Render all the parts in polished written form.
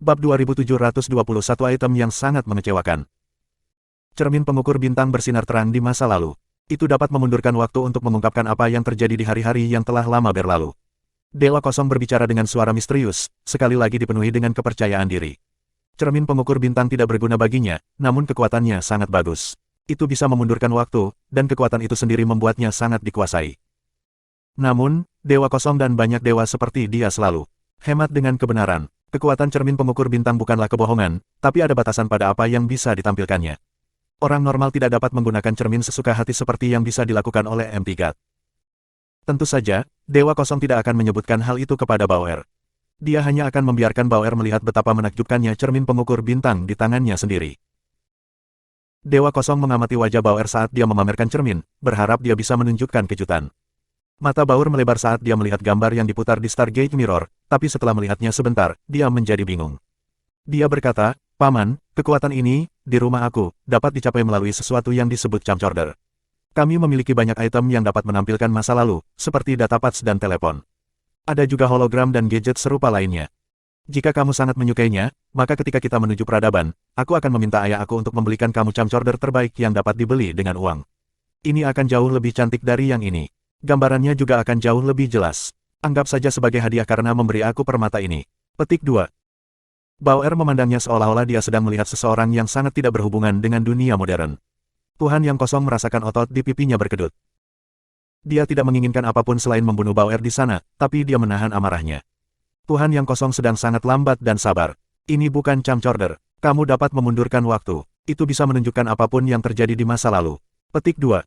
Bab 2721 item yang sangat mengecewakan. Cermin pengukur bintang bersinar terang di masa lalu. Itu dapat memundurkan waktu untuk mengungkapkan apa yang terjadi di hari-hari yang telah lama berlalu. Dewa Kosong berbicara dengan suara misterius, sekali lagi dipenuhi dengan kepercayaan diri. Cermin pengukur bintang tidak berguna baginya, namun kekuatannya sangat bagus. Itu bisa memundurkan waktu, dan kekuatan itu sendiri membuatnya sangat dikuasai. Namun, Dewa Kosong dan banyak dewa seperti dia selalu hemat dengan kebenaran. Kekuatan cermin pengukur bintang bukanlah kebohongan, tapi ada batasan pada apa yang bisa ditampilkannya. Orang normal tidak dapat menggunakan cermin sesuka hati seperti yang bisa dilakukan oleh MT God. Tentu saja, Dewa Kosong tidak akan menyebutkan hal itu kepada Bauer. Dia hanya akan membiarkan Bauer melihat betapa menakjubkannya cermin pengukur bintang di tangannya sendiri. Dewa Kosong mengamati wajah Bauer saat dia memamerkan cermin, berharap dia bisa menunjukkan kejutan. Mata Bauer melebar saat dia melihat gambar yang diputar di Stargate Mirror, tapi setelah melihatnya sebentar, dia menjadi bingung. Dia berkata, "Paman, kekuatan ini, di rumah aku, dapat dicapai melalui sesuatu yang disebut camcorder. Kami memiliki banyak item yang dapat menampilkan masa lalu, seperti datapads dan telepon. Ada juga hologram dan gadget serupa lainnya. Jika kamu sangat menyukainya, maka ketika kita menuju peradaban, aku akan meminta ayah aku untuk membelikan kamu camcorder terbaik yang dapat dibeli dengan uang. Ini akan jauh lebih cantik dari yang ini. Gambarannya juga akan jauh lebih jelas. Anggap saja sebagai hadiah karena memberi aku permata ini." Petik 2. Bauer memandangnya seolah-olah dia sedang melihat seseorang yang sangat tidak berhubungan dengan dunia modern. Tuhan yang kosong merasakan otot di pipinya berkedut. Dia tidak menginginkan apapun selain membunuh Bauer di sana, tapi dia menahan amarahnya. Tuhan yang kosong sedang sangat lambat dan sabar. Ini bukan camcorder. Kamu dapat memundurkan waktu. Itu bisa menunjukkan apapun yang terjadi di masa lalu. Petik 2.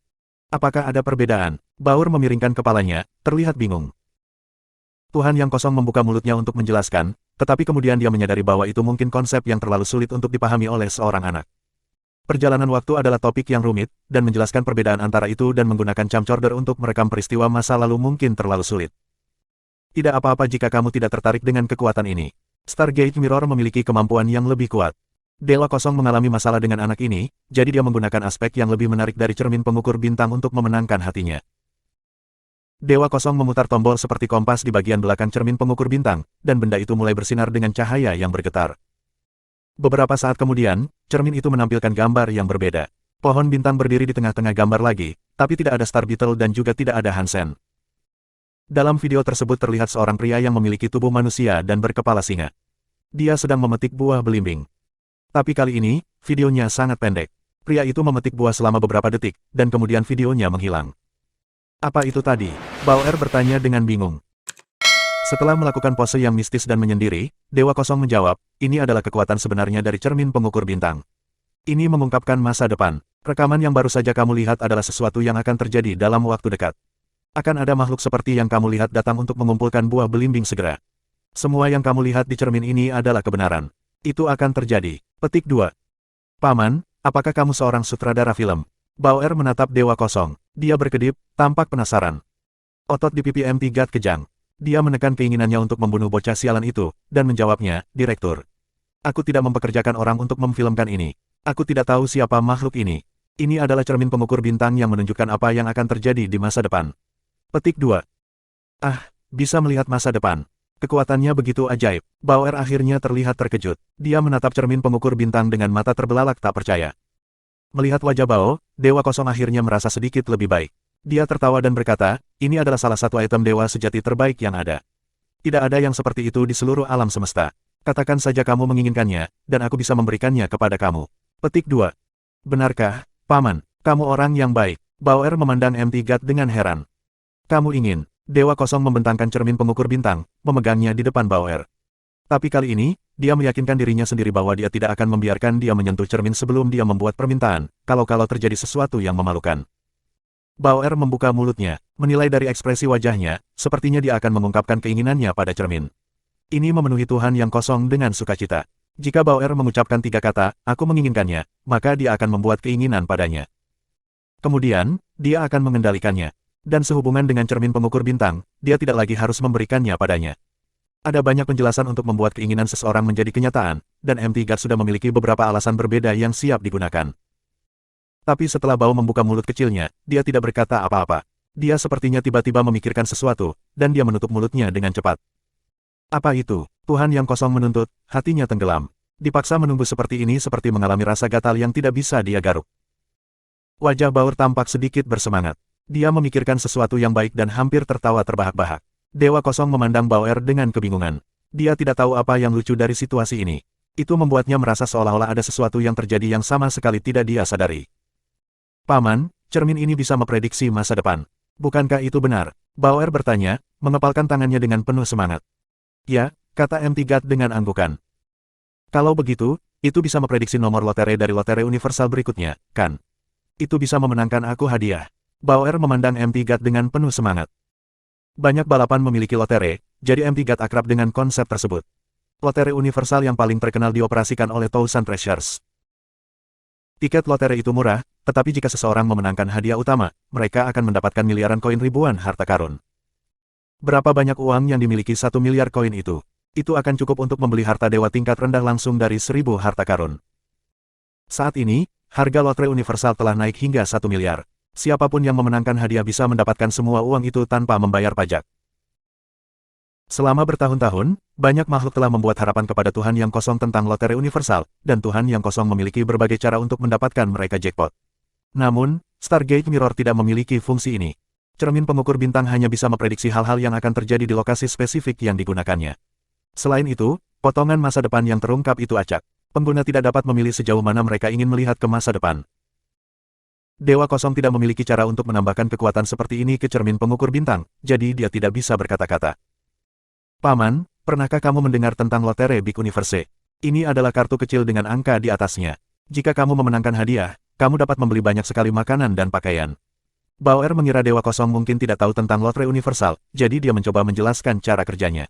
Apakah ada perbedaan? Bauer memiringkan kepalanya, terlihat bingung. Tuhan yang kosong membuka mulutnya untuk menjelaskan, tetapi kemudian dia menyadari bahwa itu mungkin konsep yang terlalu sulit untuk dipahami oleh seorang anak. Perjalanan waktu adalah topik yang rumit, dan menjelaskan perbedaan antara itu dan menggunakan camcorder untuk merekam peristiwa masa lalu mungkin terlalu sulit. Tidak apa-apa jika kamu tidak tertarik dengan kekuatan ini. Stargate Mirror memiliki kemampuan yang lebih kuat. Dewa Kosong mengalami masalah dengan anak ini, jadi dia menggunakan aspek yang lebih menarik dari cermin pengukur bintang untuk memenangkan hatinya. Dewa Kosong memutar tombol seperti kompas di bagian belakang cermin pengukur bintang, dan benda itu mulai bersinar dengan cahaya yang bergetar. Beberapa saat kemudian, cermin itu menampilkan gambar yang berbeda. Pohon bintang berdiri di tengah-tengah gambar lagi, tapi tidak ada Star Beetle dan juga tidak ada Hansen. Dalam video tersebut terlihat seorang pria yang memiliki tubuh manusia dan berkepala singa. Dia sedang memetik buah belimbing. Tapi kali ini, videonya sangat pendek. Pria itu memetik buah selama beberapa detik, dan kemudian videonya menghilang. Apa itu tadi? Bauer bertanya dengan bingung. Setelah melakukan pose yang mistis dan menyendiri, Dewa Kosong menjawab, "Ini adalah kekuatan sebenarnya dari cermin pengukur bintang. Ini mengungkapkan masa depan. Rekaman yang baru saja kamu lihat adalah sesuatu yang akan terjadi dalam waktu dekat. Akan ada makhluk seperti yang kamu lihat datang untuk mengumpulkan buah belimbing segera. Semua yang kamu lihat di cermin ini adalah kebenaran. Itu akan terjadi." Petik 2. "Paman, apakah kamu seorang sutradara film?" Bauer menatap Dewa Kosong. Dia berkedip, tampak penasaran. Otot di pipi MT God kejang. Dia menekan keinginannya untuk membunuh bocah sialan itu, dan menjawabnya, "Direktur. Aku tidak mempekerjakan orang untuk memfilmkan ini. Aku tidak tahu siapa makhluk ini. Ini adalah cermin pengukur bintang yang menunjukkan apa yang akan terjadi di masa depan." Petik 2. "Ah, bisa melihat masa depan. Kekuatannya begitu ajaib." Bauer akhirnya terlihat terkejut. Dia menatap cermin pengukur bintang dengan mata terbelalak tak percaya. Melihat wajah Bao, Dewa Kosong akhirnya merasa sedikit lebih baik. Dia tertawa dan berkata, "Ini adalah salah satu item dewa sejati terbaik yang ada. Tidak ada yang seperti itu di seluruh alam semesta. Katakan saja kamu menginginkannya, dan aku bisa memberikannya kepada kamu." Petik 2. "Benarkah, Paman? Kamu orang yang baik." Bauer memandang MT God dengan heran. "Kamu ingin?" Dewa Kosong membentangkan cermin pengukur bintang, memegangnya di depan Bauer. Tapi kali ini, dia meyakinkan dirinya sendiri bahwa dia tidak akan membiarkan dia menyentuh cermin sebelum dia membuat permintaan, kalau terjadi sesuatu yang memalukan. Bauer membuka mulutnya, menilai dari ekspresi wajahnya, sepertinya dia akan mengungkapkan keinginannya pada cermin. Ini memenuhi Tuhan yang kosong dengan sukacita. Jika Bauer mengucapkan 3 kata, "Aku menginginkannya," maka dia akan membuat keinginan padanya. Kemudian, dia akan mengendalikannya. Dan sehubungan dengan cermin pengukur bintang, dia tidak lagi harus memberikannya padanya. Ada banyak penjelasan untuk membuat keinginan seseorang menjadi kenyataan, dan MT God sudah memiliki beberapa alasan berbeda yang siap digunakan. Tapi setelah Bao membuka mulut kecilnya, dia tidak berkata apa-apa. Dia sepertinya tiba-tiba memikirkan sesuatu, dan dia menutup mulutnya dengan cepat. "Apa itu?" Tuhan yang kosong menuntut, hatinya tenggelam. Dipaksa menunggu seperti ini seperti mengalami rasa gatal yang tidak bisa dia garuk. Wajah Bauer tampak sedikit bersemangat. Dia memikirkan sesuatu yang baik dan hampir tertawa terbahak-bahak. Dewa Kosong memandang Bauer dengan kebingungan. Dia tidak tahu apa yang lucu dari situasi ini. Itu membuatnya merasa seolah-olah ada sesuatu yang terjadi yang sama sekali tidak dia sadari. Paman, cermin ini bisa memprediksi masa depan. Bukankah itu benar? Bauer bertanya, mengepalkan tangannya dengan penuh semangat. Ya, kata MT God dengan anggukan. Kalau begitu, itu bisa memprediksi nomor lotre dari lotre universal berikutnya, kan? Itu bisa memenangkan aku hadiah. Bauer memandang MT God dengan penuh semangat. Banyak balapan memiliki lotre, jadi MT God akrab dengan konsep tersebut. Lotre universal yang paling terkenal dioperasikan oleh Thousand Treasures. Tiket lotre itu murah, tetapi jika seseorang memenangkan hadiah utama, mereka akan mendapatkan miliaran koin ribuan harta karun. Berapa banyak uang yang dimiliki 1 miliar koin itu? Itu akan cukup untuk membeli harta dewa tingkat rendah langsung dari 1000 harta karun. Saat ini, harga lotre universal telah naik hingga 1 miliar. Siapapun yang memenangkan hadiah bisa mendapatkan semua uang itu tanpa membayar pajak. Selama bertahun-tahun, banyak makhluk telah membuat harapan kepada Tuhan yang kosong tentang lotre universal, dan Tuhan yang kosong memiliki berbagai cara untuk mendapatkan mereka jackpot. Namun, Stargate Mirror tidak memiliki fungsi ini. Cermin pengukur bintang hanya bisa memprediksi hal-hal yang akan terjadi di lokasi spesifik yang digunakannya. Selain itu, potongan masa depan yang terungkap itu acak. Pengguna tidak dapat memilih sejauh mana mereka ingin melihat ke masa depan. Dewa Kosong tidak memiliki cara untuk menambahkan kekuatan seperti ini ke cermin pengukur bintang, jadi dia tidak bisa berkata-kata. Paman, pernahkah kamu mendengar tentang lotre Big Universe? Ini adalah kartu kecil dengan angka di atasnya. Jika kamu memenangkan hadiah, kamu dapat membeli banyak sekali makanan dan pakaian. Bauer mengira Dewa Kosong mungkin tidak tahu tentang lotre universal, jadi dia mencoba menjelaskan cara kerjanya.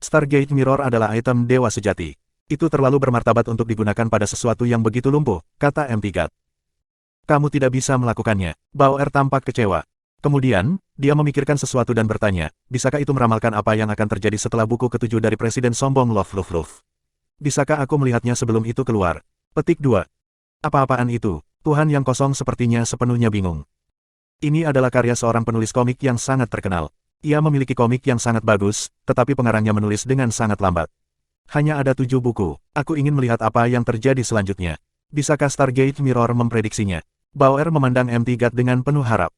Stargate Mirror adalah item dewa sejati. Itu terlalu bermartabat untuk digunakan pada sesuatu yang begitu lumpuh, kata MT God. Kamu tidak bisa melakukannya. Bauer tampak kecewa. Kemudian, dia memikirkan sesuatu dan bertanya, bisakah itu meramalkan apa yang akan terjadi setelah buku ke-7 dari Presiden Sombong Love? Bisakah aku melihatnya sebelum itu keluar? Petik 2. Apa-apaan itu? Tuhan yang kosong sepertinya sepenuhnya bingung. Ini adalah karya seorang penulis komik yang sangat terkenal. Ia memiliki komik yang sangat bagus, tetapi pengarangnya menulis dengan sangat lambat. Hanya ada 7 buku. Aku ingin melihat apa yang terjadi selanjutnya. Bisakah Stargate Mirror memprediksinya? Bauer memandang MT God dengan penuh harap.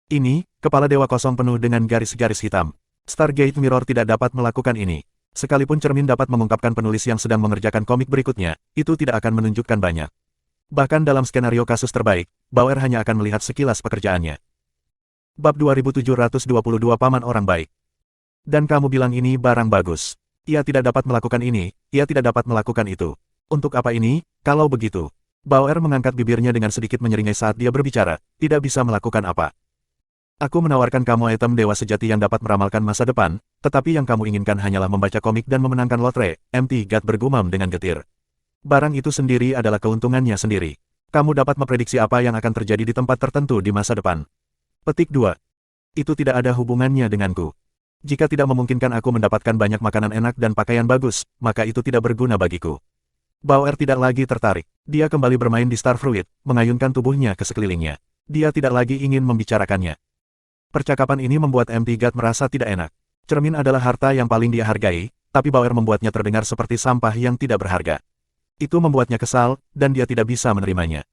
Ini, kepala Dewa Kosong penuh dengan garis-garis hitam. Stargate Mirror tidak dapat melakukan ini. Sekalipun cermin dapat mengungkapkan penulis yang sedang mengerjakan komik berikutnya, itu tidak akan menunjukkan banyak. Bahkan dalam skenario kasus terbaik, Bauer hanya akan melihat sekilas pekerjaannya. Bab 2722 Paman Orang Baik. Dan kamu bilang ini barang bagus. Ia tidak dapat melakukan ini, ia tidak dapat melakukan itu. Untuk apa ini, kalau begitu? Bauer mengangkat bibirnya dengan sedikit menyeringai saat dia berbicara, tidak bisa melakukan apa. Aku menawarkan kamu item dewa sejati yang dapat meramalkan masa depan, tetapi yang kamu inginkan hanyalah membaca komik dan memenangkan lotre, MT God bergumam dengan getir. Barang itu sendiri adalah keuntungannya sendiri. Kamu dapat memprediksi apa yang akan terjadi di tempat tertentu di masa depan. Petik 2. Itu tidak ada hubungannya denganku. Jika tidak memungkinkan aku mendapatkan banyak makanan enak dan pakaian bagus, maka itu tidak berguna bagiku. Bauer tidak lagi tertarik. Dia kembali bermain di Starfruit, mengayunkan tubuhnya ke sekelilingnya. Dia tidak lagi ingin membicarakannya. Percakapan ini membuat MT God merasa tidak enak. Cermin adalah harta yang paling dia hargai, tapi Bauer membuatnya terdengar seperti sampah yang tidak berharga. Itu membuatnya kesal, dan dia tidak bisa menerimanya.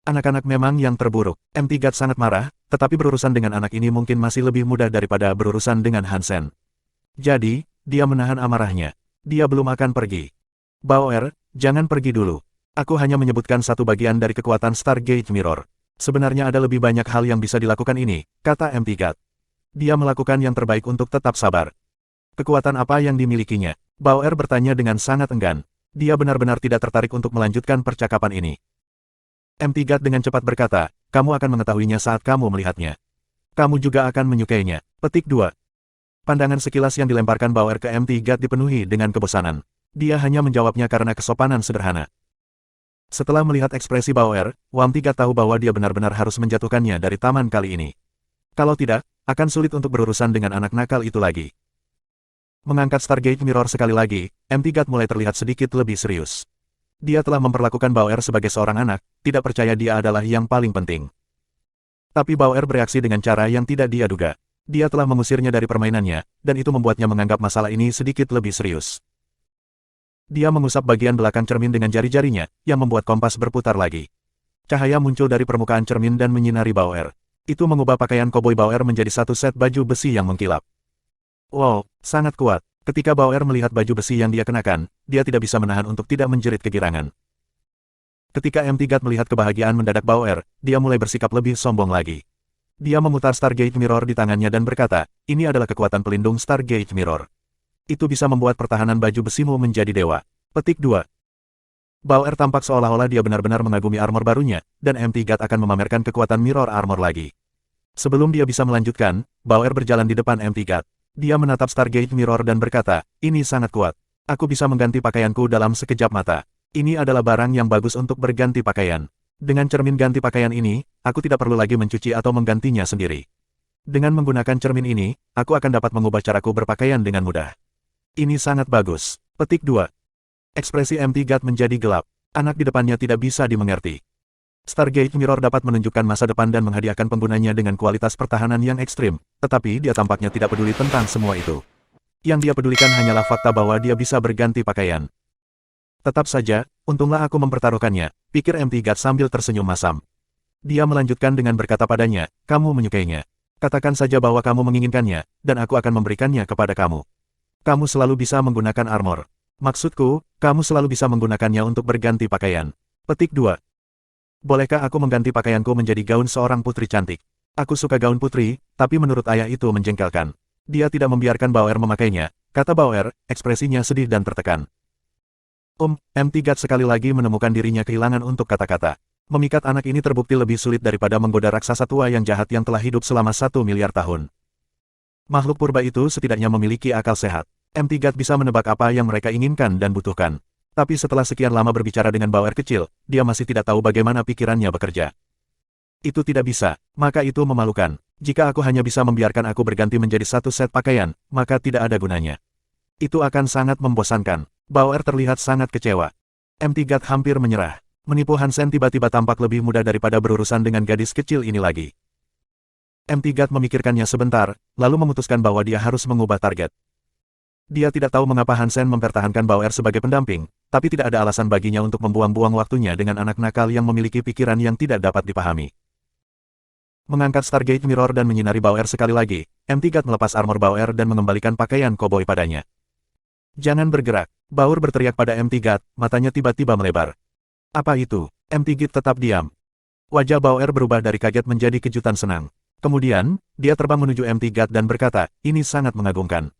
Anak-anak memang yang terburuk. MT God sangat marah, tetapi berurusan dengan anak ini mungkin masih lebih mudah daripada berurusan dengan Hansen. Jadi, dia menahan amarahnya. Dia belum akan pergi. Bauer, jangan pergi dulu. Aku hanya menyebutkan satu bagian dari kekuatan Stargate Mirror. Sebenarnya ada lebih banyak hal yang bisa dilakukan ini, kata MT God. Dia melakukan yang terbaik untuk tetap sabar. Kekuatan apa yang dimilikinya? Bauer bertanya dengan sangat enggan. Dia benar-benar tidak tertarik untuk melanjutkan percakapan ini. MT God dengan cepat berkata, kamu akan mengetahuinya saat kamu melihatnya. Kamu juga akan menyukainya. Petik 2. Pandangan sekilas yang dilemparkan Bauer ke MT God dipenuhi dengan kebosanan. Dia hanya menjawabnya karena kesopanan sederhana. Setelah melihat ekspresi Bauer, MT God tahu bahwa dia benar-benar harus menjatuhkannya dari taman kali ini. Kalau tidak, akan sulit untuk berurusan dengan anak nakal itu lagi. Mengangkat Stargate Mirror sekali lagi, MT God mulai terlihat sedikit lebih serius. Dia telah memperlakukan Bauer sebagai seorang anak, tidak percaya dia adalah yang paling penting. Tapi Bauer bereaksi dengan cara yang tidak dia duga. Dia telah mengusirnya dari permainannya, dan itu membuatnya menganggap masalah ini sedikit lebih serius. Dia mengusap bagian belakang cermin dengan jari-jarinya, yang membuat kompas berputar lagi. Cahaya muncul dari permukaan cermin dan menyinari Bauer. Itu mengubah pakaian koboi Bauer menjadi satu set baju besi yang mengkilap. Wow, sangat kuat. Ketika Bauer melihat baju besi yang dia kenakan, dia tidak bisa menahan untuk tidak menjerit kegirangan. Ketika MT God melihat kebahagiaan mendadak Bauer, dia mulai bersikap lebih sombong lagi. Dia memutar Stargate Mirror di tangannya dan berkata, ini adalah kekuatan pelindung Stargate Mirror. Itu bisa membuat pertahanan baju besimu menjadi dewa. Petik 2. Bauer tampak seolah-olah dia benar-benar mengagumi armor barunya, dan MT God akan memamerkan kekuatan Mirror Armor lagi. Sebelum dia bisa melanjutkan, Bauer berjalan di depan MT God. Dia menatap Stargate Mirror dan berkata, ini sangat kuat. Aku bisa mengganti pakaianku dalam sekejap mata. Ini adalah barang yang bagus untuk berganti pakaian. Dengan cermin ganti pakaian ini, aku tidak perlu lagi mencuci atau menggantinya sendiri. Dengan menggunakan cermin ini, aku akan dapat mengubah caraku berpakaian dengan mudah. Ini sangat bagus. Petik 2. Ekspresi MT God menjadi gelap. Anak di depannya tidak bisa dimengerti. Stargate Mirror dapat menunjukkan masa depan dan menghadiahkan penggunanya dengan kualitas pertahanan yang ekstrim, tetapi dia tampaknya tidak peduli tentang semua itu. Yang dia pedulikan hanyalah fakta bahwa dia bisa berganti pakaian. Tetap saja, untunglah aku mempertaruhkannya, pikir MT God sambil tersenyum masam. Dia melanjutkan dengan berkata padanya, kamu menyukainya. Katakan saja bahwa kamu menginginkannya, dan aku akan memberikannya kepada kamu. Kamu selalu bisa menggunakan armor. Maksudku, kamu selalu bisa menggunakannya untuk berganti pakaian. Petik 2. Bolehkah aku mengganti pakaianku menjadi gaun seorang putri cantik? Aku suka gaun putri, tapi menurut ayah itu menjengkelkan. Dia tidak membiarkan Bauer memakainya, kata Bauer, ekspresinya sedih dan tertekan. MT God sekali lagi menemukan dirinya kehilangan untuk kata-kata. Memikat anak ini terbukti lebih sulit daripada menggoda raksasa tua yang jahat yang telah hidup selama 1 miliar tahun. Makhluk purba itu setidaknya memiliki akal sehat. MT God bisa menebak apa yang mereka inginkan dan butuhkan. Tapi setelah sekian lama berbicara dengan Bauer kecil, dia masih tidak tahu bagaimana pikirannya bekerja. Itu tidak bisa, maka itu memalukan. Jika aku hanya bisa membiarkan aku berganti menjadi satu set pakaian, maka tidak ada gunanya. Itu akan sangat membosankan. Bauer terlihat sangat kecewa. MT God hampir menyerah. Menipu Hansen tiba-tiba tampak lebih mudah daripada berurusan dengan gadis kecil ini lagi. MT God memikirkannya sebentar, lalu memutuskan bahwa dia harus mengubah target. Dia tidak tahu mengapa Hansen mempertahankan Bauer sebagai pendamping, tapi tidak ada alasan baginya untuk membuang-buang waktunya dengan anak nakal yang memiliki pikiran yang tidak dapat dipahami. Mengangkat Stargate Mirror dan menyinari Bauer sekali lagi, MT God melepas armor Bauer dan mengembalikan pakaian koboi padanya. Jangan bergerak. Bauer berteriak pada MT God, matanya tiba-tiba melebar. Apa itu? MT God tetap diam. Wajah Bauer berubah dari kaget menjadi kejutan senang. Kemudian, dia terbang menuju MT God dan berkata, ini sangat mengagumkan.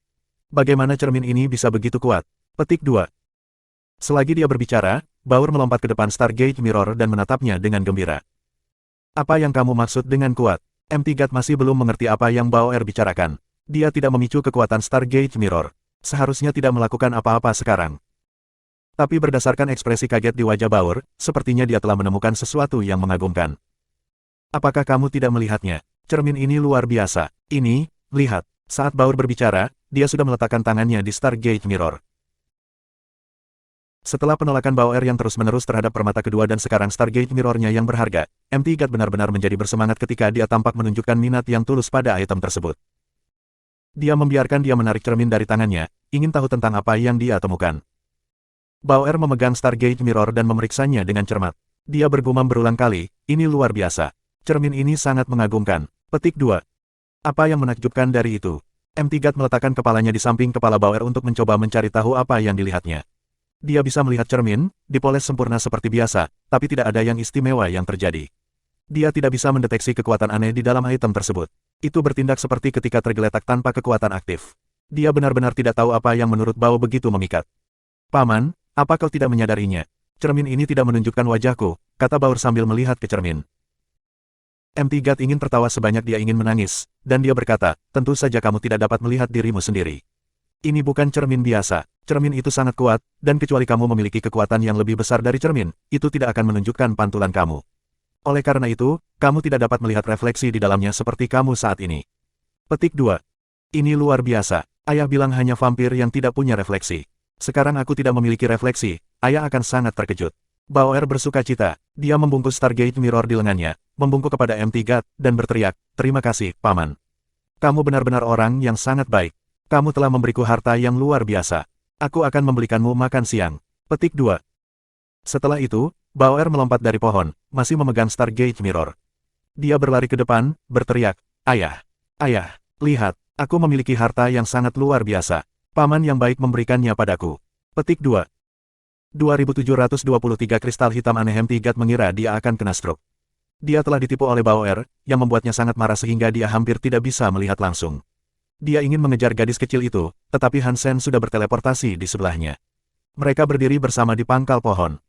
Bagaimana cermin ini bisa begitu kuat? Petik 2. Selagi dia berbicara, Bauer melompat ke depan Stargate Mirror dan menatapnya dengan gembira. Apa yang kamu maksud dengan kuat? MT God masih belum mengerti apa yang Bauer bicarakan. Dia tidak memicu kekuatan Stargate Mirror. Seharusnya tidak melakukan apa-apa sekarang. Tapi berdasarkan ekspresi kaget di wajah Bauer, sepertinya dia telah menemukan sesuatu yang mengagumkan. Apakah kamu tidak melihatnya? Cermin ini luar biasa. Ini, lihat. Saat Bauer berbicara, dia sudah meletakkan tangannya di Stargate Mirror. Setelah penolakan Bauer yang terus-menerus terhadap permata kedua dan sekarang Stargate Mirror-nya yang berharga, MT God benar-benar menjadi bersemangat ketika dia tampak menunjukkan minat yang tulus pada item tersebut. Dia membiarkan dia menarik cermin dari tangannya, ingin tahu tentang apa yang dia temukan. Bauer memegang Stargate Mirror dan memeriksanya dengan cermat. Dia bergumam berulang kali, ini luar biasa. Cermin ini sangat mengagumkan. Petik 2. Apa yang menakjubkan dari itu? MT God meletakkan kepalanya di samping kepala Bauer untuk mencoba mencari tahu apa yang dilihatnya. Dia bisa melihat cermin, dipoles sempurna seperti biasa, tapi tidak ada yang istimewa yang terjadi. Dia tidak bisa mendeteksi kekuatan aneh di dalam item tersebut. Itu bertindak seperti ketika tergeletak tanpa kekuatan aktif. Dia benar-benar tidak tahu apa yang menurut Bao begitu memikat. Paman, apa kau tidak menyadarinya? Cermin ini tidak menunjukkan wajahku, kata Bauer sambil melihat ke cermin. MT God ingin tertawa sebanyak dia ingin menangis, dan dia berkata, tentu saja kamu tidak dapat melihat dirimu sendiri. Ini bukan cermin biasa. Cermin itu sangat kuat, dan kecuali kamu memiliki kekuatan yang lebih besar dari cermin, itu tidak akan menunjukkan pantulan kamu. Oleh karena itu, kamu tidak dapat melihat refleksi di dalamnya seperti kamu saat ini. Petik 2. Ini luar biasa. Ayah bilang hanya vampir yang tidak punya refleksi. Sekarang aku tidak memiliki refleksi, ayah akan sangat terkejut. Bauer bersuka cita. Dia membungkus Stargate Mirror di lengannya, membungkuk kepada MT God, dan berteriak, terima kasih, Paman. Kamu benar-benar orang yang sangat baik. Kamu telah memberiku harta yang luar biasa. Aku akan membelikanmu makan siang. Petik 2. Setelah itu, Bauer melompat dari pohon, masih memegang Stargate Mirror. Dia berlari ke depan, berteriak, "Ayah! Ayah! Lihat, aku memiliki harta yang sangat luar biasa. Paman yang baik memberikannya padaku." Petik 2. 2723 kristal hitam aneh. Tigat mengira dia akan kena stroke. Dia telah ditipu oleh Bauer, yang membuatnya sangat marah sehingga dia hampir tidak bisa melihat langsung. Dia ingin mengejar gadis kecil itu, tetapi Hansen sudah berteleportasi di sebelahnya. Mereka berdiri bersama di pangkal pohon.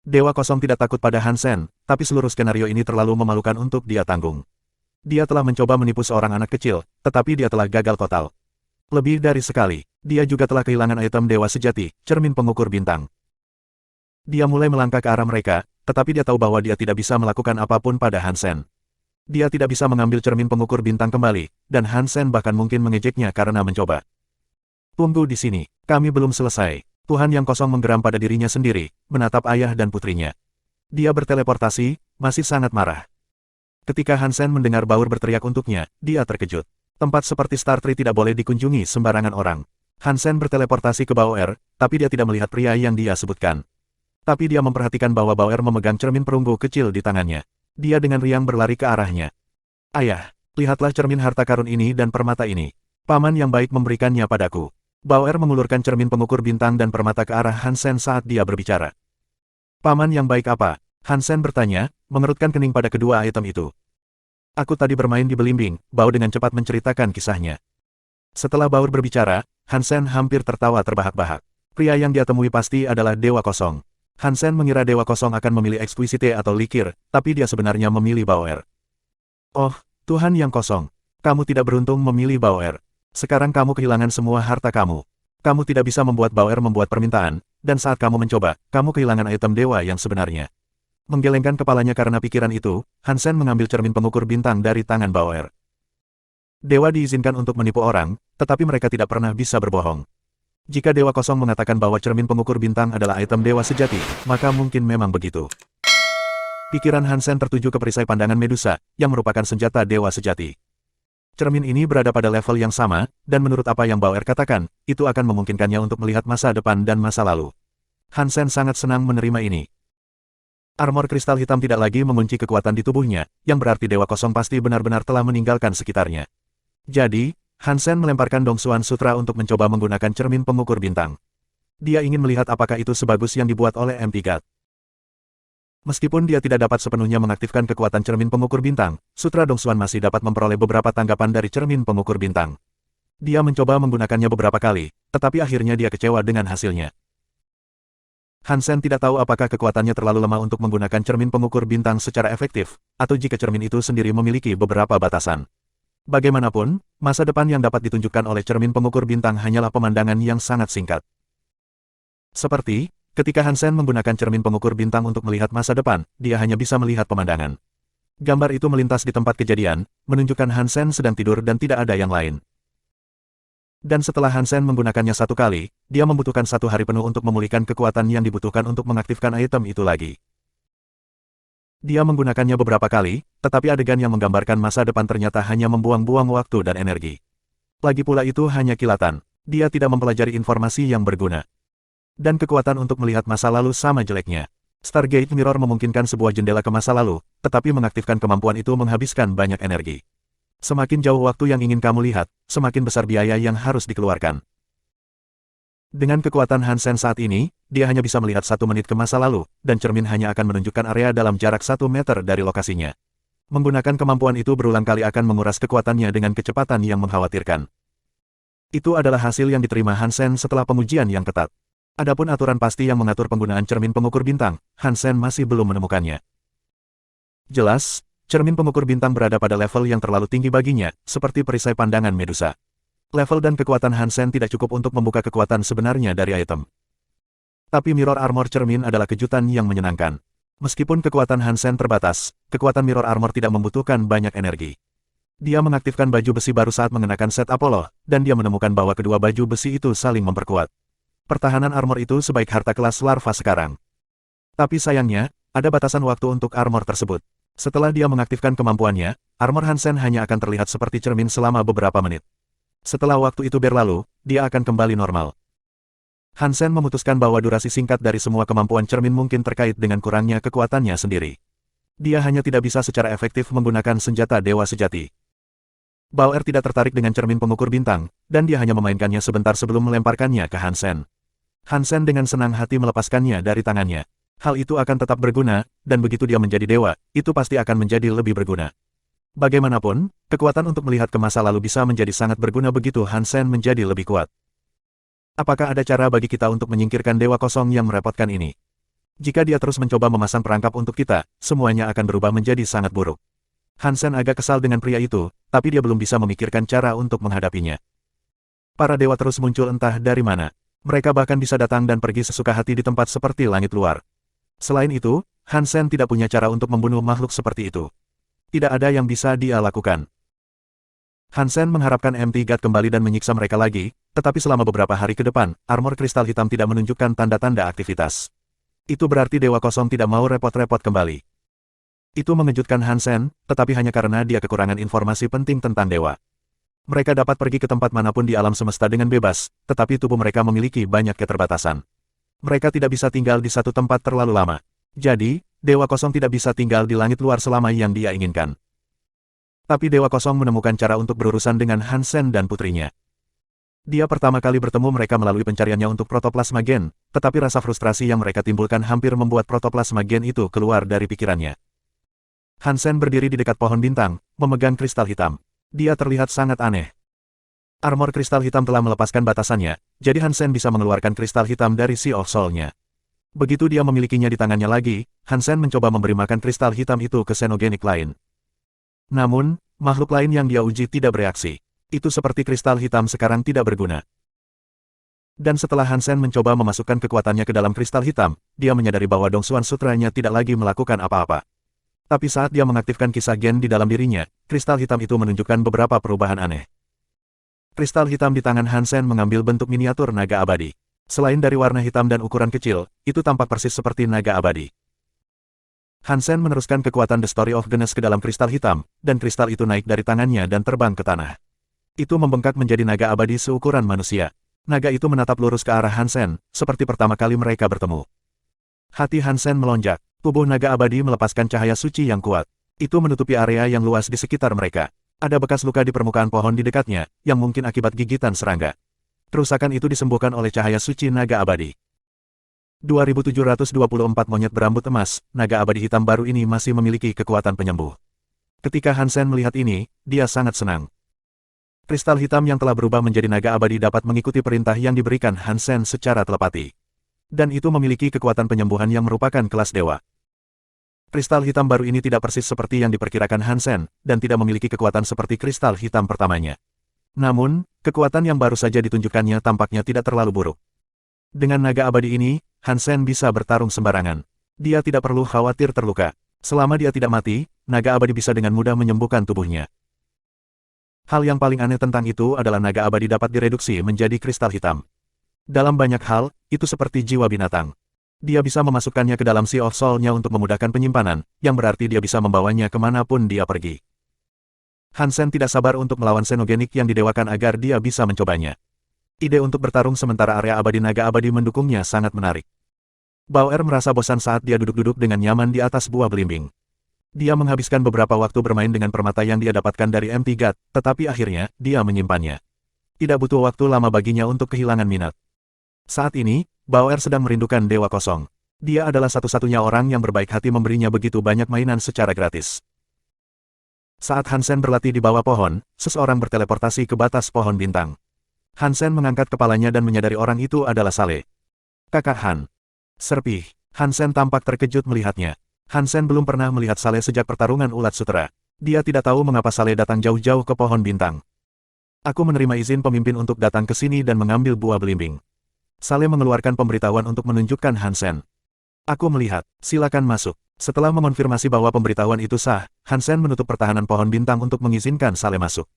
Dewa Kosong tidak takut pada Hansen, tapi seluruh skenario ini terlalu memalukan untuk dia tanggung. Dia telah mencoba menipu seorang anak kecil, tetapi dia telah gagal total. Lebih dari sekali, dia juga telah kehilangan item Dewa Sejati, cermin pengukur bintang. Dia mulai melangkah ke arah mereka, tetapi dia tahu bahwa dia tidak bisa melakukan apapun pada Hansen. Dia tidak bisa mengambil cermin pengukur bintang kembali, dan Hansen bahkan mungkin mengejeknya karena mencoba. "Tunggu di sini, kami belum selesai." Tuhan yang kosong menggeram pada dirinya sendiri, menatap ayah dan putrinya. Dia berteleportasi, masih sangat marah. Ketika Hansen mendengar Bauer berteriak untuknya, dia terkejut. Tempat seperti Star Tree tidak boleh dikunjungi sembarangan orang. Hansen berteleportasi ke Bauer, tapi dia tidak melihat pria yang dia sebutkan. Tapi dia memperhatikan bahwa Bauer memegang cermin perunggu kecil di tangannya. Dia dengan riang berlari ke arahnya. "Ayah, lihatlah cermin harta karun ini dan permata ini. Paman yang baik memberikannya padaku." Bauer mengulurkan cermin pengukur bintang dan permata ke arah Hansen saat dia berbicara. "Paman yang baik apa?" Hansen bertanya, mengerutkan kening pada kedua item itu. "Aku tadi bermain di belimbing," Bau dengan cepat menceritakan kisahnya. Setelah Bauer berbicara, Hansen hampir tertawa terbahak-bahak. Pria yang dia temui pasti adalah Dewa Kosong. Hansen mengira Dewa Kosong akan memilih Exquisite atau Likir, tapi dia sebenarnya memilih Bauer. "Oh, Tuhan yang kosong. Kamu tidak beruntung memilih Bauer. Sekarang kamu kehilangan semua harta kamu. Kamu tidak bisa membuat Bauer membuat permintaan, dan saat kamu mencoba, kamu kehilangan item dewa yang sebenarnya." Menggelengkan kepalanya karena pikiran itu, Hansen mengambil cermin pengukur bintang dari tangan Bauer. Dewa diizinkan untuk menipu orang, tetapi mereka tidak pernah bisa berbohong. Jika Dewa Kosong mengatakan bahwa cermin pengukur bintang adalah item dewa sejati, maka mungkin memang begitu. Pikiran Hansen tertuju ke perisai pandangan Medusa, yang merupakan senjata dewa sejati. Cermin ini berada pada level yang sama, dan menurut apa yang Bauer katakan, itu akan memungkinkannya untuk melihat masa depan dan masa lalu. Hansen sangat senang menerima ini. Armor kristal hitam tidak lagi mengunci kekuatan di tubuhnya, yang berarti Dewa Kosong pasti benar-benar telah meninggalkan sekitarnya. Jadi, Hansen melemparkan Dongsuan Sutra untuk mencoba menggunakan cermin pengukur bintang. Dia ingin melihat apakah itu sebagus yang dibuat oleh MT-God. Meskipun dia tidak dapat sepenuhnya mengaktifkan kekuatan cermin pengukur bintang, Sutra Dongsuan masih dapat memperoleh beberapa tanggapan dari cermin pengukur bintang. Dia mencoba menggunakannya beberapa kali, tetapi akhirnya dia kecewa dengan hasilnya. Hansen tidak tahu apakah kekuatannya terlalu lemah untuk menggunakan cermin pengukur bintang secara efektif, atau jika cermin itu sendiri memiliki beberapa batasan. Bagaimanapun, masa depan yang dapat ditunjukkan oleh cermin pengukur bintang hanyalah pemandangan yang sangat singkat. Seperti, ketika Hansen menggunakan cermin pengukur bintang untuk melihat masa depan, dia hanya bisa melihat pemandangan. Gambar itu melintas di tempat kejadian, menunjukkan Hansen sedang tidur dan tidak ada yang lain. Dan setelah Hansen menggunakannya satu kali, dia membutuhkan 1 hari penuh untuk memulihkan kekuatan yang dibutuhkan untuk mengaktifkan item itu lagi. Dia menggunakannya beberapa kali, tetapi adegan yang menggambarkan masa depan ternyata hanya membuang-buang waktu dan energi. Lagi pula itu hanya kilatan. Dia tidak mempelajari informasi yang berguna. Dan kekuatan untuk melihat masa lalu sama jeleknya. Stargate Mirror memungkinkan sebuah jendela ke masa lalu, tetapi mengaktifkan kemampuan itu menghabiskan banyak energi. Semakin jauh waktu yang ingin kamu lihat, semakin besar biaya yang harus dikeluarkan. Dengan kekuatan Hansen saat ini, dia hanya bisa melihat 1 menit ke masa lalu, dan cermin hanya akan menunjukkan area dalam jarak 1 meter dari lokasinya. Menggunakan kemampuan itu berulang kali akan menguras kekuatannya dengan kecepatan yang mengkhawatirkan. Itu adalah hasil yang diterima Hansen setelah pengujian yang ketat. Adapun aturan pasti yang mengatur penggunaan cermin pengukur bintang, Hansen masih belum menemukannya. Jelas, cermin pengukur bintang berada pada level yang terlalu tinggi baginya, seperti perisai pandangan Medusa. Level dan kekuatan Hansen tidak cukup untuk membuka kekuatan sebenarnya dari item. Tapi Mirror Armor cermin adalah kejutan yang menyenangkan. Meskipun kekuatan Hansen terbatas, kekuatan Mirror Armor tidak membutuhkan banyak energi. Dia mengaktifkan baju besi baru saat mengenakan set Apollo, dan dia menemukan bahwa kedua baju besi itu saling memperkuat. Pertahanan armor itu sebaik harta kelas larva sekarang. Tapi sayangnya, ada batasan waktu untuk armor tersebut. Setelah dia mengaktifkan kemampuannya, armor Hansen hanya akan terlihat seperti cermin selama beberapa menit. Setelah waktu itu berlalu, dia akan kembali normal. Hansen memutuskan bahwa durasi singkat dari semua kemampuan cermin mungkin terkait dengan kurangnya kekuatannya sendiri. Dia hanya tidak bisa secara efektif menggunakan senjata dewa sejati. Bauer tidak tertarik dengan cermin pengukur bintang, dan dia hanya memainkannya sebentar sebelum melemparkannya ke Hansen. Hansen dengan senang hati melepaskannya dari tangannya. Hal itu akan tetap berguna, dan begitu dia menjadi dewa, itu pasti akan menjadi lebih berguna. Bagaimanapun, kekuatan untuk melihat ke masa lalu bisa menjadi sangat berguna begitu Hansen menjadi lebih kuat. Apakah ada cara bagi kita untuk menyingkirkan dewa kosong yang merepotkan ini? Jika dia terus mencoba memasang perangkap untuk kita, semuanya akan berubah menjadi sangat buruk. Hansen agak kesal dengan pria itu, tapi dia belum bisa memikirkan cara untuk menghadapinya. Para dewa terus muncul entah dari mana. Mereka bahkan bisa datang dan pergi sesuka hati di tempat seperti langit luar. Selain itu, Hansen tidak punya cara untuk membunuh makhluk seperti itu. Tidak ada yang bisa dia lakukan. Hansen mengharapkan MT God kembali dan menyiksa mereka lagi, tetapi selama beberapa hari ke depan, armor kristal hitam tidak menunjukkan tanda-tanda aktivitas. Itu berarti Dewa Kosong tidak mau repot-repot kembali. Itu mengejutkan Hansen, tetapi hanya karena dia kekurangan informasi penting tentang dewa. Mereka dapat pergi ke tempat manapun di alam semesta dengan bebas, tetapi tubuh mereka memiliki banyak keterbatasan. Mereka tidak bisa tinggal di satu tempat terlalu lama. Jadi, Dewa Kosong tidak bisa tinggal di langit luar selama yang dia inginkan. Tapi Dewa Kosong menemukan cara untuk berurusan dengan Hansen dan putrinya. Dia pertama kali bertemu mereka melalui pencariannya untuk protoplasma gen, tetapi rasa frustrasi yang mereka timbulkan hampir membuat protoplasma gen itu keluar dari pikirannya. Hansen berdiri di dekat pohon bintang, memegang kristal hitam. Dia terlihat sangat aneh. Armor kristal hitam telah melepaskan batasannya, jadi Hansen bisa mengeluarkan kristal hitam dari Sea of Soul-nya. Begitu dia memilikinya di tangannya lagi, Hansen mencoba memberi makan kristal hitam itu ke xenogenik lain. Namun, makhluk lain yang dia uji tidak bereaksi. Itu seperti kristal hitam sekarang tidak berguna. Dan setelah Hansen mencoba memasukkan kekuatannya ke dalam kristal hitam, dia menyadari bahwa Dongsuan Sutranya tidak lagi melakukan apa-apa. Tapi saat dia mengaktifkan kisah gen di dalam dirinya, kristal hitam itu menunjukkan beberapa perubahan aneh. Kristal hitam di tangan Hansen mengambil bentuk miniatur naga abadi. Selain dari warna hitam dan ukuran kecil, itu tampak persis seperti naga abadi. Hansen meneruskan kekuatan The Story of Genes ke dalam kristal hitam, dan kristal itu naik dari tangannya dan terbang ke tanah. Itu membengkak menjadi naga abadi seukuran manusia. Naga itu menatap lurus ke arah Hansen, seperti pertama kali mereka bertemu. Hati Hansen melonjak. Tubuh naga abadi melepaskan cahaya suci yang kuat. Itu menutupi area yang luas di sekitar mereka. Ada bekas luka di permukaan pohon di dekatnya, yang mungkin akibat gigitan serangga. Kerusakan itu disembuhkan oleh cahaya suci naga abadi. 2724 monyet berambut emas, naga abadi hitam baru ini masih memiliki kekuatan penyembuh. Ketika Hansen melihat ini, dia sangat senang. Kristal hitam yang telah berubah menjadi naga abadi dapat mengikuti perintah yang diberikan Hansen secara telepati. Dan itu memiliki kekuatan penyembuhan yang merupakan kelas dewa. Kristal hitam baru ini tidak persis seperti yang diperkirakan Hansen, dan tidak memiliki kekuatan seperti kristal hitam pertamanya. Namun, kekuatan yang baru saja ditunjukkannya tampaknya tidak terlalu buruk. Dengan naga abadi ini, Hansen bisa bertarung sembarangan. Dia tidak perlu khawatir terluka. Selama dia tidak mati, naga abadi bisa dengan mudah menyembuhkan tubuhnya. Hal yang paling aneh tentang itu adalah naga abadi dapat direduksi menjadi kristal hitam. Dalam banyak hal, itu seperti jiwa binatang. Dia bisa memasukkannya ke dalam Sea of Soul-nya untuk memudahkan penyimpanan, yang berarti dia bisa membawanya kemanapun dia pergi. Hansen tidak sabar untuk melawan xenogenik yang didewakan agar dia bisa mencobanya. Ide untuk bertarung sementara area abadi naga abadi mendukungnya sangat menarik. Bauer merasa bosan saat dia duduk-duduk dengan nyaman di atas buah belimbing. Dia menghabiskan beberapa waktu bermain dengan permata yang dia dapatkan dari MT God, tetapi akhirnya, dia menyimpannya. Tidak butuh waktu lama baginya untuk kehilangan minat. Saat ini, Bauer sedang merindukan Dewa Kosong. Dia adalah satu-satunya orang yang berbaik hati memberinya begitu banyak mainan secara gratis. Saat Hansen berlatih di bawah pohon, seseorang berteleportasi ke batas pohon bintang. Hansen mengangkat kepalanya dan menyadari orang itu adalah Saleh. Kakak Han. Serpih. Hansen tampak terkejut melihatnya. Hansen belum pernah melihat Saleh sejak pertarungan ulat sutera. Dia tidak tahu mengapa Saleh datang jauh-jauh ke pohon bintang. Aku menerima izin pemimpin untuk datang ke sini dan mengambil buah belimbing. Saleh mengeluarkan pemberitahuan untuk menunjukkan Hansen. Aku melihat, silakan masuk. Setelah mengonfirmasi bahwa pemberitahuan itu sah, Hansen menutup pertahanan pohon bintang untuk mengizinkan Saleh masuk.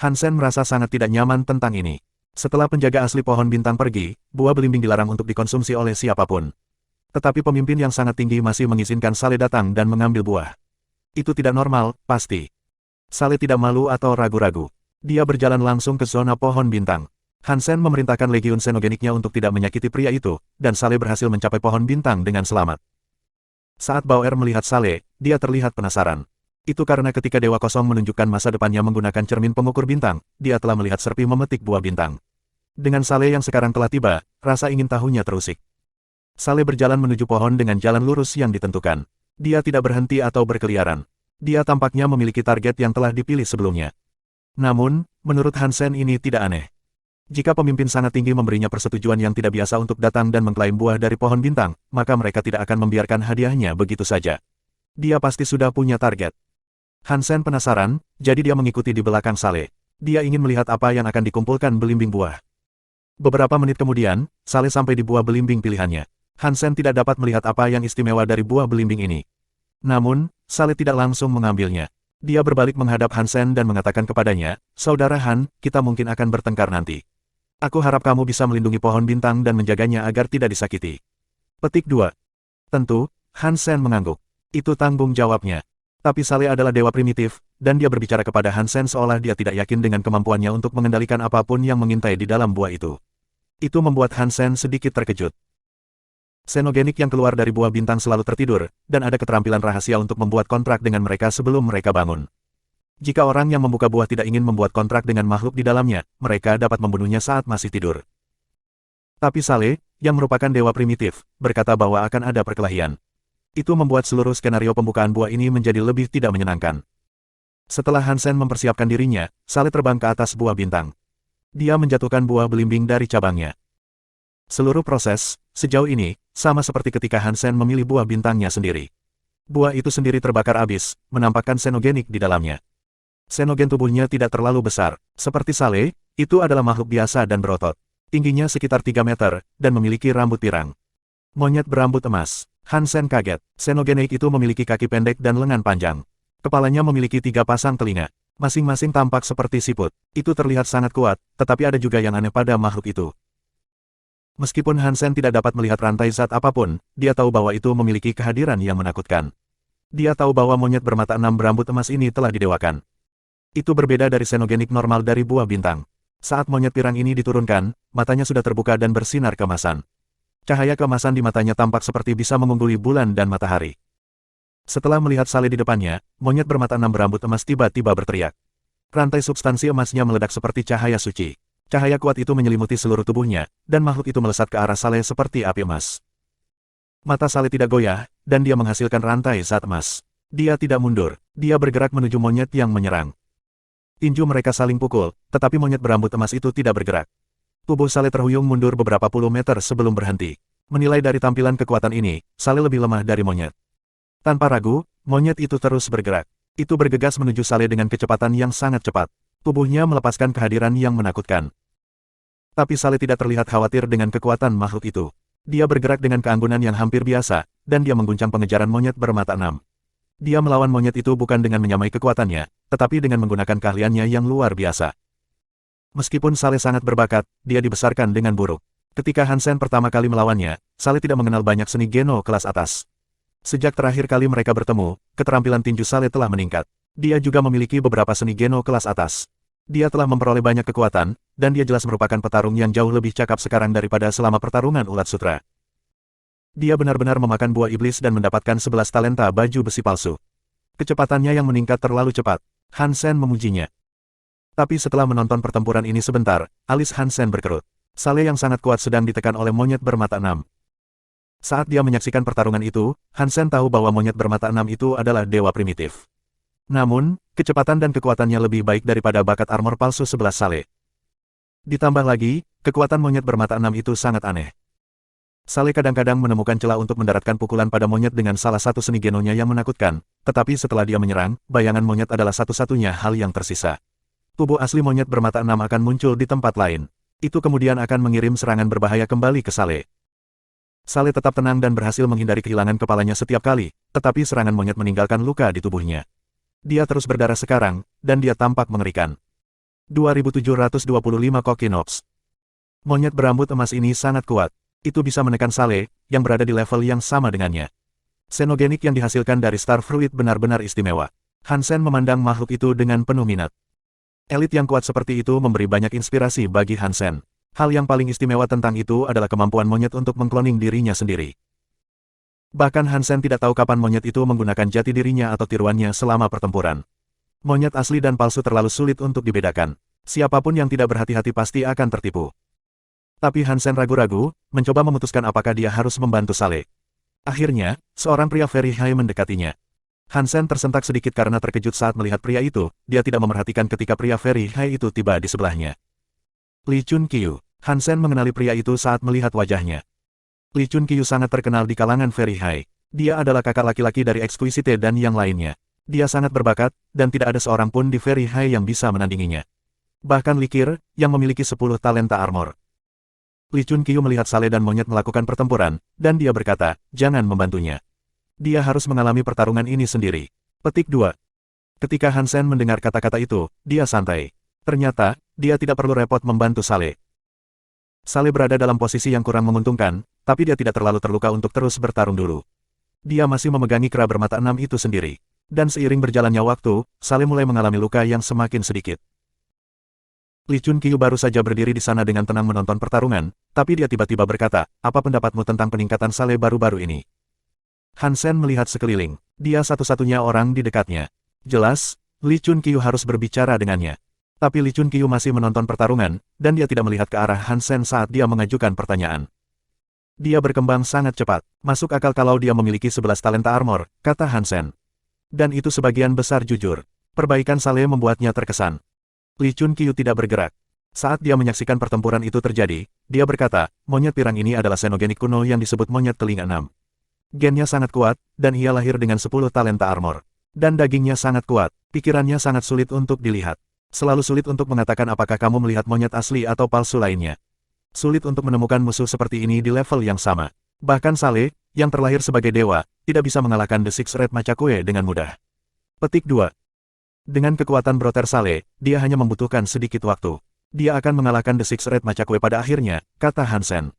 Hansen merasa sangat tidak nyaman tentang ini. Setelah penjaga asli pohon bintang pergi, buah belimbing dilarang untuk dikonsumsi oleh siapapun. Tetapi pemimpin yang sangat tinggi masih mengizinkan Saleh datang dan mengambil buah. Itu tidak normal, pasti. Saleh tidak malu atau ragu-ragu. Dia berjalan langsung ke zona pohon bintang. Hansen memerintahkan legiun xenogeniknya untuk tidak menyakiti pria itu, dan Saleh berhasil mencapai pohon bintang dengan selamat. Saat Bauer melihat Saleh, dia terlihat penasaran. Itu karena ketika Dewa Kosong menunjukkan masa depannya menggunakan cermin pengukur bintang, dia telah melihat Serpi memetik buah bintang. Dengan Saleh yang sekarang telah tiba, rasa ingin tahunya terusik. Saleh berjalan menuju pohon dengan jalan lurus yang ditentukan. Dia tidak berhenti atau berkeliaran. Dia tampaknya memiliki target yang telah dipilih sebelumnya. Namun, menurut Hansen ini tidak aneh. Jika pemimpin sangat tinggi memberinya persetujuan yang tidak biasa untuk datang dan mengklaim buah dari pohon bintang, maka mereka tidak akan membiarkan hadiahnya begitu saja. Dia pasti sudah punya target. Hansen penasaran, jadi dia mengikuti di belakang Saleh. Dia ingin melihat apa yang akan dikumpulkan belimbing buah. Beberapa menit kemudian, Saleh sampai di buah belimbing pilihannya. Hansen tidak dapat melihat apa yang istimewa dari buah belimbing ini. Namun, Saleh tidak langsung mengambilnya. Dia berbalik menghadap Hansen dan mengatakan kepadanya, "Saudara Han, kita mungkin akan bertengkar nanti. Aku harap kamu bisa melindungi pohon bintang dan menjaganya agar tidak disakiti." Petik 2. Tentu, Hansen mengangguk. Itu tanggung jawabnya. Tapi Saleh adalah dewa primitif, dan dia berbicara kepada Hansen seolah dia tidak yakin dengan kemampuannya untuk mengendalikan apapun yang mengintai di dalam buah itu. Itu membuat Hansen sedikit terkejut. Xenogenik yang keluar dari buah bintang selalu tertidur, dan ada keterampilan rahasia untuk membuat kontrak dengan mereka sebelum mereka bangun. Jika orang yang membuka buah tidak ingin membuat kontrak dengan makhluk di dalamnya, mereka dapat membunuhnya saat masih tidur. Tapi Saleh, yang merupakan dewa primitif, berkata bahwa akan ada perkelahian. Itu membuat seluruh skenario pembukaan buah ini menjadi lebih tidak menyenangkan. Setelah Hansen mempersiapkan dirinya, Saleh terbang ke atas buah bintang. Dia menjatuhkan buah belimbing dari cabangnya. Seluruh proses, sejauh ini, sama seperti ketika Hansen memilih buah bintangnya sendiri. Buah itu sendiri terbakar habis, menampakkan xenogenik di dalamnya. Xenogen tubuhnya tidak terlalu besar. Seperti Saleh, itu adalah makhluk biasa dan berotot. Tingginya sekitar 3 meter, dan memiliki rambut pirang. Monyet berambut emas. Hansen kaget. Xenogenik itu memiliki kaki pendek dan lengan panjang. Kepalanya memiliki 3 pasang telinga. Masing-masing tampak seperti siput. Itu terlihat sangat kuat, tetapi ada juga yang aneh pada makhluk itu. Meskipun Hansen tidak dapat melihat rantai zat apapun, dia tahu bahwa itu memiliki kehadiran yang menakutkan. Dia tahu bahwa monyet bermata 6 berambut emas ini telah didewakan. Itu berbeda dari xenogenik normal dari buah bintang. Saat monyet pirang ini diturunkan, matanya sudah terbuka dan bersinar keemasan. Cahaya keemasan di matanya tampak seperti bisa mengungguli bulan dan matahari. Setelah melihat Saleh di depannya, monyet bermata 6 berambut emas tiba-tiba berteriak. Rantai substansi emasnya meledak seperti cahaya suci. Cahaya kuat itu menyelimuti seluruh tubuhnya, dan makhluk itu melesat ke arah Saleh seperti api emas. Mata Saleh tidak goyah, dan dia menghasilkan rantai zat emas. Dia tidak mundur, dia bergerak menuju monyet yang menyerang. Tinju mereka saling pukul, tetapi monyet berambut emas itu tidak bergerak. Tubuh Saleh terhuyung mundur beberapa puluh meter sebelum berhenti. Menilai dari tampilan kekuatan ini, Saleh lebih lemah dari monyet. Tanpa ragu, monyet itu terus bergerak. Itu bergegas menuju Saleh dengan kecepatan yang sangat cepat. Tubuhnya melepaskan kehadiran yang menakutkan. Tapi Saleh tidak terlihat khawatir dengan kekuatan makhluk itu. Dia bergerak dengan keanggunan yang hampir biasa, dan dia mengguncang pengejaran monyet bermata 6. Dia melawan monyet itu bukan dengan menyamai kekuatannya, tetapi dengan menggunakan keahliannya yang luar biasa. Meskipun Saleh sangat berbakat, dia dibesarkan dengan buruk. Ketika Hansen pertama kali melawannya, Saleh tidak mengenal banyak seni Geno kelas atas. Sejak terakhir kali mereka bertemu, keterampilan tinju Saleh telah meningkat. Dia juga memiliki beberapa seni Geno kelas atas. Dia telah memperoleh banyak kekuatan, dan dia jelas merupakan petarung yang jauh lebih cakap sekarang daripada selama pertarungan ulat sutra. Dia benar-benar memakan buah iblis dan mendapatkan 11 talenta baju besi palsu. Kecepatannya yang meningkat terlalu cepat. Hansen memujinya. Tapi setelah menonton pertempuran ini sebentar, alis Hansen berkerut. Saleh yang sangat kuat sedang ditekan oleh monyet bermata 6. Saat dia menyaksikan pertarungan itu, Hansen tahu bahwa monyet bermata 6 itu adalah dewa primitif. Namun, kecepatan dan kekuatannya lebih baik daripada bakat armor palsu 11 Saleh. Ditambah lagi, kekuatan monyet bermata 6 itu sangat aneh. Saleh kadang-kadang menemukan celah untuk mendaratkan pukulan pada monyet dengan salah satu seni genonya yang menakutkan, tetapi setelah dia menyerang, bayangan monyet adalah satu-satunya hal yang tersisa. Tubuh asli monyet bermata 6 akan muncul di tempat lain. Itu kemudian akan mengirim serangan berbahaya kembali ke Saleh. Saleh tetap tenang dan berhasil menghindari kehilangan kepalanya setiap kali, tetapi serangan monyet meninggalkan luka di tubuhnya. Dia terus berdarah sekarang, dan dia tampak mengerikan. 2725 Kokinops. Monyet berambut emas ini sangat kuat. Itu bisa menekan Saleh, yang berada di level yang sama dengannya. Xenogenik yang dihasilkan dari Star Fruit benar-benar istimewa. Hansen memandang makhluk itu dengan penuh minat. Elit yang kuat seperti itu memberi banyak inspirasi bagi Hansen. Hal yang paling istimewa tentang itu adalah kemampuan monyet untuk mengkloning dirinya sendiri. Bahkan Hansen tidak tahu kapan monyet itu menggunakan jati dirinya atau tiruannya selama pertempuran. Monyet asli dan palsu terlalu sulit untuk dibedakan. Siapapun yang tidak berhati-hati pasti akan tertipu. Tapi Hansen ragu-ragu, mencoba memutuskan apakah dia harus membantu Saleh. Akhirnya, seorang pria very high mendekatinya. Hansen tersentak sedikit karena terkejut saat melihat pria itu, dia tidak memerhatikan ketika pria very high itu tiba di sebelahnya. Li Chunqiu. Hansen mengenali pria itu saat melihat wajahnya. Li Chunqiu sangat terkenal di kalangan very high. Dia adalah kakak laki-laki dari Exquisite dan yang lainnya. Dia sangat berbakat, dan tidak ada seorang pun di very high yang bisa menandinginya. Bahkan Li Qir, yang memiliki 10 talenta armor. Li Chunqiu melihat Saleh dan monyet melakukan pertempuran, dan dia berkata, jangan membantunya. Dia harus mengalami pertarungan ini sendiri. Petik 2. Ketika Hansen mendengar kata-kata itu, dia santai. Ternyata, dia tidak perlu repot membantu Saleh. Saleh berada dalam posisi yang kurang menguntungkan, tapi dia tidak terlalu terluka untuk terus bertarung dulu. Dia masih memegangi kera bermata 6 itu sendiri. Dan seiring berjalannya waktu, Saleh mulai mengalami luka yang semakin sedikit. Li Chunqiu baru saja berdiri di sana dengan tenang menonton pertarungan, tapi dia tiba-tiba berkata, apa pendapatmu tentang peningkatan Saleh baru-baru ini? Hansen melihat sekeliling. Dia satu-satunya orang di dekatnya. Jelas, Li Chunqiu harus berbicara dengannya. Tapi Li Chunqiu masih menonton pertarungan, dan dia tidak melihat ke arah Hansen saat dia mengajukan pertanyaan. Dia berkembang sangat cepat. Masuk akal kalau dia memiliki 11 talenta armor, kata Hansen. Dan itu sebagian besar jujur. Perbaikan Saleh membuatnya terkesan. Li Chunqiu tidak bergerak. Saat dia menyaksikan pertempuran itu terjadi, dia berkata, monyet pirang ini adalah xenogenik kuno yang disebut monyet telinga 6. Gennya sangat kuat, dan ia lahir dengan 10 talenta armor. Dan dagingnya sangat kuat, pikirannya sangat sulit untuk dilihat. Selalu sulit untuk mengatakan apakah kamu melihat monyet asli atau palsu lainnya. Sulit untuk menemukan musuh seperti ini di level yang sama. Bahkan Saleh, yang terlahir sebagai dewa, tidak bisa mengalahkan The Six Red Machakue dengan mudah. Petik 2. Dengan kekuatan Brother Saleh, dia hanya membutuhkan sedikit waktu. Dia akan mengalahkan The Six Red Machakue pada akhirnya, kata Hansen.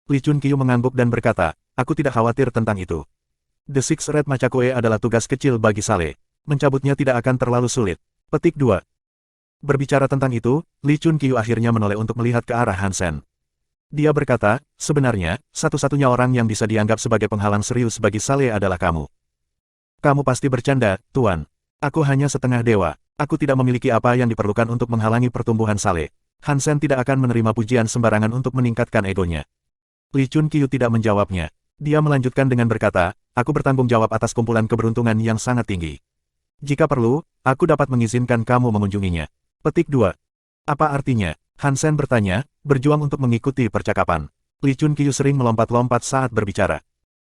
Li Chunqiu mengangguk dan berkata, aku tidak khawatir tentang itu. The Six Red Machakue adalah tugas kecil bagi Saleh. Mencabutnya tidak akan terlalu sulit. Petik 2. Berbicara tentang itu, Li Chunqiu akhirnya menoleh untuk melihat ke arah Hansen. Dia berkata, sebenarnya, satu-satunya orang yang bisa dianggap sebagai penghalang serius bagi Saleh adalah kamu. Kamu pasti bercanda, Tuan. Aku hanya setengah dewa. Aku tidak memiliki apa yang diperlukan untuk menghalangi pertumbuhan Saleh. Hansen tidak akan menerima pujian sembarangan untuk meningkatkan egonya. Li Chunqiu tidak menjawabnya. Dia melanjutkan dengan berkata, aku bertanggung jawab atas kumpulan keberuntungan yang sangat tinggi. Jika perlu, aku dapat mengizinkan kamu mengunjunginya. Petik 2. Apa artinya? Hansen bertanya, berjuang untuk mengikuti percakapan. Li Chunqiu sering melompat-lompat saat berbicara.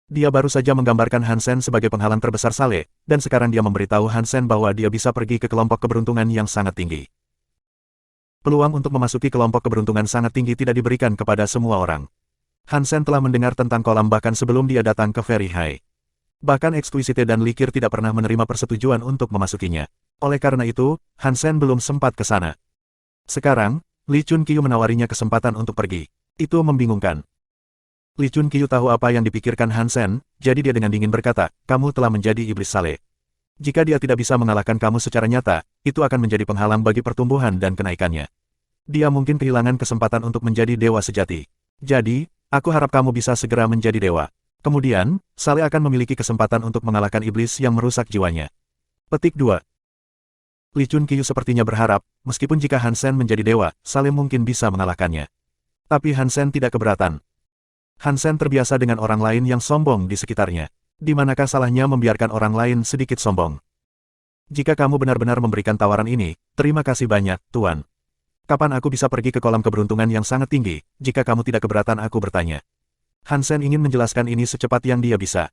Dia baru saja menggambarkan Hansen sebagai penghalang terbesar Saleh, dan sekarang dia memberitahu Hansen bahwa dia bisa pergi ke kelompok keberuntungan yang sangat tinggi. Peluang untuk memasuki kelompok keberuntungan sangat tinggi tidak diberikan kepada semua orang. Hansen telah mendengar tentang kolam bahkan sebelum dia datang ke Very High. Bahkan Exquisite dan Li Qir tidak pernah menerima persetujuan untuk memasukinya. Oleh karena itu, Hansen belum sempat ke sana. Sekarang, Li Chunqiu menawarinya kesempatan untuk pergi. Itu membingungkan. Li Chunqiu tahu apa yang dipikirkan Hansen, jadi dia dengan dingin berkata, kamu telah menjadi iblis Saleh. Jika dia tidak bisa mengalahkan kamu secara nyata, itu akan menjadi penghalang bagi pertumbuhan dan kenaikannya. Dia mungkin kehilangan kesempatan untuk menjadi dewa sejati. Jadi, aku harap kamu bisa segera menjadi dewa. Kemudian, Saleh akan memiliki kesempatan untuk mengalahkan iblis yang merusak jiwanya. Petik 2. Li Chunqiu sepertinya berharap, meskipun jika Hansen menjadi dewa, Saleh mungkin bisa mengalahkannya. Tapi Hansen tidak keberatan. Hansen terbiasa dengan orang lain yang sombong di sekitarnya. Di manakah salahnya membiarkan orang lain sedikit sombong? Jika kamu benar-benar memberikan tawaran ini, terima kasih banyak, Tuan. Kapan aku bisa pergi ke kolam keberuntungan yang sangat tinggi, jika kamu tidak keberatan aku bertanya. Hansen ingin menjelaskan ini secepat yang dia bisa.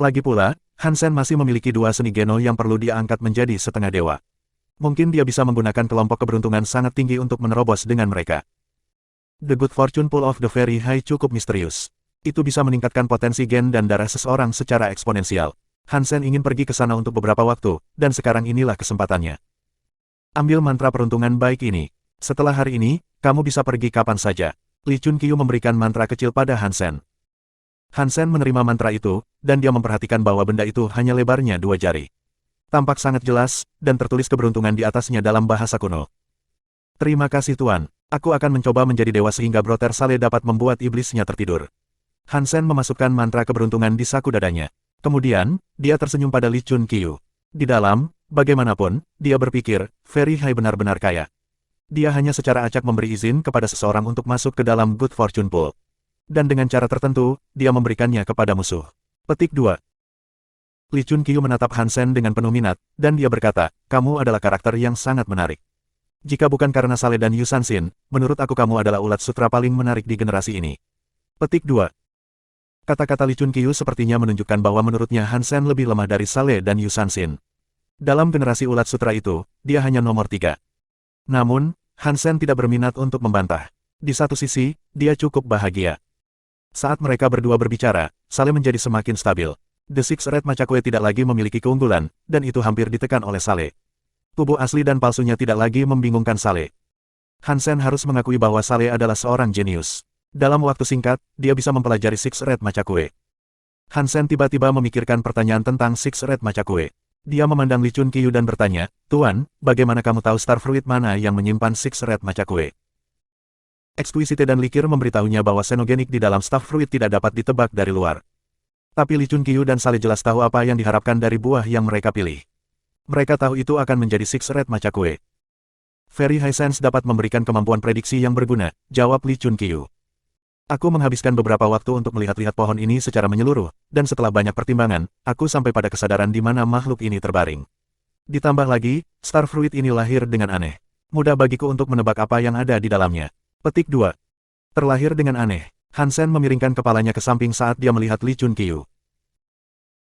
Lagi pula, Hansen masih memiliki 2 seni Geno yang perlu dia angkat menjadi setengah dewa. Mungkin dia bisa menggunakan kelompok keberuntungan sangat tinggi untuk menerobos dengan mereka. The Good Fortune Pool of the Very High cukup misterius. Itu bisa meningkatkan potensi gen dan darah seseorang secara eksponensial. Hansen ingin pergi ke sana untuk beberapa waktu, dan sekarang inilah kesempatannya. Ambil mantra peruntungan baik ini. Setelah hari ini, kamu bisa pergi kapan saja. Li Chunqiu memberikan mantra kecil pada Hansen. Hansen menerima mantra itu, dan dia memperhatikan bahwa benda itu hanya lebarnya 2 jari. Tampak sangat jelas, dan tertulis keberuntungan di atasnya dalam bahasa kuno. Terima kasih Tuan, aku akan mencoba menjadi dewa sehingga Brother Saleh dapat membuat iblisnya tertidur. Hansen memasukkan mantra keberuntungan di saku dadanya. Kemudian, dia tersenyum pada Lee Chun Qiu. Di dalam, bagaimanapun, dia berpikir, Very High benar-benar kaya. Dia hanya secara acak memberi izin kepada seseorang untuk masuk ke dalam Good Fortune Pool. Dan dengan cara tertentu, dia memberikannya kepada musuh. Petik 2. Lee Chun Qiu menatap Hansen dengan penuh minat, dan dia berkata, kamu adalah karakter yang sangat menarik. Jika bukan karena Saleh dan Yu Sanxin, menurut aku kamu adalah ulat sutra paling menarik di generasi ini. Petik 2. Kata-kata Lee Chun Qiu sepertinya menunjukkan bahwa menurutnya Hansen lebih lemah dari Saleh dan Yu Sanxin. Dalam generasi ulat sutra itu, dia hanya nomor 3. Namun, Hansen tidak berminat untuk membantah. Di satu sisi, dia cukup bahagia. Saat mereka berdua berbicara, Saleh menjadi semakin stabil. The Six Red Machakue tidak lagi memiliki keunggulan, dan itu hampir ditekan oleh Saleh. Tubuh asli dan palsunya tidak lagi membingungkan Saleh. Hansen harus mengakui bahwa Saleh adalah seorang jenius. Dalam waktu singkat, dia bisa mempelajari Six Red Machakue. Hansen tiba-tiba memikirkan pertanyaan tentang Six Red Machakue. Dia memandang Lee Chun Qiu dan bertanya, Tuan, bagaimana kamu tahu Star Fruit mana yang menyimpan Six Red Machakue? Exquisite dan Likir memberitahunya bahwa xenogenik di dalam Star Fruit tidak dapat ditebak dari luar. Tapi Lee Chun Qiu dan Saleh jelas tahu apa yang diharapkan dari buah yang mereka pilih. Mereka tahu itu akan menjadi Six Red Machakue. Very High Sense dapat memberikan kemampuan prediksi yang berguna, jawab Lee Chun Qiu. Aku menghabiskan beberapa waktu untuk melihat-lihat pohon ini secara menyeluruh, dan setelah banyak pertimbangan, aku sampai pada kesadaran di mana makhluk ini terbaring. Ditambah lagi, Star Fruit ini lahir dengan aneh. Mudah bagiku untuk menebak apa yang ada di dalamnya. Petik 2. Terlahir dengan aneh. Hansen memiringkan kepalanya ke samping saat dia melihat Lee Chun Qiu.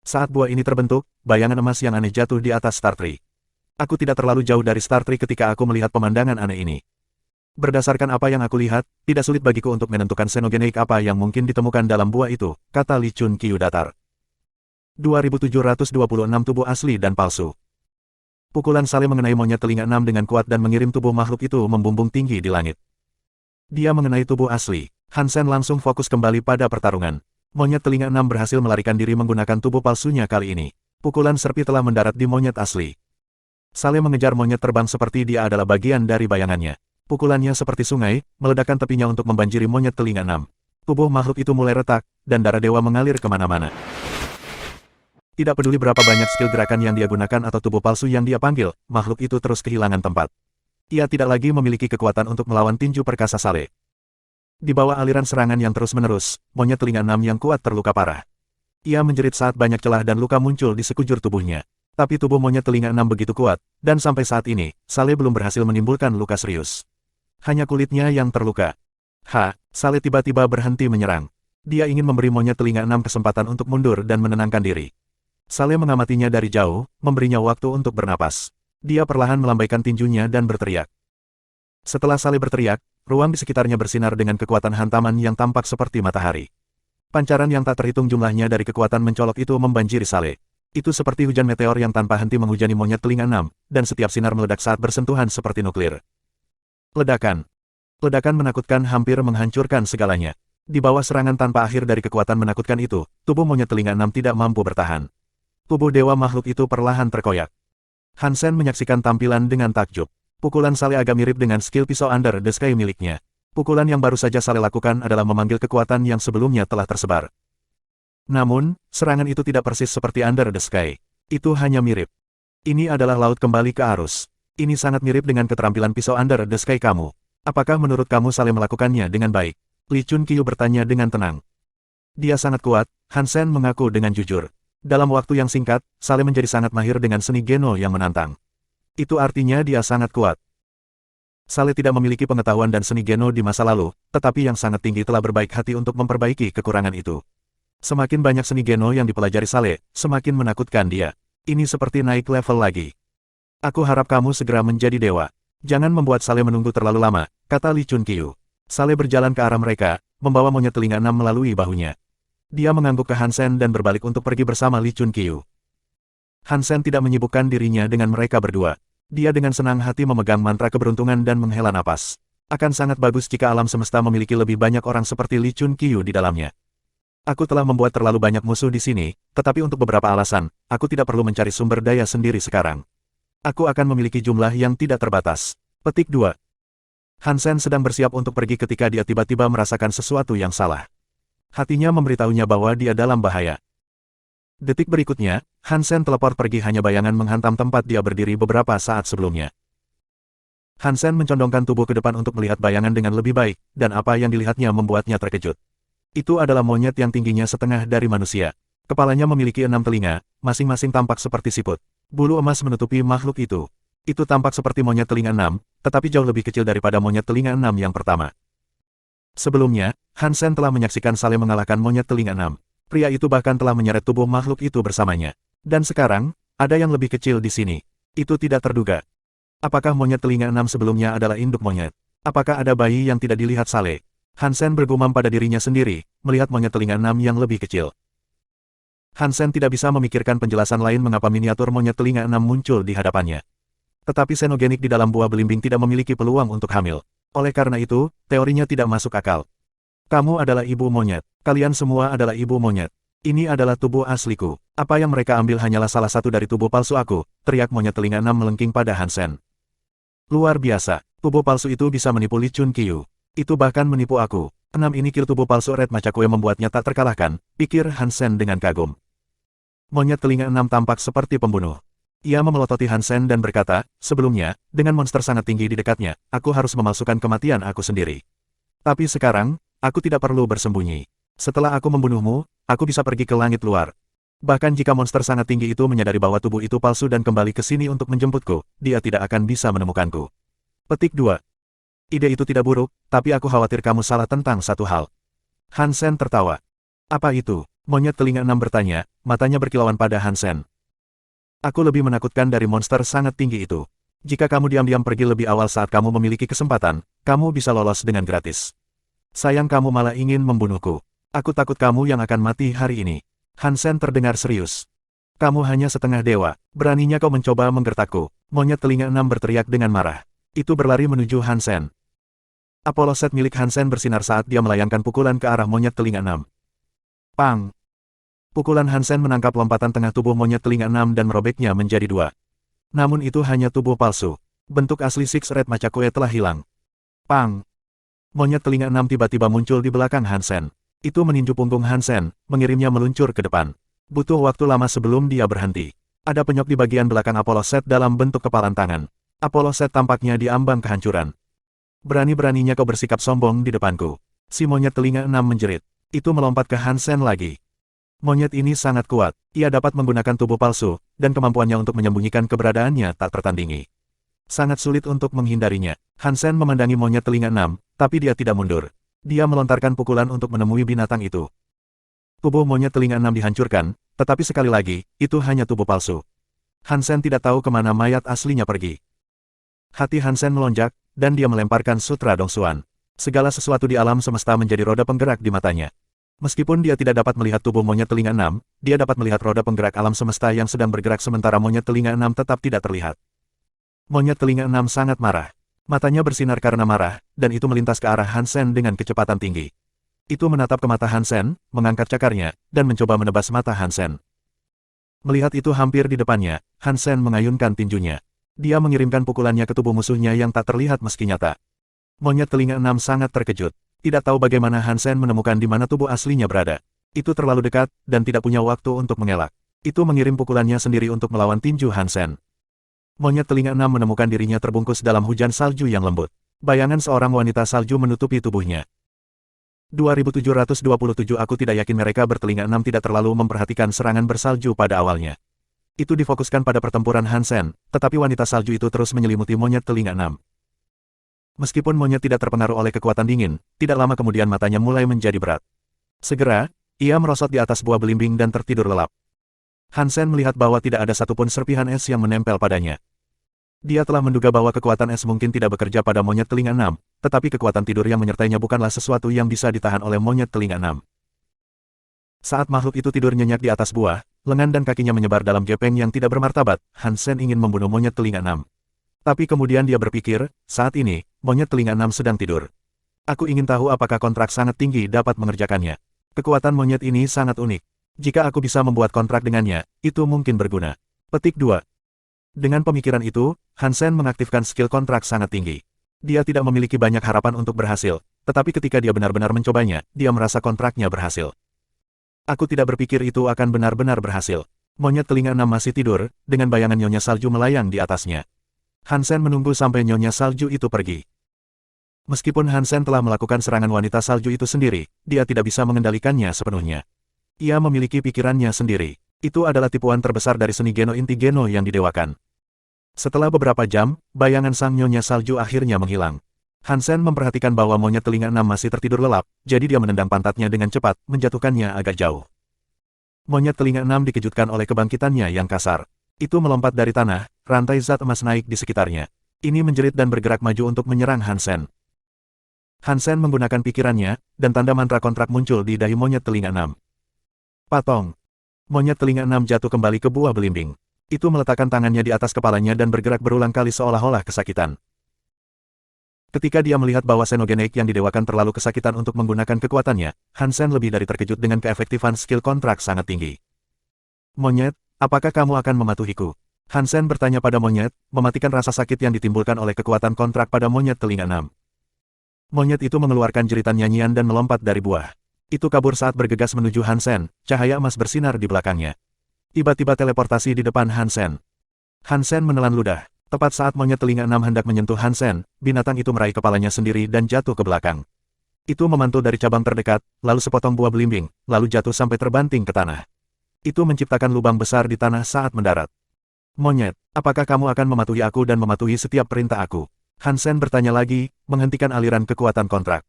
Saat buah ini terbentuk, bayangan emas yang aneh jatuh di atas Star Tree. Aku tidak terlalu jauh dari Star Tree ketika aku melihat pemandangan aneh ini. Berdasarkan apa yang aku lihat, tidak sulit bagiku untuk menentukan xenogenik apa yang mungkin ditemukan dalam buah itu, kata Lee Chun Qiu datar. 2726 tubuh asli dan palsu. Pukulan Saleh mengenai monyet telinga 6 dengan kuat dan mengirim tubuh makhluk itu membumbung tinggi di langit. Dia mengenai tubuh asli. Hansen langsung fokus kembali pada pertarungan. Monyet telinga 6 berhasil melarikan diri menggunakan tubuh palsunya kali ini. Pukulan serpi telah mendarat di monyet asli. Saleh mengejar monyet terbang seperti dia adalah bagian dari bayangannya. Pukulannya seperti sungai, meledakkan tepinya untuk membanjiri monyet telinga 6. Tubuh makhluk itu mulai retak, dan darah dewa mengalir kemana-mana. Tidak peduli berapa banyak skill gerakan yang dia gunakan atau tubuh palsu yang dia panggil, makhluk itu terus kehilangan tempat. Ia tidak lagi memiliki kekuatan untuk melawan tinju perkasa Saleh. Di bawah aliran serangan yang terus-menerus, monyet telinga 6 yang kuat terluka parah. Ia menjerit saat banyak celah dan luka muncul di sekujur tubuhnya. Tapi tubuh monyet telinga 6 begitu kuat, dan sampai saat ini, Saleh belum berhasil menimbulkan luka serius. Hanya kulitnya yang terluka. Saleh tiba-tiba berhenti menyerang. Dia ingin memberi monyet telinga 6 kesempatan untuk mundur dan menenangkan diri. Saleh mengamatinya dari jauh, memberinya waktu untuk bernapas. Dia perlahan melambaikan tinjunya dan berteriak. Setelah Saleh berteriak, ruang di sekitarnya bersinar dengan kekuatan hantaman yang tampak seperti matahari. Pancaran yang tak terhitung jumlahnya dari kekuatan mencolok itu membanjiri Saleh. Itu seperti hujan meteor yang tanpa henti menghujani monyet telinga 6, dan setiap sinar meledak saat bersentuhan seperti nuklir. Ledakan. Ledakan menakutkan hampir menghancurkan segalanya. Di bawah serangan tanpa akhir dari kekuatan menakutkan itu, tubuh monyet telinga 6 tidak mampu bertahan. Tubuh dewa makhluk itu perlahan terkoyak. Hansen menyaksikan tampilan dengan takjub. Pukulan Saleh agak mirip dengan skill pisau Under the Sky miliknya. Pukulan yang baru saja Saleh lakukan adalah memanggil kekuatan yang sebelumnya telah tersebar. Namun, serangan itu tidak persis seperti Under the Sky. Itu hanya mirip. Ini adalah laut kembali ke arus. Ini sangat mirip dengan keterampilan pisau Under the Sky kamu. Apakah menurut kamu Saleh melakukannya dengan baik? Lee Chun Qiu bertanya dengan tenang. Dia sangat kuat, Hansen mengaku dengan jujur. Dalam waktu yang singkat, Saleh menjadi sangat mahir dengan seni Geno yang menantang. Itu artinya dia sangat kuat. Saleh tidak memiliki pengetahuan dan seni Geno di masa lalu, tetapi yang sangat tinggi telah berbaik hati untuk memperbaiki kekurangan itu. Semakin banyak seni Geno yang dipelajari Saleh, semakin menakutkan dia. Ini seperti naik level lagi. Aku harap kamu segera menjadi dewa. Jangan membuat Saleh menunggu terlalu lama, kata Lee Chun Qiu. Saleh berjalan ke arah mereka, membawa monyet telinga 6 melalui bahunya. Dia mengangguk ke Hansen dan berbalik untuk pergi bersama Lee Chun Qiu. Hansen tidak menyibukkan dirinya dengan mereka berdua. Dia dengan senang hati memegang mantra keberuntungan dan menghela napas. Akan sangat bagus jika alam semesta memiliki lebih banyak orang seperti Lee Chun Qiu di dalamnya. Aku telah membuat terlalu banyak musuh di sini, tetapi untuk beberapa alasan, aku tidak perlu mencari sumber daya sendiri sekarang. Aku akan memiliki jumlah yang tidak terbatas. Petik 2. Hansen sedang bersiap untuk pergi ketika dia tiba-tiba merasakan sesuatu yang salah. Hatinya memberitahunya bahwa dia dalam bahaya. Detik berikutnya, Hansen teleport pergi hanya bayangan menghantam tempat dia berdiri beberapa saat sebelumnya. Hansen mencondongkan tubuh ke depan untuk melihat bayangan dengan lebih baik, dan apa yang dilihatnya membuatnya terkejut. Itu adalah monyet yang tingginya setengah dari manusia. Kepalanya memiliki 6 telinga, masing-masing tampak seperti siput. Bulu emas menutupi makhluk itu. Itu tampak seperti monyet telinga 6, tetapi jauh lebih kecil daripada monyet telinga 6 yang pertama. Sebelumnya, Hansen telah menyaksikan Saleh mengalahkan monyet telinga 6. Pria itu bahkan telah menyeret tubuh makhluk itu bersamanya. Dan sekarang, ada yang lebih kecil di sini. Itu tidak terduga. Apakah monyet telinga 6 sebelumnya adalah induk monyet? Apakah ada bayi yang tidak dilihat Saleh? Hansen bergumam pada dirinya sendiri, melihat monyet telinga 6 yang lebih kecil. Hansen tidak bisa memikirkan penjelasan lain mengapa miniatur monyet telinga 6 muncul di hadapannya. Tetapi xenogenik di dalam buah belimbing tidak memiliki peluang untuk hamil. Oleh karena itu, teorinya tidak masuk akal. Kamu adalah ibu monyet. Kalian semua adalah ibu monyet. Ini adalah tubuh asliku. Apa yang mereka ambil hanyalah salah satu dari tubuh palsu aku, teriak monyet telinga 6 melengking pada Hansen. Luar biasa, tubuh palsu itu bisa menipu Li Chun Qiu. Itu bahkan menipu aku. 6 ini kill tubuh palsu Red Machakue membuatnya tak terkalahkan, pikir Hansen dengan kagum. Monyet telinga 6 tampak seperti pembunuh. Ia memelototi Hansen dan berkata, sebelumnya, dengan monster sangat tinggi di dekatnya, aku harus memalsukan kematian aku sendiri. Tapi sekarang, aku tidak perlu bersembunyi. Setelah aku membunuhmu, aku bisa pergi ke langit luar. Bahkan jika monster sangat tinggi itu menyadari bahwa tubuh itu palsu dan kembali ke sini untuk menjemputku, dia tidak akan bisa menemukanku. Petik 2. Ide itu tidak buruk, tapi aku khawatir kamu salah tentang satu hal. Hansen tertawa. Apa itu? Monyet telinga 6 bertanya, matanya berkilauan pada Hansen. Aku lebih menakutkan dari monster sangat tinggi itu. Jika kamu diam-diam pergi lebih awal saat kamu memiliki kesempatan, kamu bisa lolos dengan gratis. Sayang kamu malah ingin membunuhku. Aku takut kamu yang akan mati hari ini. Hansen terdengar serius. Kamu hanya setengah dewa, beraninya kau mencoba menggertakku. Monyet telinga 6 berteriak dengan marah. Itu berlari menuju Hansen. Apollo set milik Hansen bersinar saat dia melayangkan pukulan ke arah monyet telinga 6. Pang! Pukulan Hansen menangkap lompatan tengah tubuh monyet telinga 6 dan merobeknya menjadi 2. Namun itu hanya tubuh palsu. Bentuk asli Six Red Machakue telah hilang. Pang! Monyet telinga 6 tiba-tiba muncul di belakang Hansen. Itu meninju punggung Hansen, mengirimnya meluncur ke depan. Butuh waktu lama sebelum dia berhenti. Ada penyok di bagian belakang Apollo set dalam bentuk kepalan tangan. Apollo set tampaknya diambang kehancuran. Berani-beraninya kau bersikap sombong di depanku. Si monyet telinga 6 menjerit. Itu melompat ke Hansen lagi. Monyet ini sangat kuat. Ia dapat menggunakan tubuh palsu, dan kemampuannya untuk menyembunyikan keberadaannya tak tertandingi. Sangat sulit untuk menghindarinya. Hansen memandangi monyet telinga 6, tapi dia tidak mundur. Dia melontarkan pukulan untuk menemui binatang itu. Tubuh monyet telinga 6 dihancurkan, tetapi sekali lagi, itu hanya tubuh palsu. Hansen tidak tahu kemana mayat aslinya pergi. Hati Hansen melonjak, dan dia melemparkan sutra Dongsuan. Segala sesuatu di alam semesta menjadi roda penggerak di matanya. Meskipun dia tidak dapat melihat tubuh monyet telinga 6, dia dapat melihat roda penggerak alam semesta yang sedang bergerak sementara monyet telinga 6 tetap tidak terlihat. Monyet telinga 6 sangat marah. Matanya bersinar karena marah, dan itu melintas ke arah Hansen dengan kecepatan tinggi. Itu menatap ke mata Hansen, mengangkat cakarnya, dan mencoba menebas mata Hansen. Melihat itu hampir di depannya, Hansen mengayunkan tinjunya. Dia mengirimkan pukulannya ke tubuh musuhnya yang tak terlihat meski nyata. Monyet telinga 6 sangat terkejut. Tidak tahu bagaimana Hansen menemukan di mana tubuh aslinya berada. Itu terlalu dekat, dan tidak punya waktu untuk mengelak. Itu mengirim pukulannya sendiri untuk melawan tinju Hansen. Monyet telinga 6 menemukan dirinya terbungkus dalam hujan salju yang lembut. Bayangan seorang wanita salju menutupi tubuhnya. 2727 Aku tidak yakin mereka bertelinga 6 tidak terlalu memperhatikan serangan bersalju pada awalnya. Itu difokuskan pada pertempuran Hansen, tetapi wanita salju itu terus menyelimuti monyet telinga 6. Meskipun monyet tidak terpengaruh oleh kekuatan dingin, tidak lama kemudian matanya mulai menjadi berat. Segera, ia merosot di atas buah belimbing dan tertidur lelap. Hansen melihat bahwa tidak ada satupun serpihan es yang menempel padanya. Dia telah menduga bahwa kekuatan es mungkin tidak bekerja pada monyet telinga 6, tetapi kekuatan tidur yang menyertainya bukanlah sesuatu yang bisa ditahan oleh monyet telinga 6. Saat makhluk itu tidur nyenyak di atas buah, lengan dan kakinya menyebar dalam gepeng yang tidak bermartabat, Hansen ingin membunuh monyet telinga 6. Tapi kemudian dia berpikir, saat ini, monyet telinga 6 sedang tidur. Aku ingin tahu apakah kontrak sangat tinggi dapat mengerjakannya. Kekuatan monyet ini sangat unik. Jika aku bisa membuat kontrak dengannya, itu mungkin berguna. Petik 2. Dengan pemikiran itu, Hansen mengaktifkan skill kontrak sangat tinggi. Dia tidak memiliki banyak harapan untuk berhasil, tetapi ketika dia benar-benar mencobanya, dia merasa kontraknya berhasil. Aku tidak berpikir itu akan benar-benar berhasil. Monyet telinga 6 masih tidur, dengan bayangan nyonya salju melayang di atasnya. Hansen menunggu sampai nyonya salju itu pergi. Meskipun Hansen telah melakukan serangan wanita salju itu sendiri, dia tidak bisa mengendalikannya sepenuhnya. Ia memiliki pikirannya sendiri. Itu adalah tipuan terbesar dari seni Geno inti Geno yang didewakan. Setelah beberapa jam, bayangan sang nyonya salju akhirnya menghilang. Hansen memperhatikan bahwa monyet telinga 6 masih tertidur lelap, jadi dia menendang pantatnya dengan cepat, menjatuhkannya agak jauh. Monyet telinga 6 dikejutkan oleh kebangkitannya yang kasar. Itu melompat dari tanah, rantai zat emas naik di sekitarnya. Ini menjerit dan bergerak maju untuk menyerang Hansen. Hansen menggunakan pikirannya, dan tanda mantra kontrak muncul di dahi monyet telinga 6. Patong. Monyet telinga 6 jatuh kembali ke buah belimbing. Itu meletakkan tangannya di atas kepalanya dan bergerak berulang kali seolah-olah kesakitan. Ketika dia melihat bahwa Xenogeneik yang didewakan terlalu kesakitan untuk menggunakan kekuatannya, Hansen lebih dari terkejut dengan keefektifan skill kontrak sangat tinggi. Monyet, apakah kamu akan mematuhiku? Hansen bertanya pada monyet, mematikan rasa sakit yang ditimbulkan oleh kekuatan kontrak pada monyet telinga 6. Monyet itu mengeluarkan jeritan nyanyian dan melompat dari buah. Itu kabur saat bergegas menuju Hansen, cahaya emas bersinar di belakangnya. Tiba-tiba teleportasi di depan Hansen. Hansen menelan ludah. Tepat saat monyet telinga 6 hendak menyentuh Hansen, binatang itu meraih kepalanya sendiri dan jatuh ke belakang. Itu memantul dari cabang terdekat, lalu sepotong buah belimbing, lalu jatuh sampai terbanting ke tanah. Itu menciptakan lubang besar di tanah saat mendarat. Monyet, apakah kamu akan mematuhi aku dan mematuhi setiap perintah aku? Hansen bertanya lagi, menghentikan aliran kekuatan kontrak.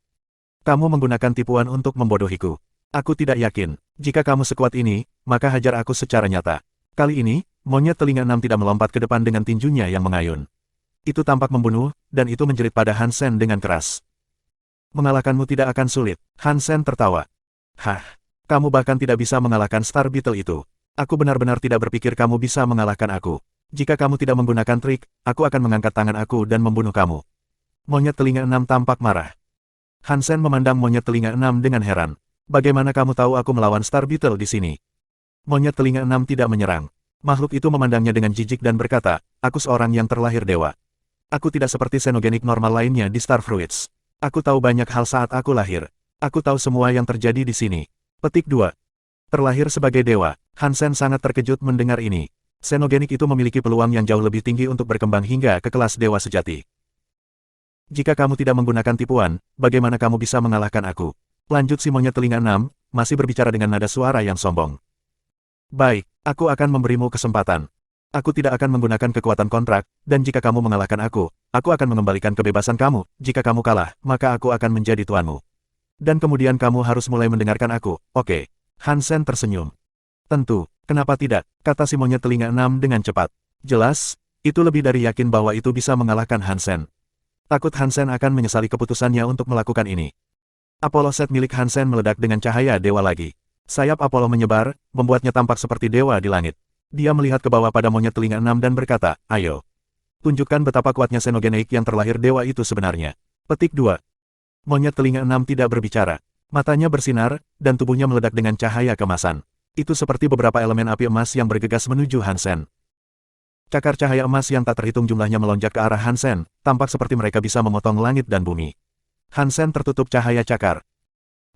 Kamu menggunakan tipuan untuk membodohiku. Aku tidak yakin. Jika kamu sekuat ini, maka hajar aku secara nyata. Kali ini, monyet telinga 6 tidak melompat ke depan dengan tinjunya yang mengayun. Itu tampak membunuh, dan itu menjerit pada Hansen dengan keras. Mengalahkanmu tidak akan sulit. Hansen tertawa. Hah, kamu bahkan tidak bisa mengalahkan Star Beetle itu. Aku benar-benar tidak berpikir kamu bisa mengalahkan aku. Jika kamu tidak menggunakan trik, aku akan mengangkat tangan aku dan membunuh kamu. Monyet telinga 6 tampak marah. Hansen memandang monyet telinga 6 dengan heran. Bagaimana kamu tahu aku melawan Star Beetle di sini? Monyet telinga 6 tidak menyerang. Makhluk itu memandangnya dengan jijik dan berkata, aku seorang yang terlahir dewa. Aku tidak seperti Xenogeneik normal lainnya di Star Fruits. Aku tahu banyak hal saat aku lahir. Aku tahu semua yang terjadi di sini. Petik 2. Terlahir sebagai dewa. Hansen sangat terkejut mendengar ini. Xenogeneik itu memiliki peluang yang jauh lebih tinggi untuk berkembang hingga ke kelas dewa sejati. Jika kamu tidak menggunakan tipuan, bagaimana kamu bisa mengalahkan aku? Lanjut si monyet telinga 6, masih berbicara dengan nada suara yang sombong. Baik, aku akan memberimu kesempatan. Aku tidak akan menggunakan kekuatan kontrak, dan jika kamu mengalahkan aku akan mengembalikan kebebasan kamu. Jika kamu kalah, maka aku akan menjadi tuanmu. Dan kemudian kamu harus mulai mendengarkan aku, oke? Hansen tersenyum. Tentu, kenapa tidak, kata si monyet telinga 6 dengan cepat. Jelas, itu lebih dari yakin bahwa itu bisa mengalahkan Hansen. Takut Hansen akan menyesali keputusannya untuk melakukan ini. Apollo set milik Hansen meledak dengan cahaya dewa lagi. Sayap Apollo menyebar, membuatnya tampak seperti dewa di langit. Dia melihat ke bawah pada monyet telinga 6 dan berkata, ayo. Tunjukkan betapa kuatnya Xenogeneik yang terlahir dewa itu sebenarnya. Petik 2. Monyet telinga 6 tidak berbicara. Matanya bersinar, dan tubuhnya meledak dengan cahaya kemasan. Itu seperti beberapa elemen api emas yang bergegas menuju Hansen. Cakar cahaya emas yang tak terhitung jumlahnya melonjak ke arah Hansen, tampak seperti mereka bisa memotong langit dan bumi. Hansen tertutup cahaya cakar.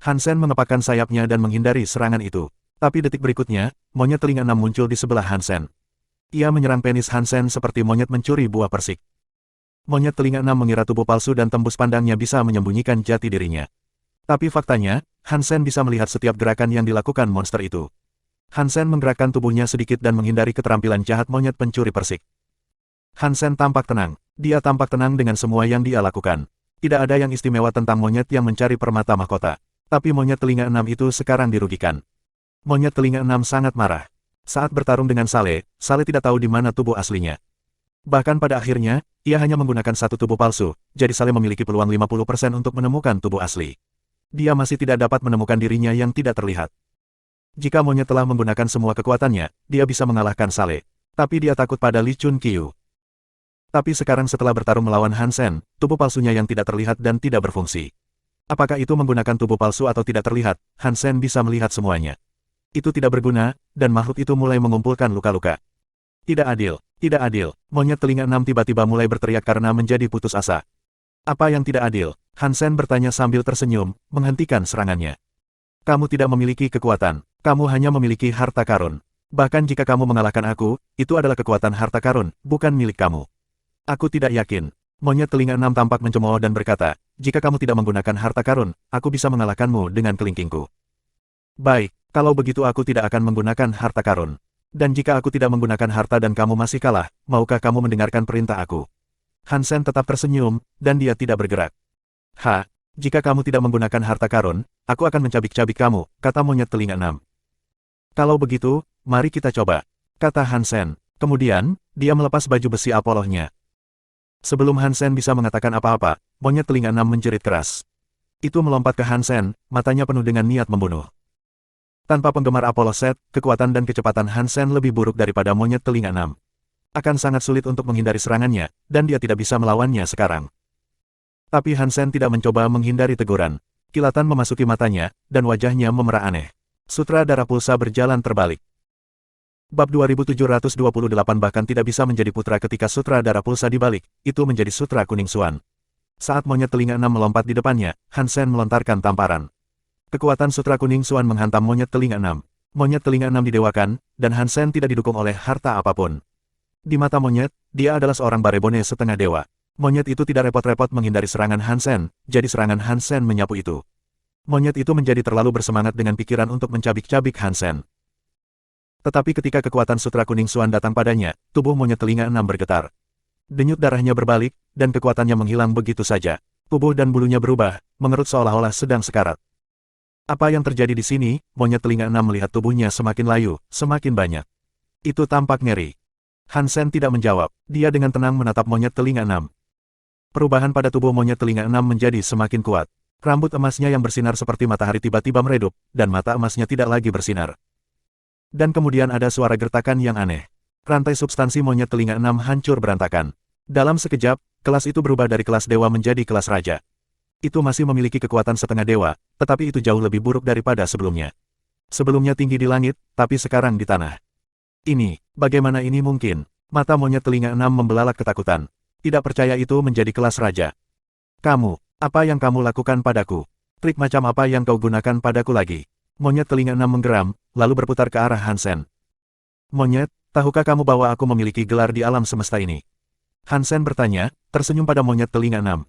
Hansen mengepakkan sayapnya dan menghindari serangan itu. Tapi detik berikutnya, monyet telinga 6 muncul di sebelah Hansen. Ia menyerang penis Hansen seperti monyet mencuri buah persik. Monyet telinga 6 mengira tubuh palsu dan tembus pandangnya bisa menyembunyikan jati dirinya. Tapi faktanya, Hansen bisa melihat setiap gerakan yang dilakukan monster itu. Hansen menggerakkan tubuhnya sedikit dan menghindari keterampilan jahat monyet pencuri persik. Hansen tampak tenang. Dia tampak tenang dengan semua yang dia lakukan. Tidak ada yang istimewa tentang monyet yang mencari permata mahkota. Tapi monyet telinga 6 itu sekarang dirugikan. Monyet telinga 6 sangat marah. Saat bertarung dengan Sale tidak tahu di mana tubuh aslinya. Bahkan pada akhirnya, ia hanya menggunakan satu tubuh palsu, jadi Sale memiliki peluang 50% untuk menemukan tubuh asli. Dia masih tidak dapat menemukan dirinya yang tidak terlihat. Jika monyet telah menggunakan semua kekuatannya, dia bisa mengalahkan Sale. Tapi dia takut pada Li Chun Qiu. Tapi sekarang setelah bertarung melawan Hansen, tubuh palsunya yang tidak terlihat dan tidak berfungsi. Apakah itu menggunakan tubuh palsu atau tidak terlihat, Han Sen bisa melihat semuanya. Itu tidak berguna, dan makhluk itu mulai mengumpulkan luka-luka. Tidak adil, tidak adil. Monyet telinga enam tiba-tiba mulai berteriak karena menjadi putus asa. Apa yang tidak adil? Han Sen bertanya sambil tersenyum, menghentikan serangannya. Kamu tidak memiliki kekuatan. Kamu hanya memiliki harta karun. Bahkan jika kamu mengalahkan aku, itu adalah kekuatan harta karun, bukan milik kamu. Aku tidak yakin. Monyet telinga enam tampak mencemooh dan berkata, jika kamu tidak menggunakan harta karun, aku bisa mengalahkanmu dengan kelingkingku. Baik, kalau begitu aku tidak akan menggunakan harta karun. Dan jika aku tidak menggunakan harta dan kamu masih kalah, maukah kamu mendengarkan perintah aku? Han Sen tetap tersenyum, dan dia tidak bergerak. Jika kamu tidak menggunakan harta karun, aku akan mencabik-cabik kamu, kata monyet telinga enam. Kalau begitu, mari kita coba, kata Han Sen. Kemudian, dia melepas baju besi Apollo-nya. Sebelum Han Sen bisa mengatakan apa-apa, monyet telinga enam menjerit keras. Itu melompat ke Han Sen, matanya penuh dengan niat membunuh. Tanpa penggemar Apollo Set, kekuatan dan kecepatan Han Sen lebih buruk daripada monyet telinga enam. Akan sangat sulit untuk menghindari serangannya, dan dia tidak bisa melawannya sekarang. Tapi Han Sen tidak mencoba menghindari teguran. Kilatan memasuki matanya, dan wajahnya memerah aneh. Sutra darah pulsa berjalan terbalik. Bab 2728 bahkan tidak bisa menjadi putra ketika sutra darah pulsa dibalik, itu menjadi sutra kuning suan. Saat monyet telinga enam melompat di depannya, Han Sen melontarkan tamparan. Kekuatan sutra kuning suan menghantam monyet telinga enam. Monyet telinga enam didewakan, dan Han Sen tidak didukung oleh harta apapun. Di mata monyet, dia adalah seorang barebone setengah dewa. Monyet itu tidak repot-repot menghindari serangan Han Sen, jadi serangan Han Sen menyapu itu. Monyet itu menjadi terlalu bersemangat dengan pikiran untuk mencabik-cabik Han Sen. Tetapi ketika kekuatan sutra kuning suan datang padanya, tubuh monyet telinga enam bergetar. Denyut darahnya berbalik, dan kekuatannya menghilang begitu saja. Tubuh dan bulunya berubah, mengerut seolah-olah sedang sekarat. Apa yang terjadi di sini? Monyet telinga enam melihat tubuhnya semakin layu, semakin banyak. Itu tampak ngeri. Han Sen tidak menjawab, dia dengan tenang menatap monyet telinga enam. Perubahan pada tubuh monyet telinga enam menjadi semakin kuat. Rambut emasnya yang bersinar seperti matahari tiba-tiba meredup, dan mata emasnya tidak lagi bersinar. Dan kemudian ada suara gertakan yang aneh. Rantai substansi monyet telinga enam hancur berantakan. Dalam sekejap, kelas itu berubah dari kelas dewa menjadi kelas raja. Itu masih memiliki kekuatan setengah dewa, tetapi itu jauh lebih buruk daripada sebelumnya. Sebelumnya tinggi di langit, tapi sekarang di tanah. Bagaimana ini mungkin? Mata monyet telinga enam membelalak ketakutan. Tidak percaya itu menjadi kelas raja. Kamu, apa yang kamu lakukan padaku? Trik macam apa yang kau gunakan padaku lagi? Monyet telinga enam menggeram, lalu berputar ke arah Han Sen. Monyet, tahukah kamu bahwa aku memiliki gelar di alam semesta ini? Han Sen bertanya, tersenyum pada monyet telinga enam.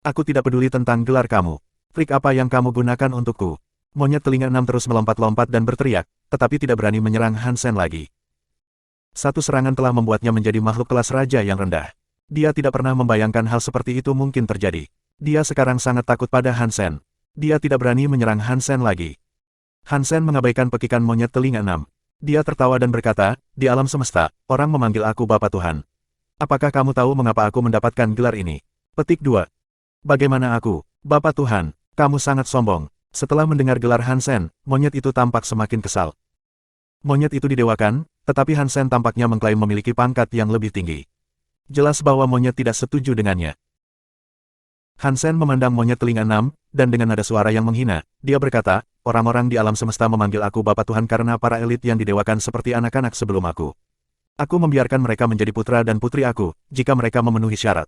Aku tidak peduli tentang gelar kamu. Trik apa yang kamu gunakan untukku? Monyet telinga enam terus melompat-lompat dan berteriak, tetapi tidak berani menyerang Han Sen lagi. Satu serangan telah membuatnya menjadi makhluk kelas raja yang rendah. Dia tidak pernah membayangkan hal seperti itu mungkin terjadi. Dia sekarang sangat takut pada Han Sen. Dia tidak berani menyerang Han Sen lagi. Han Sen mengabaikan pekikan monyet telinga enam. Dia tertawa dan berkata, di alam semesta, orang memanggil aku Bapa Tuhan. Apakah kamu tahu mengapa aku mendapatkan gelar ini? Petik 2. Bagaimana aku, Bapa Tuhan? Kamu sangat sombong. Setelah mendengar gelar Han Sen, monyet itu tampak semakin kesal. Monyet itu didewakan, tetapi Han Sen tampaknya mengklaim memiliki pangkat yang lebih tinggi. Jelas bahwa monyet tidak setuju dengannya. Han Sen memandang monyet telinga enam, dan dengan nada suara yang menghina, dia berkata, orang-orang di alam semesta memanggil aku Bapa Tuhan karena para elit yang didewakan seperti anak-anak sebelum aku. Aku membiarkan mereka menjadi putra dan putri aku, jika mereka memenuhi syarat.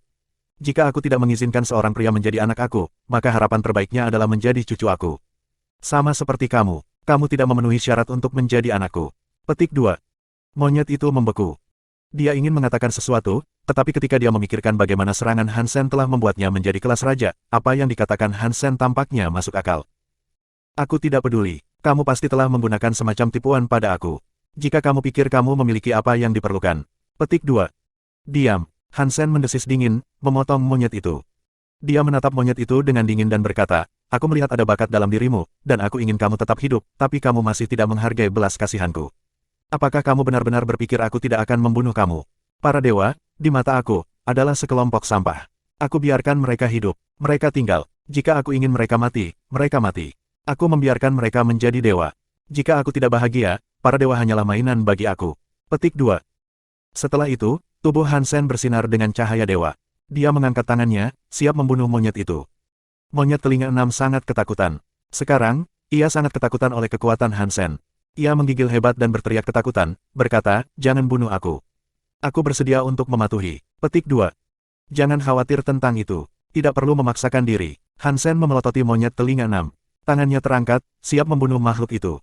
Jika aku tidak mengizinkan seorang pria menjadi anak aku, maka harapan terbaiknya adalah menjadi cucu aku. Sama seperti kamu, kamu tidak memenuhi syarat untuk menjadi anakku. Petik 2. Monyet itu membeku. Dia ingin mengatakan sesuatu, tetapi ketika dia memikirkan bagaimana serangan Han Sen telah membuatnya menjadi kelas raja, apa yang dikatakan Han Sen tampaknya masuk akal. Aku tidak peduli, kamu pasti telah menggunakan semacam tipuan pada aku. Jika kamu pikir kamu memiliki apa yang diperlukan. Petik 2. Diam. Han Sen mendesis dingin, memotong monyet itu. Dia menatap monyet itu dengan dingin dan berkata, aku melihat ada bakat dalam dirimu, dan aku ingin kamu tetap hidup, tapi kamu masih tidak menghargai belas kasihanku. Apakah kamu benar-benar berpikir aku tidak akan membunuh kamu? Para dewa, di mata aku, adalah sekelompok sampah. Aku biarkan mereka hidup, mereka tinggal. Jika aku ingin mereka mati, mereka mati. Aku membiarkan mereka menjadi dewa. Jika aku tidak bahagia, para dewa hanyalah mainan bagi aku. Petik 2. Setelah itu, tubuh Han Sen bersinar dengan cahaya dewa. Dia mengangkat tangannya, siap membunuh monyet itu. Monyet telinga enam sangat ketakutan. Sekarang, ia sangat ketakutan oleh kekuatan Hansen. Ia menggigil hebat dan berteriak ketakutan, berkata, "Jangan bunuh aku. Aku bersedia untuk mematuhi." Petik 2. Jangan khawatir tentang itu. Tidak perlu memaksakan diri. Hansen memelototi monyet telinga enam. Tangannya terangkat, siap membunuh makhluk itu.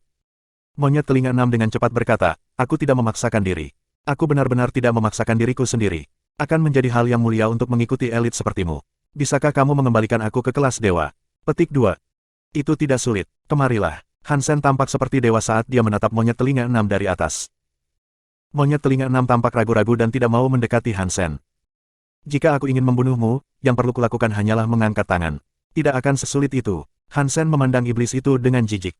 Monyet telinga enam dengan cepat berkata, "Aku tidak memaksakan diri. Aku benar-benar tidak memaksakan diriku sendiri. Akan menjadi hal yang mulia untuk mengikuti elit sepertimu. Bisakah kamu mengembalikan aku ke kelas dewa?" Petik 2. Itu tidak sulit. Kemarilah. Hansen tampak seperti dewa saat dia menatap monyet telinga enam dari atas. Monyet telinga enam tampak ragu-ragu dan tidak mau mendekati Hansen. "Jika aku ingin membunuhmu, yang perlu kulakukan hanyalah mengangkat tangan. Tidak akan sesulit itu." Hansen memandang iblis itu dengan jijik.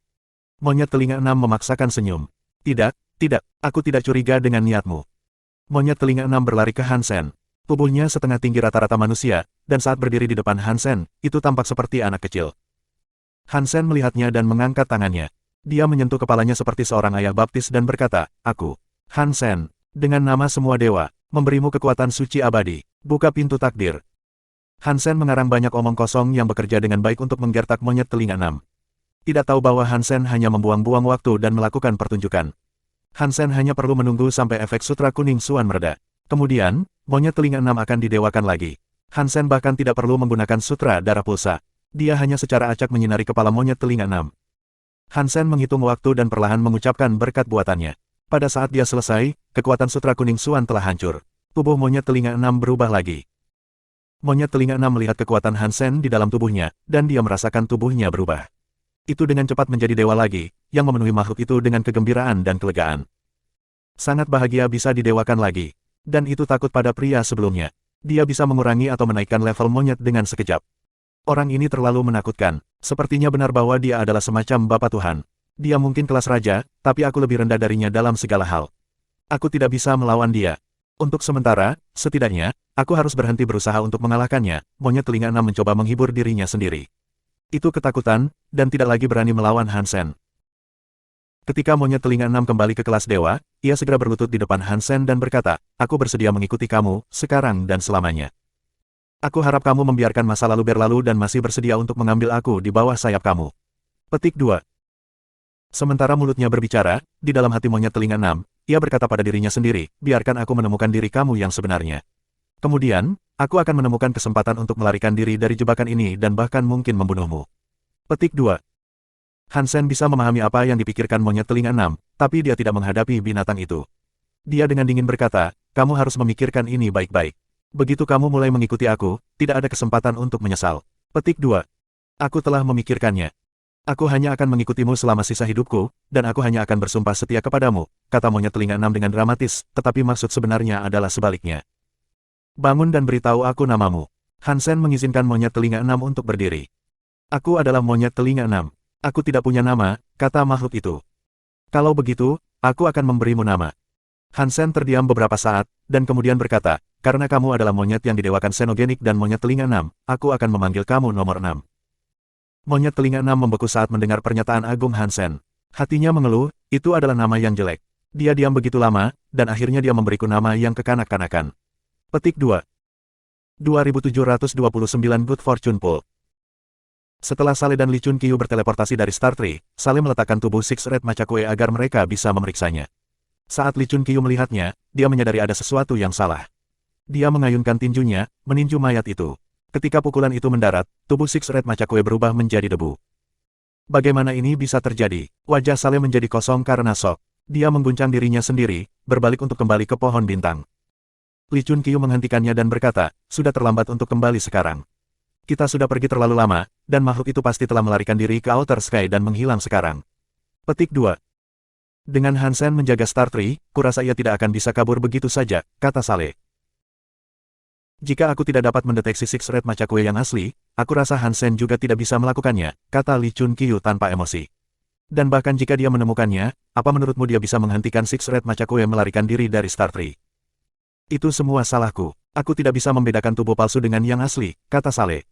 Monyet telinga enam memaksakan senyum. "Tidak, tidak, aku tidak curiga dengan niatmu." Monyet telinga enam berlari ke Hansen. Tubuhnya setengah tinggi rata-rata manusia, dan saat berdiri di depan Hansen, itu tampak seperti anak kecil. Hansen melihatnya dan mengangkat tangannya. Dia menyentuh kepalanya seperti seorang ayah baptis dan berkata, "Aku, Hansen, dengan nama semua dewa, memberimu kekuatan suci abadi. Buka pintu takdir." Hansen mengarang banyak omong kosong yang bekerja dengan baik untuk menggertak monyet telinga enam. Tidak tahu bahwa Hansen hanya membuang-buang waktu dan melakukan pertunjukan. Hansen hanya perlu menunggu sampai efek sutra kuning Suan mereda. Kemudian, monyet telinga enam akan didewakan lagi. Hansen bahkan tidak perlu menggunakan sutra darah pulsa. Dia hanya secara acak menyinari kepala monyet telinga enam. Hansen menghitung waktu dan perlahan mengucapkan berkat buatannya. Pada saat dia selesai, kekuatan sutra kuning Suan telah hancur. Tubuh monyet telinga enam berubah lagi. Monyet telinga enam melihat kekuatan Hansen di dalam tubuhnya, dan dia merasakan tubuhnya berubah. Itu dengan cepat menjadi dewa lagi, yang memenuhi makhluk itu dengan kegembiraan dan kelegaan. Sangat bahagia bisa didewakan lagi. Dan itu takut pada pria sebelumnya. Dia bisa mengurangi atau menaikkan level monyet dengan sekejap. Orang ini terlalu menakutkan. Sepertinya benar bahwa dia adalah semacam Bapa Tuhan. Dia mungkin kelas raja, tapi aku lebih rendah darinya dalam segala hal. Aku tidak bisa melawan dia. Untuk sementara, setidaknya, aku harus berhenti berusaha untuk mengalahkannya. Monyet telinga enam mencoba menghibur dirinya sendiri. Itu ketakutan, dan tidak lagi berani melawan Hansen. Ketika monyet telinga enam kembali ke kelas dewa, ia segera berlutut di depan Hansen dan berkata, "Aku bersedia mengikuti kamu, sekarang dan selamanya. Aku harap kamu membiarkan masa lalu berlalu dan masih bersedia untuk mengambil aku di bawah sayap kamu." Petik 2. Sementara mulutnya berbicara, di dalam hati monyet telinga enam, ia berkata pada dirinya sendiri, "Biarkan aku menemukan diri kamu yang sebenarnya. Kemudian, aku akan menemukan kesempatan untuk melarikan diri dari jebakan ini dan bahkan mungkin membunuhmu." Petik 2. Hansen bisa memahami apa yang dipikirkan monyet telinga enam, tapi dia tidak menghadapi binatang itu. Dia dengan dingin berkata, "Kamu harus memikirkan ini baik-baik. Begitu kamu mulai mengikuti aku, tidak ada kesempatan untuk menyesal." Petik 2. "Aku telah memikirkannya. Aku hanya akan mengikutimu selama sisa hidupku, dan aku hanya akan bersumpah setia kepadamu," kata monyet telinga enam dengan dramatis, tetapi maksud sebenarnya adalah sebaliknya. "Bangun dan beritahu aku namamu." Hansen mengizinkan monyet telinga enam untuk berdiri. "Aku adalah monyet telinga enam. Aku tidak punya nama," kata makhluk itu. "Kalau begitu, aku akan memberimu nama." Hansen terdiam beberapa saat, dan kemudian berkata, "Karena kamu adalah monyet yang didewakan Xenogenik dan monyet telinga enam, aku akan memanggil kamu nomor 6. Monyet telinga enam membeku saat mendengar pernyataan agung Hansen. Hatinya mengeluh, itu adalah nama yang jelek. Dia diam begitu lama, dan akhirnya dia memberiku nama yang kekanak-kanakan. Petik 2. 2729 Good Fortune Pool. Setelah Sale dan Lee Chun Qiu berteleportasi dari Star Tree, Sale meletakkan tubuh Six Red Machakue agar mereka bisa memeriksanya. Saat Lee Chun Qiu melihatnya, dia menyadari ada sesuatu yang salah. Dia mengayunkan tinjunya, meninju mayat itu. Ketika pukulan itu mendarat, tubuh Six Red Machakue berubah menjadi debu. Bagaimana ini bisa terjadi? Wajah Sale menjadi kosong karena shock. Dia mengguncang dirinya sendiri, berbalik untuk kembali ke pohon bintang. Lee Chun Qiu menghentikannya dan berkata, "Sudah terlambat untuk kembali sekarang. Kita sudah pergi terlalu lama, dan makhluk itu pasti telah melarikan diri ke Outer Sky dan menghilang sekarang." Petik 2. Dengan Hansen menjaga Star Tree, kurasa ia tidak akan bisa kabur begitu saja, kata Sale. "Jika aku tidak dapat mendeteksi Six Red Machakue yang asli, aku rasa Hansen juga tidak bisa melakukannya," kata Lee Chun Qiu tanpa emosi. "Dan bahkan jika dia menemukannya, apa menurutmu dia bisa menghentikan Six Red Machakue melarikan diri dari Star Tree?" "Itu semua salahku. Aku tidak bisa membedakan tubuh palsu dengan yang asli," kata Sale.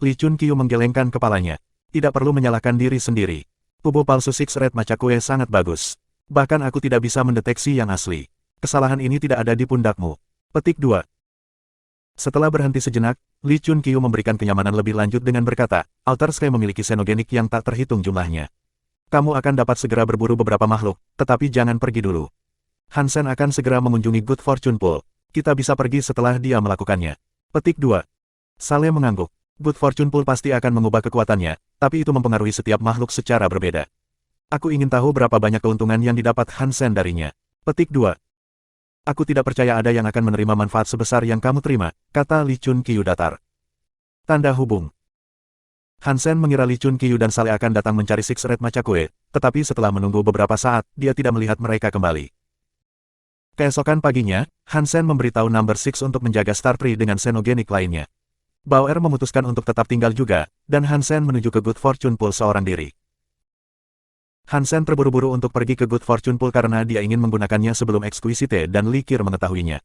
Lee Chun Qiu menggelengkan kepalanya. "Tidak perlu menyalahkan diri sendiri. Tubuh palsu Six Red Machakue sangat bagus. Bahkan aku tidak bisa mendeteksi yang asli. Kesalahan ini tidak ada di pundakmu." Petik 2. Setelah berhenti sejenak, Lee Chun Kyu memberikan kenyamanan lebih lanjut dengan berkata, Altar Sky memiliki xenogenik yang tak terhitung jumlahnya. Kamu akan dapat segera berburu beberapa makhluk, tetapi jangan pergi dulu. Hansen akan segera mengunjungi Good Fortune Pool. Kita bisa pergi setelah dia melakukannya. Petik 2. Saleh mengangguk. Good Fortune Pool pasti akan mengubah kekuatannya, tapi itu mempengaruhi setiap makhluk secara berbeda. Aku ingin tahu berapa banyak keuntungan yang didapat Hansen darinya. Petik 2. Aku tidak percaya ada yang akan menerima manfaat sebesar yang kamu terima, kata Lee Chun Kyu datar. Tanda hubung. Hansen mengira Lee Chun Kyu dan Saleh akan datang mencari Six Red Machakue, tetapi setelah menunggu beberapa saat, dia tidak melihat mereka kembali. Keesokan paginya, Hansen memberitahu Number 6 untuk menjaga Star Tree dengan xenogenik lainnya. Bauer memutuskan untuk tetap tinggal juga, dan Hansen menuju ke Good Fortune Pool seorang diri. Hansen terburu-buru untuk pergi ke Good Fortune Pool karena dia ingin menggunakannya sebelum Exquisite dan Likir mengetahuinya.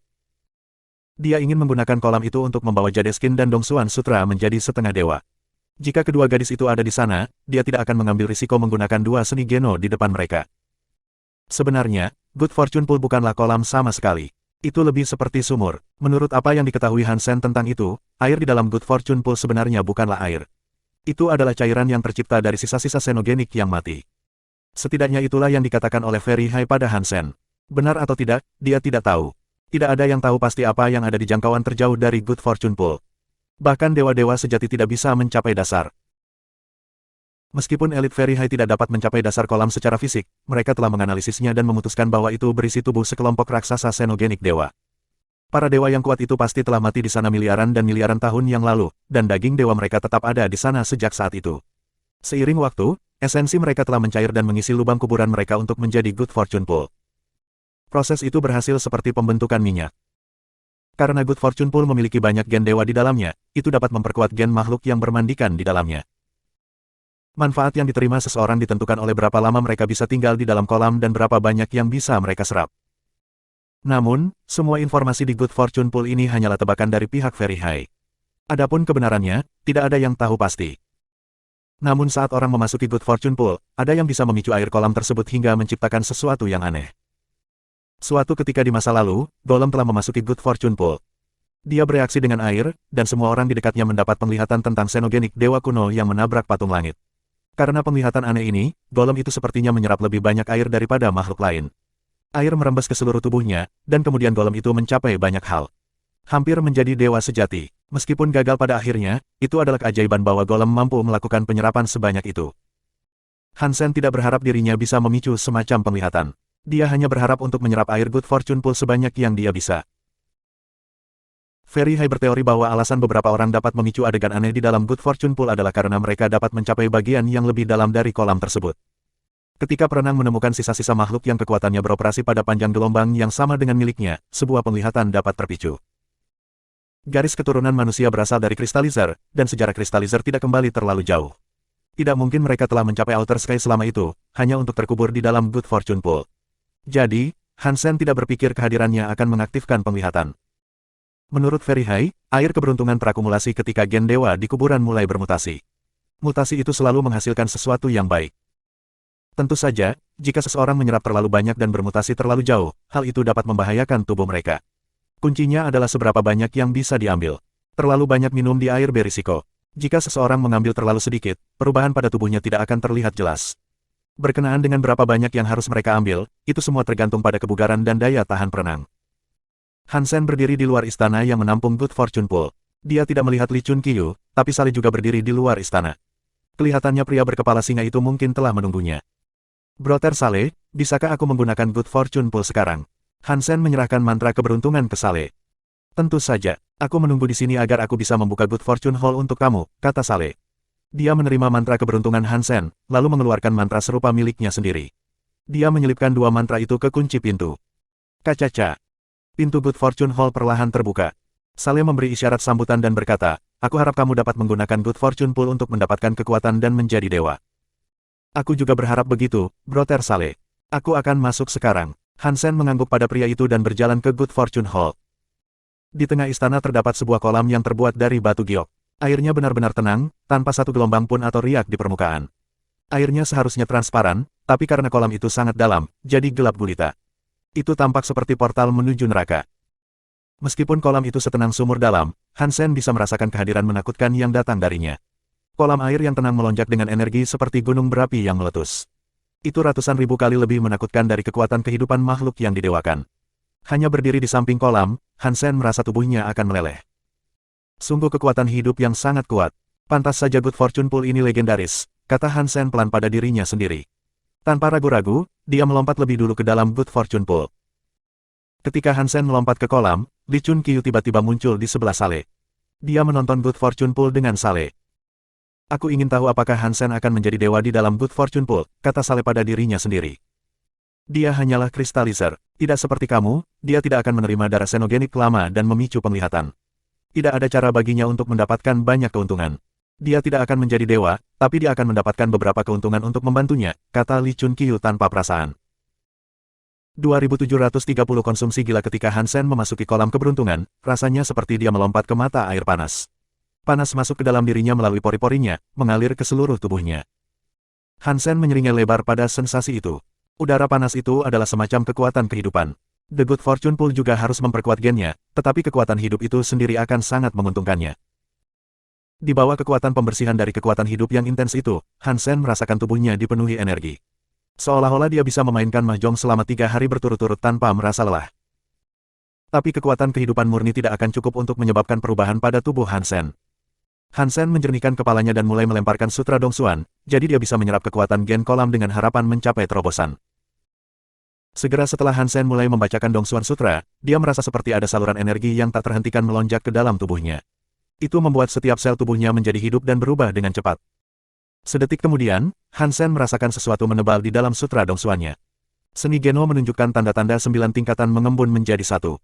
Dia ingin menggunakan kolam itu untuk membawa Jadeskin dan Dongsuan Sutra menjadi setengah dewa. Jika kedua gadis itu ada di sana, dia tidak akan mengambil risiko menggunakan dua seni Geno di depan mereka. Sebenarnya, Good Fortune Pool bukanlah kolam sama sekali. Itu lebih seperti sumur. Menurut apa yang diketahui Hansen tentang itu, air di dalam Good Fortune Pool sebenarnya bukanlah air. Itu adalah cairan yang tercipta dari sisa-sisa xenogenik yang mati. Setidaknya itulah yang dikatakan oleh Very High pada Hansen. Benar atau tidak, dia tidak tahu. Tidak ada yang tahu pasti apa yang ada di jangkauan terjauh dari Good Fortune Pool. Bahkan dewa-dewa sejati tidak bisa mencapai dasar. Meskipun elit Very High tidak dapat mencapai dasar kolam secara fisik, mereka telah menganalisisnya dan memutuskan bahwa itu berisi tubuh sekelompok raksasa xenogenik dewa. Para dewa yang kuat itu pasti telah mati di sana miliaran dan miliaran tahun yang lalu, dan daging dewa mereka tetap ada di sana sejak saat itu. Seiring waktu, esensi mereka telah mencair dan mengisi lubang kuburan mereka untuk menjadi Good Fortune Pool. Proses itu berhasil seperti pembentukan minyak. Karena Good Fortune Pool memiliki banyak gen dewa di dalamnya, itu dapat memperkuat gen makhluk yang bermandikan di dalamnya. Manfaat yang diterima seseorang ditentukan oleh berapa lama mereka bisa tinggal di dalam kolam dan berapa banyak yang bisa mereka serap. Namun, semua informasi di Good Fortune Pool ini hanyalah tebakan dari pihak Very High. Adapun kebenarannya, tidak ada yang tahu pasti. Namun saat orang memasuki Good Fortune Pool, ada yang bisa memicu air kolam tersebut hingga menciptakan sesuatu yang aneh. Suatu ketika di masa lalu, Golem telah memasuki Good Fortune Pool. Dia bereaksi dengan air, dan semua orang di dekatnya mendapat penglihatan tentang xenogenik dewa kuno yang menabrak patung langit. Karena penglihatan aneh ini, Golem itu sepertinya menyerap lebih banyak air daripada makhluk lain. Air merembes ke seluruh tubuhnya, dan kemudian Golem itu mencapai banyak hal. Hampir menjadi dewa sejati. Meskipun gagal pada akhirnya, itu adalah keajaiban bahwa Golem mampu melakukan penyerapan sebanyak itu. Hansen tidak berharap dirinya bisa memicu semacam penglihatan. Dia hanya berharap untuk menyerap air Good Fortune Pool sebanyak yang dia bisa. Very High berteori bahwa alasan beberapa orang dapat memicu adegan aneh di dalam Good Fortune Pool adalah karena mereka dapat mencapai bagian yang lebih dalam dari kolam tersebut. Ketika perenang menemukan sisa-sisa makhluk yang kekuatannya beroperasi pada panjang gelombang yang sama dengan miliknya, sebuah penglihatan dapat terpicu. Garis keturunan manusia berasal dari Crystallizer, dan sejarah Crystallizer tidak kembali terlalu jauh. Tidak mungkin mereka telah mencapai Outer Sky selama itu, hanya untuk terkubur di dalam Good Fortune Pool. Jadi, Hansen tidak berpikir kehadirannya akan mengaktifkan penglihatan. Menurut Very High, air keberuntungan terakumulasi ketika gen dewa di kuburan mulai bermutasi. Mutasi itu selalu menghasilkan sesuatu yang baik. Tentu saja, jika seseorang menyerap terlalu banyak dan bermutasi terlalu jauh, hal itu dapat membahayakan tubuh mereka. Kuncinya adalah seberapa banyak yang bisa diambil. Terlalu banyak minum di air berisiko. Jika seseorang mengambil terlalu sedikit, perubahan pada tubuhnya tidak akan terlihat jelas. Berkenaan dengan berapa banyak yang harus mereka ambil, itu semua tergantung pada kebugaran dan daya tahan perenang. Hansen berdiri di luar istana yang menampung Good Fortune Pool. Dia tidak melihat Lee Chun Kyu, tapi Saleh juga berdiri di luar istana. Kelihatannya pria berkepala singa itu mungkin telah menunggunya. Brother Saleh, bisakah aku menggunakan Good Fortune Pool sekarang? Hansen menyerahkan mantra keberuntungan ke Saleh. Tentu saja, aku menunggu di sini agar aku bisa membuka Good Fortune Hall untuk kamu, kata Saleh. Dia menerima mantra keberuntungan Hansen, lalu mengeluarkan mantra serupa miliknya sendiri. Dia menyelipkan dua mantra itu ke kunci pintu. Kacaca. Pintu Good Fortune Hall perlahan terbuka. Saleh memberi isyarat sambutan dan berkata, aku harap kamu dapat menggunakan Good Fortune Pool untuk mendapatkan kekuatan dan menjadi dewa. Aku juga berharap begitu, Brother Saleh. Aku akan masuk sekarang. Hansen mengangguk pada pria itu dan berjalan ke Good Fortune Hall. Di tengah istana terdapat sebuah kolam yang terbuat dari batu giok. Airnya benar-benar tenang, tanpa satu gelombang pun atau riak di permukaan. Airnya seharusnya transparan, tapi karena kolam itu sangat dalam, jadi gelap gulita. Itu tampak seperti portal menuju neraka. Meskipun kolam itu setenang sumur dalam, Hansen bisa merasakan kehadiran menakutkan yang datang darinya. Kolam air yang tenang melonjak dengan energi seperti gunung berapi yang meletus. Itu ratusan ribu kali lebih menakutkan dari kekuatan kehidupan makhluk yang didewakan. Hanya berdiri di samping kolam, Hansen merasa tubuhnya akan meleleh. Sungguh kekuatan hidup yang sangat kuat. Pantas saja Good Fortune Pool ini legendaris, kata Hansen pelan pada dirinya sendiri. Tanpa ragu-ragu, dia melompat lebih dulu ke dalam Good Fortune Pool. Ketika Hansen melompat ke kolam, Lee Chun Qiu tiba-tiba muncul di sebelah Sale. Dia menonton Good Fortune Pool dengan Sale. Aku ingin tahu apakah Hansen akan menjadi dewa di dalam Good Fortune Pool, kata Sale pada dirinya sendiri. Dia hanyalah kristalizer. Tidak seperti kamu, dia tidak akan menerima darah xenogenik lama dan memicu penglihatan. Tidak ada cara baginya untuk mendapatkan banyak keuntungan. Dia tidak akan menjadi dewa, tapi dia akan mendapatkan beberapa keuntungan untuk membantunya, kata Lee Chun Qiu tanpa perasaan. 2730 konsumsi gila ketika Hansen memasuki kolam keberuntungan, rasanya seperti dia melompat ke mata air panas. Panas masuk ke dalam dirinya melalui pori-porinya, mengalir ke seluruh tubuhnya. Hansen menyeringai lebar pada sensasi itu. Udara panas itu adalah semacam kekuatan kehidupan. The Good Fortune Pool juga harus memperkuat gennya, tetapi kekuatan hidup itu sendiri akan sangat menguntungkannya. Di bawah kekuatan pembersihan dari kekuatan hidup yang intens itu, Hansen merasakan tubuhnya dipenuhi energi. Seolah-olah dia bisa memainkan mahjong selama 3 hari berturut-turut tanpa merasa lelah. Tapi kekuatan kehidupan murni tidak akan cukup untuk menyebabkan perubahan pada tubuh Hansen. Hansen menjernihkan kepalanya dan mulai melemparkan sutra Dongsuan, jadi dia bisa menyerap kekuatan gen kolam dengan harapan mencapai terobosan. Segera setelah Hansen mulai membacakan Dongsuan Sutra, dia merasa seperti ada saluran energi yang tak terhentikan melonjak ke dalam tubuhnya. Itu membuat setiap sel tubuhnya menjadi hidup dan berubah dengan cepat. Sedetik kemudian, Hansen merasakan sesuatu menebal di dalam sutra Dongsuannya. Seni Geno menunjukkan tanda-tanda 9 tingkatan mengembun menjadi satu.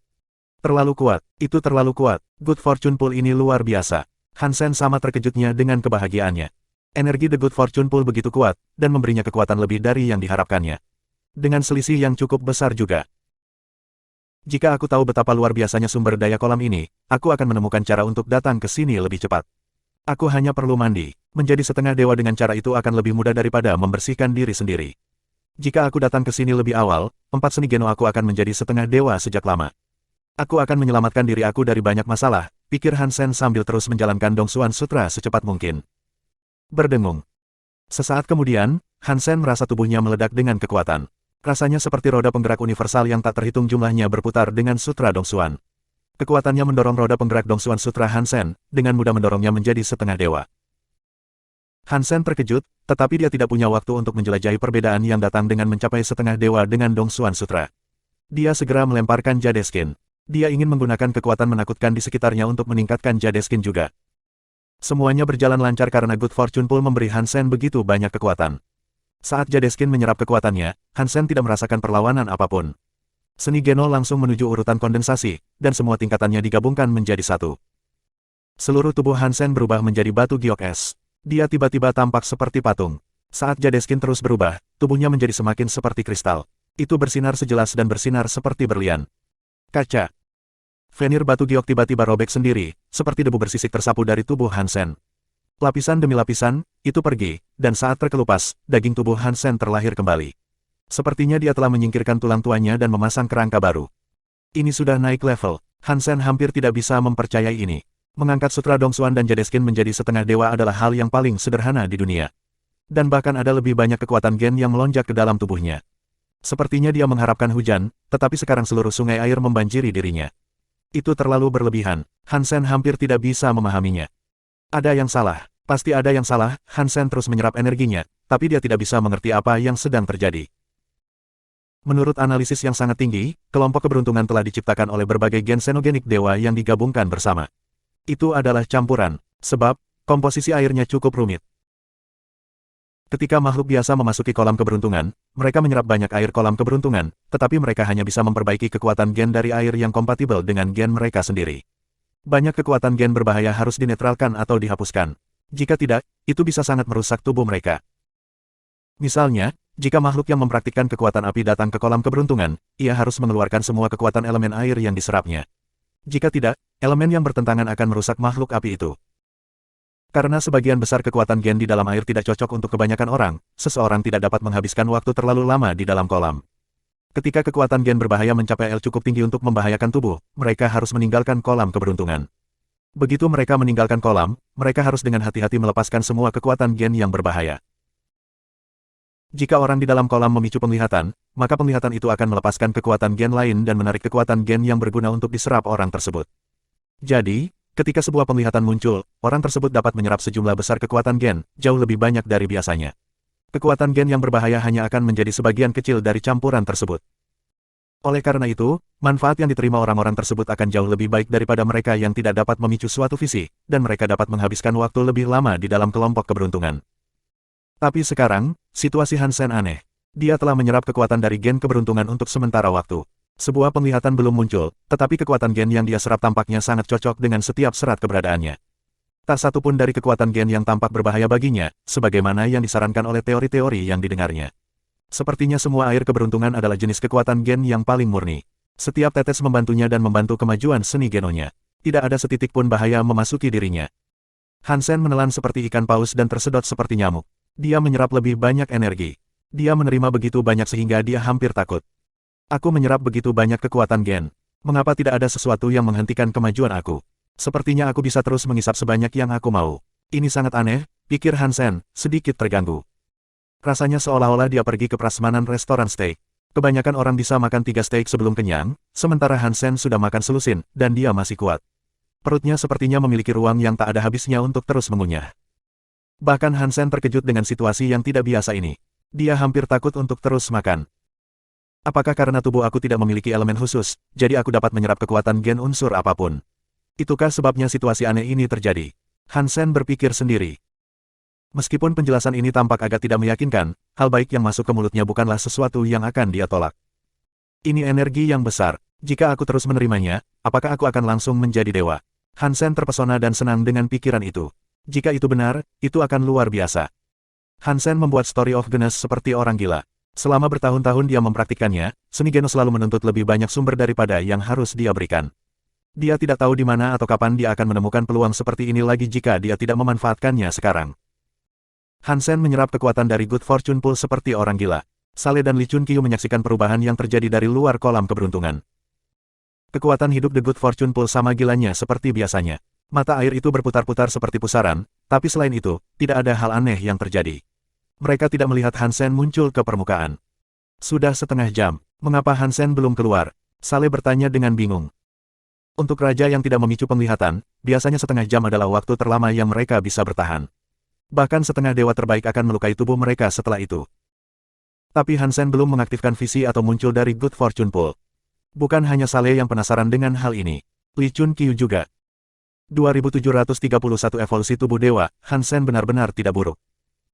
Terlalu kuat, itu terlalu kuat. Good Fortune Pool ini luar biasa. Hansen sama terkejutnya dengan kebahagiaannya. Energi The Good Fortune Pool begitu kuat, dan memberinya kekuatan lebih dari yang diharapkannya. Dengan selisih yang cukup besar juga. Jika aku tahu betapa luar biasanya sumber daya kolam ini, aku akan menemukan cara untuk datang ke sini lebih cepat. Aku hanya perlu mandi. Menjadi setengah dewa dengan cara itu akan lebih mudah daripada membersihkan diri sendiri. Jika aku datang ke sini lebih awal, 4 seni Geno aku akan menjadi setengah dewa sejak lama. Aku akan menyelamatkan diri aku dari banyak masalah, pikir Hansen sambil terus menjalankan Dongsuan Sutra secepat mungkin. Berdengung. Sesaat kemudian, Hansen merasa tubuhnya meledak dengan kekuatan. Rasanya seperti roda penggerak universal yang tak terhitung jumlahnya berputar dengan Sutra Dongsuan. Kekuatannya mendorong roda penggerak Dongsuan Sutra Hansen, dengan mudah mendorongnya menjadi setengah dewa. Hansen terkejut, tetapi dia tidak punya waktu untuk menjelajahi perbedaan yang datang dengan mencapai setengah dewa dengan Dongsuan Sutra. Dia segera melemparkan Jadeskin. Dia ingin menggunakan kekuatan menakutkan di sekitarnya untuk meningkatkan Jadeskin juga. Semuanya berjalan lancar karena Good Fortune Pool memberi Hansen begitu banyak kekuatan. Saat Jadeskin menyerap kekuatannya, Hansen tidak merasakan perlawanan apapun. Seni Geno langsung menuju urutan kondensasi, dan semua tingkatannya digabungkan menjadi satu. Seluruh tubuh Hansen berubah menjadi batu giok es. Dia tiba-tiba tampak seperti patung. Saat Jadeskin terus berubah, tubuhnya menjadi semakin seperti kristal. Itu bersinar sejelas dan bersinar seperti berlian. Kaca. Venir batu giok tiba-tiba robek sendiri, seperti debu bersisik tersapu dari tubuh Hansen. Lapisan demi lapisan, itu pergi, dan saat terkelupas, daging tubuh Hansen terlahir kembali. Sepertinya dia telah menyingkirkan tulang tuanya dan memasang kerangka baru. Ini sudah naik level. Hansen hampir tidak bisa mempercayai ini. Mengangkat Sutra Dongsuan dan Jadeskin menjadi setengah dewa adalah hal yang paling sederhana di dunia. Dan bahkan ada lebih banyak kekuatan gen yang melonjak ke dalam tubuhnya. Sepertinya dia mengharapkan hujan, tetapi sekarang seluruh sungai air membanjiri dirinya. Itu terlalu berlebihan. Hansen hampir tidak bisa memahaminya. Ada yang salah. Pasti ada yang salah. Hansen terus menyerap energinya, tapi dia tidak bisa mengerti apa yang sedang terjadi. Menurut analisis yang sangat tinggi, kelompok keberuntungan telah diciptakan oleh berbagai gen xenogenik dewa yang digabungkan bersama. Itu adalah campuran, sebab komposisi airnya cukup rumit. Ketika makhluk biasa memasuki kolam keberuntungan, mereka menyerap banyak air kolam keberuntungan, tetapi mereka hanya bisa memperbaiki kekuatan gen dari air yang kompatibel dengan gen mereka sendiri. Banyak kekuatan gen berbahaya harus dinetralkan atau dihapuskan. Jika tidak, itu bisa sangat merusak tubuh mereka. Misalnya, jika makhluk yang mempraktikkan kekuatan api datang ke kolam keberuntungan, ia harus mengeluarkan semua kekuatan elemen air yang diserapnya. Jika tidak, elemen yang bertentangan akan merusak makhluk api itu. Karena sebagian besar kekuatan gen di dalam air tidak cocok untuk kebanyakan orang, seseorang tidak dapat menghabiskan waktu terlalu lama di dalam kolam. Ketika kekuatan gen berbahaya mencapai L cukup tinggi untuk membahayakan tubuh, mereka harus meninggalkan kolam keberuntungan. Begitu mereka meninggalkan kolam, mereka harus dengan hati-hati melepaskan semua kekuatan gen yang berbahaya. Jika orang di dalam kolam memicu penglihatan, maka penglihatan itu akan melepaskan kekuatan gen lain dan menarik kekuatan gen yang berguna untuk diserap orang tersebut. Jadi, ketika sebuah penglihatan muncul, orang tersebut dapat menyerap sejumlah besar kekuatan gen, jauh lebih banyak dari biasanya. Kekuatan gen yang berbahaya hanya akan menjadi sebagian kecil dari campuran tersebut. Oleh karena itu, manfaat yang diterima orang-orang tersebut akan jauh lebih baik daripada mereka yang tidak dapat memicu suatu visi, dan mereka dapat menghabiskan waktu lebih lama di dalam kelompok keberuntungan. Tapi sekarang, situasi Hansen aneh. Dia telah menyerap kekuatan dari gen keberuntungan untuk sementara waktu. Sebuah penglihatan belum muncul, tetapi kekuatan gen yang dia serap tampaknya sangat cocok dengan setiap serat keberadaannya. Tak satu pun dari kekuatan gen yang tampak berbahaya baginya, sebagaimana yang disarankan oleh teori-teori yang didengarnya. Sepertinya semua air keberuntungan adalah jenis kekuatan gen yang paling murni. Setiap tetes membantunya dan membantu kemajuan seni genonya. Tidak ada setitik pun bahaya memasuki dirinya. Hansen menelan seperti ikan paus dan tersedot seperti nyamuk. Dia menyerap lebih banyak energi. Dia menerima begitu banyak sehingga dia hampir takut. Aku menyerap begitu banyak kekuatan gen. Mengapa tidak ada sesuatu yang menghentikan kemajuan aku? Sepertinya aku bisa terus mengisap sebanyak yang aku mau. Ini sangat aneh, pikir Hansen, sedikit terganggu. Rasanya seolah-olah dia pergi ke prasmanan restoran steak. Kebanyakan orang bisa makan 3 steak sebelum kenyang, sementara Hansen sudah makan selusin, dan dia masih kuat. Perutnya sepertinya memiliki ruang yang tak ada habisnya untuk terus mengunyah. Bahkan Hansen terkejut dengan situasi yang tidak biasa ini. Dia hampir takut untuk terus makan. Apakah karena tubuh aku tidak memiliki elemen khusus, jadi aku dapat menyerap kekuatan gen unsur apapun? Itukah sebabnya situasi aneh ini terjadi? Hansen berpikir sendiri. Meskipun penjelasan ini tampak agak tidak meyakinkan, hal baik yang masuk ke mulutnya bukanlah sesuatu yang akan dia tolak. Ini energi yang besar. Jika aku terus menerimanya, apakah aku akan langsung menjadi dewa? Hansen terpesona dan senang dengan pikiran itu. Jika itu benar, itu akan luar biasa. Hansen membuat Story of Genes seperti orang gila. Selama bertahun-tahun dia mempraktikkannya, seni Geno selalu menuntut lebih banyak sumber daripada yang harus dia berikan. Dia tidak tahu di mana atau kapan dia akan menemukan peluang seperti ini lagi jika dia tidak memanfaatkannya sekarang. Hansen menyerap kekuatan dari Good Fortune Pool seperti orang gila. Sale dan Lee Chun-kyu menyaksikan perubahan yang terjadi dari luar kolam keberuntungan. Kekuatan hidup The Good Fortune Pool sama gilanya seperti biasanya. Mata air itu berputar-putar seperti pusaran, tapi selain itu, tidak ada hal aneh yang terjadi. Mereka tidak melihat Hansen muncul ke permukaan. Sudah setengah jam, mengapa Hansen belum keluar? Sale bertanya dengan bingung. Untuk raja yang tidak memicu penglihatan, biasanya setengah jam adalah waktu terlama yang mereka bisa bertahan. Bahkan setengah dewa terbaik akan melukai tubuh mereka setelah itu. Tapi Hansen belum mengaktifkan visi atau muncul dari Good Fortune Pool. Bukan hanya Sale yang penasaran dengan hal ini. Lee Chun-kyu juga. 2731 evolusi tubuh dewa, Hansen benar-benar tidak buruk.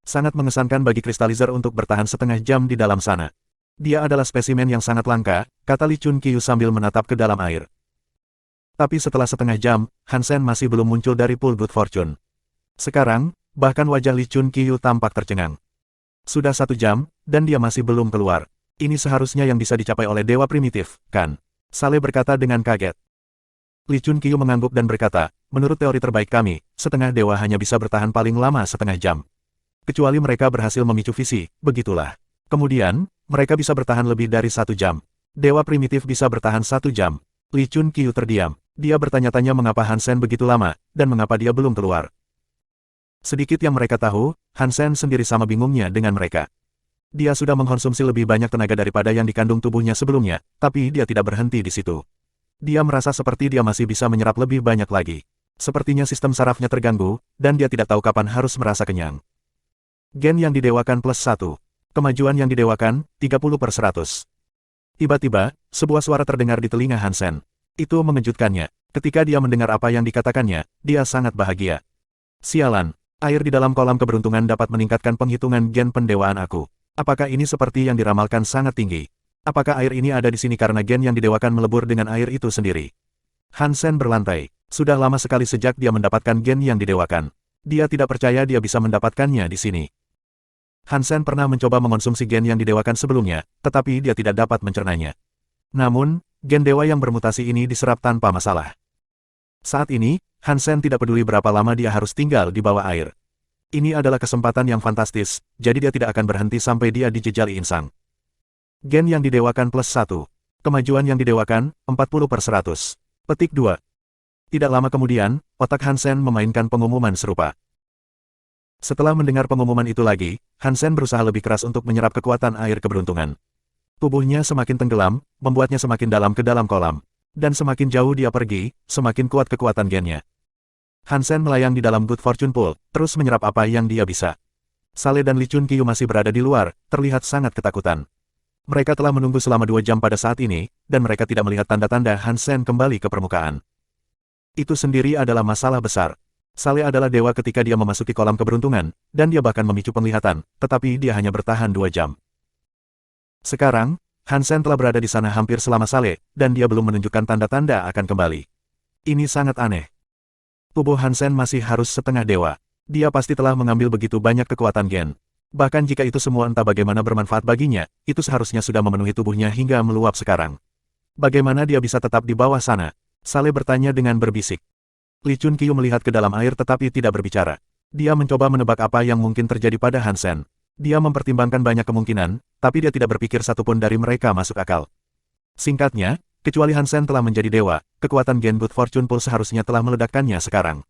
Sangat mengesankan bagi Crystallizer untuk bertahan setengah jam di dalam sana. Dia adalah spesimen yang sangat langka, kata Lee Chun-kyu sambil menatap ke dalam air. Tapi setelah setengah jam, Hansen masih belum muncul dari pool Good Fortune. Sekarang, bahkan wajah Lee Chun-kyu tampak tercengang. Sudah 1 jam, dan dia masih belum keluar. Ini seharusnya yang bisa dicapai oleh dewa primitif, kan? Sale berkata dengan kaget. Lee Chun-kyu mengangguk dan berkata, menurut teori terbaik kami, setengah dewa hanya bisa bertahan paling lama setengah jam. Kecuali mereka berhasil memicu visi, begitulah. Kemudian, mereka bisa bertahan lebih dari 1 jam. Dewa primitif bisa bertahan 1 jam. Lee Chun-kyu terdiam. Dia bertanya-tanya mengapa Hansen begitu lama, dan mengapa dia belum keluar. Sedikit yang mereka tahu, Hansen sendiri sama bingungnya dengan mereka. Dia sudah mengkonsumsi lebih banyak tenaga daripada yang dikandung tubuhnya sebelumnya, tapi dia tidak berhenti di situ. Dia merasa seperti dia masih bisa menyerap lebih banyak lagi. Sepertinya sistem sarafnya terganggu, dan dia tidak tahu kapan harus merasa kenyang. Gen yang didewakan +1. Kemajuan yang didewakan, 30/100. Tiba-tiba, sebuah suara terdengar di telinga Hansen. Itu mengejutkannya. Ketika dia mendengar apa yang dikatakannya, dia sangat bahagia. Sialan, air di dalam kolam keberuntungan dapat meningkatkan penghitungan gen pendewaan aku. Apakah ini seperti yang diramalkan sangat tinggi? Apakah air ini ada di sini karena gen yang didewakan melebur dengan air itu sendiri? Hansen berlantai. Sudah lama sekali sejak dia mendapatkan gen yang didewakan. Dia tidak percaya dia bisa mendapatkannya di sini. Hansen pernah mencoba mengonsumsi gen yang didewakan sebelumnya, tetapi dia tidak dapat mencernanya. Namun, gen dewa yang bermutasi ini diserap tanpa masalah. Saat ini, Hansen tidak peduli berapa lama dia harus tinggal di bawah air. Ini adalah kesempatan yang fantastis, jadi dia tidak akan berhenti sampai dia dijejali insang. Gen yang didewakan plus 1. Kemajuan yang didewakan, 40/100. Petik 2. Tidak lama kemudian, otak Hansen memainkan pengumuman serupa. Setelah mendengar pengumuman itu lagi, Hansen berusaha lebih keras untuk menyerap kekuatan air keberuntungan. Tubuhnya semakin tenggelam, membuatnya semakin dalam ke dalam kolam. Dan semakin jauh dia pergi, semakin kuat kekuatan gennya. Hansen melayang di dalam Good Fortune Pool, terus menyerap apa yang dia bisa. Sale dan Lee Chun Qiu masih berada di luar, terlihat sangat ketakutan. Mereka telah menunggu selama 2 jam pada saat ini, dan mereka tidak melihat tanda-tanda Hansen kembali ke permukaan. Itu sendiri adalah masalah besar. Sale adalah dewa ketika dia memasuki kolam keberuntungan, dan dia bahkan memicu penglihatan, tetapi dia hanya bertahan 2 jam. Sekarang, Hansen telah berada di sana hampir selama Sale, dan dia belum menunjukkan tanda-tanda akan kembali. Ini sangat aneh. Tubuh Hansen masih harus setengah dewa. Dia pasti telah mengambil begitu banyak kekuatan gen. Bahkan jika itu semua entah bagaimana bermanfaat baginya, itu seharusnya sudah memenuhi tubuhnya hingga meluap sekarang. Bagaimana dia bisa tetap di bawah sana? Sale bertanya dengan berbisik. Lee Chun Qiu melihat ke dalam air tetapi tidak berbicara. Dia mencoba menebak apa yang mungkin terjadi pada Hansen. Dia mempertimbangkan banyak kemungkinan, tapi dia tidak berpikir satupun dari mereka masuk akal. Singkatnya, kecuali Hansen telah menjadi dewa, kekuatan gen Good Fortune Pool seharusnya telah meledakkannya sekarang.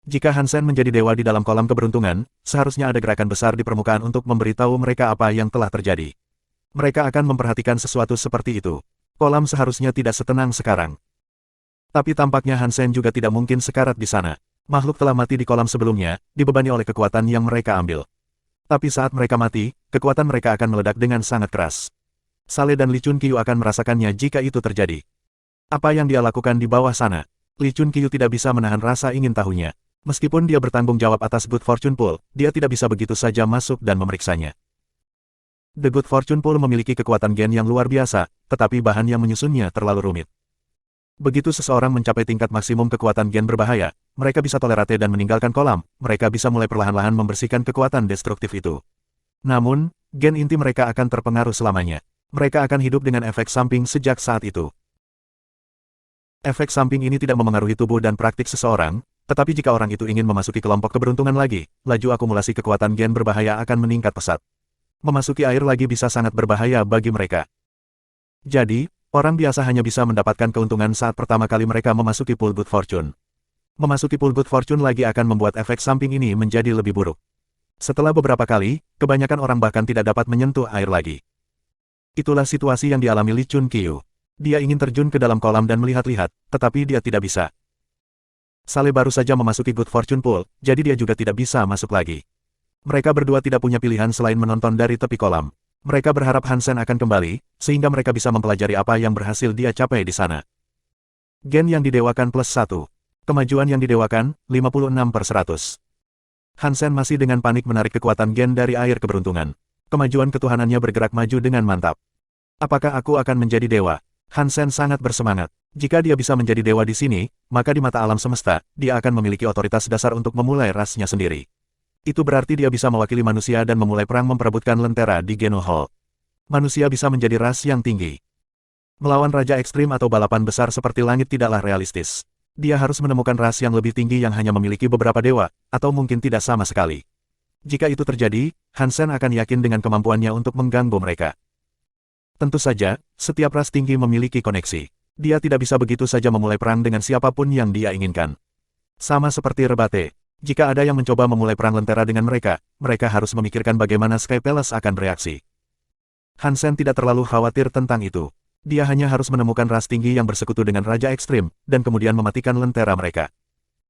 Jika Hansen menjadi dewa di dalam kolam keberuntungan, seharusnya ada gerakan besar di permukaan untuk memberitahu mereka apa yang telah terjadi. Mereka akan memperhatikan sesuatu seperti itu. Kolam seharusnya tidak setenang sekarang. Tapi tampaknya Hansen juga tidak mungkin sekarat di sana. Makhluk telah mati di kolam sebelumnya, dibebani oleh kekuatan yang mereka ambil. Tapi saat mereka mati, kekuatan mereka akan meledak dengan sangat keras. Sale dan Lee Chun Qiu akan merasakannya jika itu terjadi. Apa yang dia lakukan di bawah sana? Lee Chun Qiu tidak bisa menahan rasa ingin tahunya. Meskipun dia bertanggung jawab atas Good Fortune Pool, dia tidak bisa begitu saja masuk dan memeriksanya. The Good Fortune Pool memiliki kekuatan gen yang luar biasa, tetapi bahan yang menyusunnya terlalu rumit. Begitu seseorang mencapai tingkat maksimum kekuatan gen berbahaya, mereka bisa tolerate dan meninggalkan kolam, mereka bisa mulai perlahan-lahan membersihkan kekuatan destruktif itu. Namun, gen inti mereka akan terpengaruh selamanya. Mereka akan hidup dengan efek samping sejak saat itu. Efek samping ini tidak memengaruhi tubuh dan praktik seseorang, tetapi jika orang itu ingin memasuki kelompok keberuntungan lagi, laju akumulasi kekuatan gen berbahaya akan meningkat pesat. Memasuki air lagi bisa sangat berbahaya bagi mereka. Jadi, orang biasa hanya bisa mendapatkan keuntungan saat pertama kali mereka memasuki pool Good Fortune. Memasuki pool Good Fortune lagi akan membuat efek samping ini menjadi lebih buruk. Setelah beberapa kali, kebanyakan orang bahkan tidak dapat menyentuh air lagi. Itulah situasi yang dialami Lee Chun Qiu. Dia ingin terjun ke dalam kolam dan melihat-lihat, tetapi dia tidak bisa. Sale baru saja memasuki Good Fortune Pool, jadi dia juga tidak bisa masuk lagi. Mereka berdua tidak punya pilihan selain menonton dari tepi kolam. Mereka berharap Hansen akan kembali, sehingga mereka bisa mempelajari apa yang berhasil dia capai di sana. Gen yang didewakan plus 1. Kemajuan yang didewakan, 56/100. Hansen masih dengan panik menarik kekuatan gen dari air keberuntungan. Kemajuan ketuhanannya bergerak maju dengan mantap. Apakah aku akan menjadi dewa? Hansen sangat bersemangat. Jika dia bisa menjadi dewa di sini, maka di mata alam semesta, dia akan memiliki otoritas dasar untuk memulai rasnya sendiri. Itu berarti dia bisa mewakili manusia dan memulai perang memperebutkan lentera di Geno Hall. Manusia bisa menjadi ras yang tinggi. Melawan raja ekstrim atau balapan besar seperti langit tidaklah realistis. Dia harus menemukan ras yang lebih tinggi yang hanya memiliki beberapa dewa, atau mungkin tidak sama sekali. Jika itu terjadi, Hansen akan yakin dengan kemampuannya untuk mengganggu mereka. Tentu saja, setiap ras tinggi memiliki koneksi. Dia tidak bisa begitu saja memulai perang dengan siapapun yang dia inginkan. Sama seperti Rebate. Jika ada yang mencoba memulai perang lentera dengan mereka, mereka harus memikirkan bagaimana Sky Palace akan bereaksi. Hansen tidak terlalu khawatir tentang itu. Dia hanya harus menemukan ras tinggi yang bersekutu dengan Raja Ekstrim, dan kemudian mematikan lentera mereka.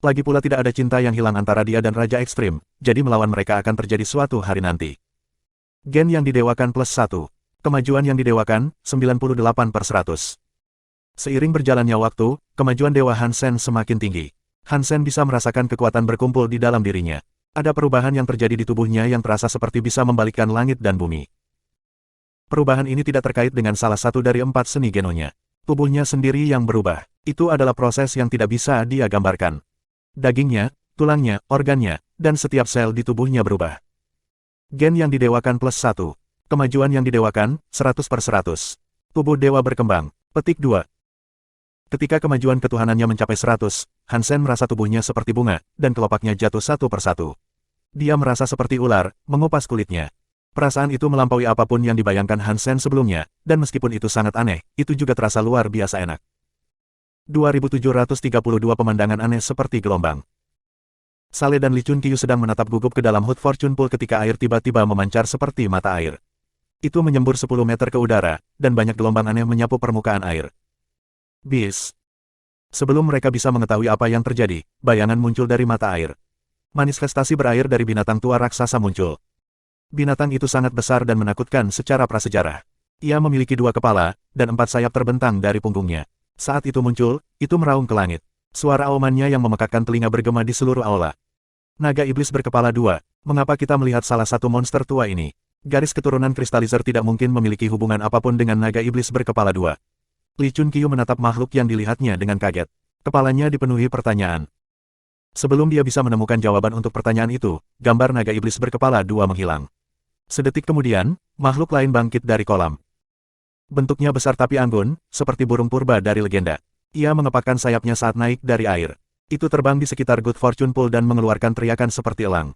Lagi pula tidak ada cinta yang hilang antara dia dan Raja Ekstrim, jadi melawan mereka akan terjadi suatu hari nanti. Gen yang didewakan plus 1. Kemajuan yang didewakan, 98/100. Seiring berjalannya waktu, kemajuan Dewa Hansen semakin tinggi. Hansen bisa merasakan kekuatan berkumpul di dalam dirinya. Ada perubahan yang terjadi di tubuhnya yang terasa seperti bisa membalikkan langit dan bumi. Perubahan ini tidak terkait dengan salah satu dari 4 seni genonya. Tubuhnya sendiri yang berubah. Itu adalah proses yang tidak bisa dia gambarkan. Dagingnya, tulangnya, organnya, dan setiap sel di tubuhnya berubah. Gen yang didewakan plus 1. Kemajuan yang didewakan, 100/100. Tubuh dewa berkembang. Petik 2. Ketika kemajuan ketuhanannya mencapai 100, Hansen merasa tubuhnya seperti bunga, dan kelopaknya jatuh satu persatu. Dia merasa seperti ular, mengupas kulitnya. Perasaan itu melampaui apapun yang dibayangkan Hansen sebelumnya, dan meskipun itu sangat aneh, itu juga terasa luar biasa enak. 2732 pemandangan aneh seperti gelombang. Sale dan Li Chunqiu sedang menatap gugup ke dalam Hood Fortune Pool ketika air tiba-tiba memancar seperti mata air. Itu menyembur 10 meter ke udara, dan banyak gelombang aneh menyapu permukaan air. Bis. Sebelum mereka bisa mengetahui apa yang terjadi, bayangan muncul dari mata air. Manifestasi berair dari binatang tua raksasa muncul. Binatang itu sangat besar dan menakutkan secara prasejarah. Ia memiliki 2 kepala, dan 4 sayap terbentang dari punggungnya. Saat itu muncul, itu meraung ke langit. Suara aumannya yang memekakkan telinga bergema di seluruh aula. Naga iblis berkepala 2, mengapa kita melihat salah satu monster tua ini? Garis keturunan Crystallizer tidak mungkin memiliki hubungan apapun dengan naga iblis berkepala 2. Li Chunqiu menatap makhluk yang dilihatnya dengan kaget. Kepalanya dipenuhi pertanyaan. Sebelum dia bisa menemukan jawaban untuk pertanyaan itu, gambar naga iblis berkepala 2 menghilang. Sedetik kemudian, makhluk lain bangkit dari kolam. Bentuknya besar tapi anggun, seperti burung purba dari legenda. Ia mengepakkan sayapnya saat naik dari air. Itu terbang di sekitar Good Fortune Pool dan mengeluarkan teriakan seperti elang.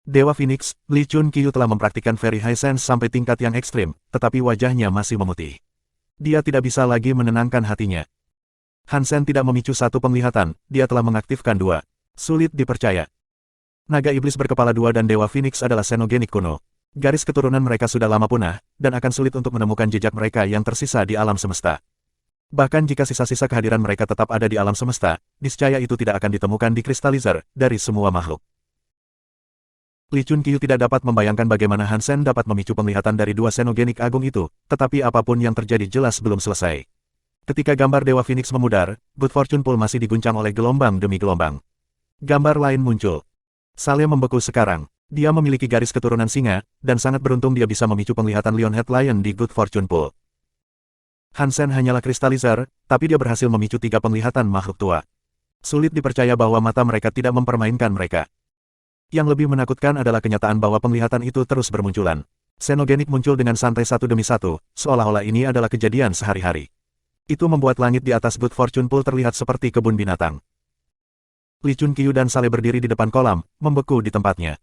Dewa Phoenix, Li Chunqiu telah mempraktikkan Very High Sense sampai tingkat yang ekstrim, tetapi wajahnya masih memutih. Dia tidak bisa lagi menenangkan hatinya. Hansen tidak memicu satu penglihatan, dia telah mengaktifkan 2. Sulit dipercaya. Naga iblis berkepala 2 dan Dewa Phoenix adalah xenogenik kuno. Garis keturunan mereka sudah lama punah, dan akan sulit untuk menemukan jejak mereka yang tersisa di alam semesta. Bahkan jika sisa-sisa kehadiran mereka tetap ada di alam semesta, niscaya itu tidak akan ditemukan di Crystallizer, dari semua makhluk. Li Chunqiu tidak dapat membayangkan bagaimana Hansen dapat memicu penglihatan dari 2 xenogenik agung itu, tetapi apapun yang terjadi jelas belum selesai. Ketika gambar Dewa Phoenix memudar, Good Fortune Pool masih diguncang oleh gelombang demi gelombang. Gambar lain muncul. Sale membeku sekarang. Dia memiliki garis keturunan singa, dan sangat beruntung dia bisa memicu penglihatan Lionhead Lion di Good Fortune Pool. Hansen hanyalah Crystallizer, tapi dia berhasil memicu 3 penglihatan makhluk tua. Sulit dipercaya bahwa mata mereka tidak mempermainkan mereka. Yang lebih menakutkan adalah kenyataan bahwa penglihatan itu terus bermunculan. Xenogenik muncul dengan santai satu demi satu, seolah-olah ini adalah kejadian sehari-hari. Itu membuat langit di atas Good Fortune Pool terlihat seperti kebun binatang. Li Chunqiu dan Sale berdiri di depan kolam, membeku di tempatnya.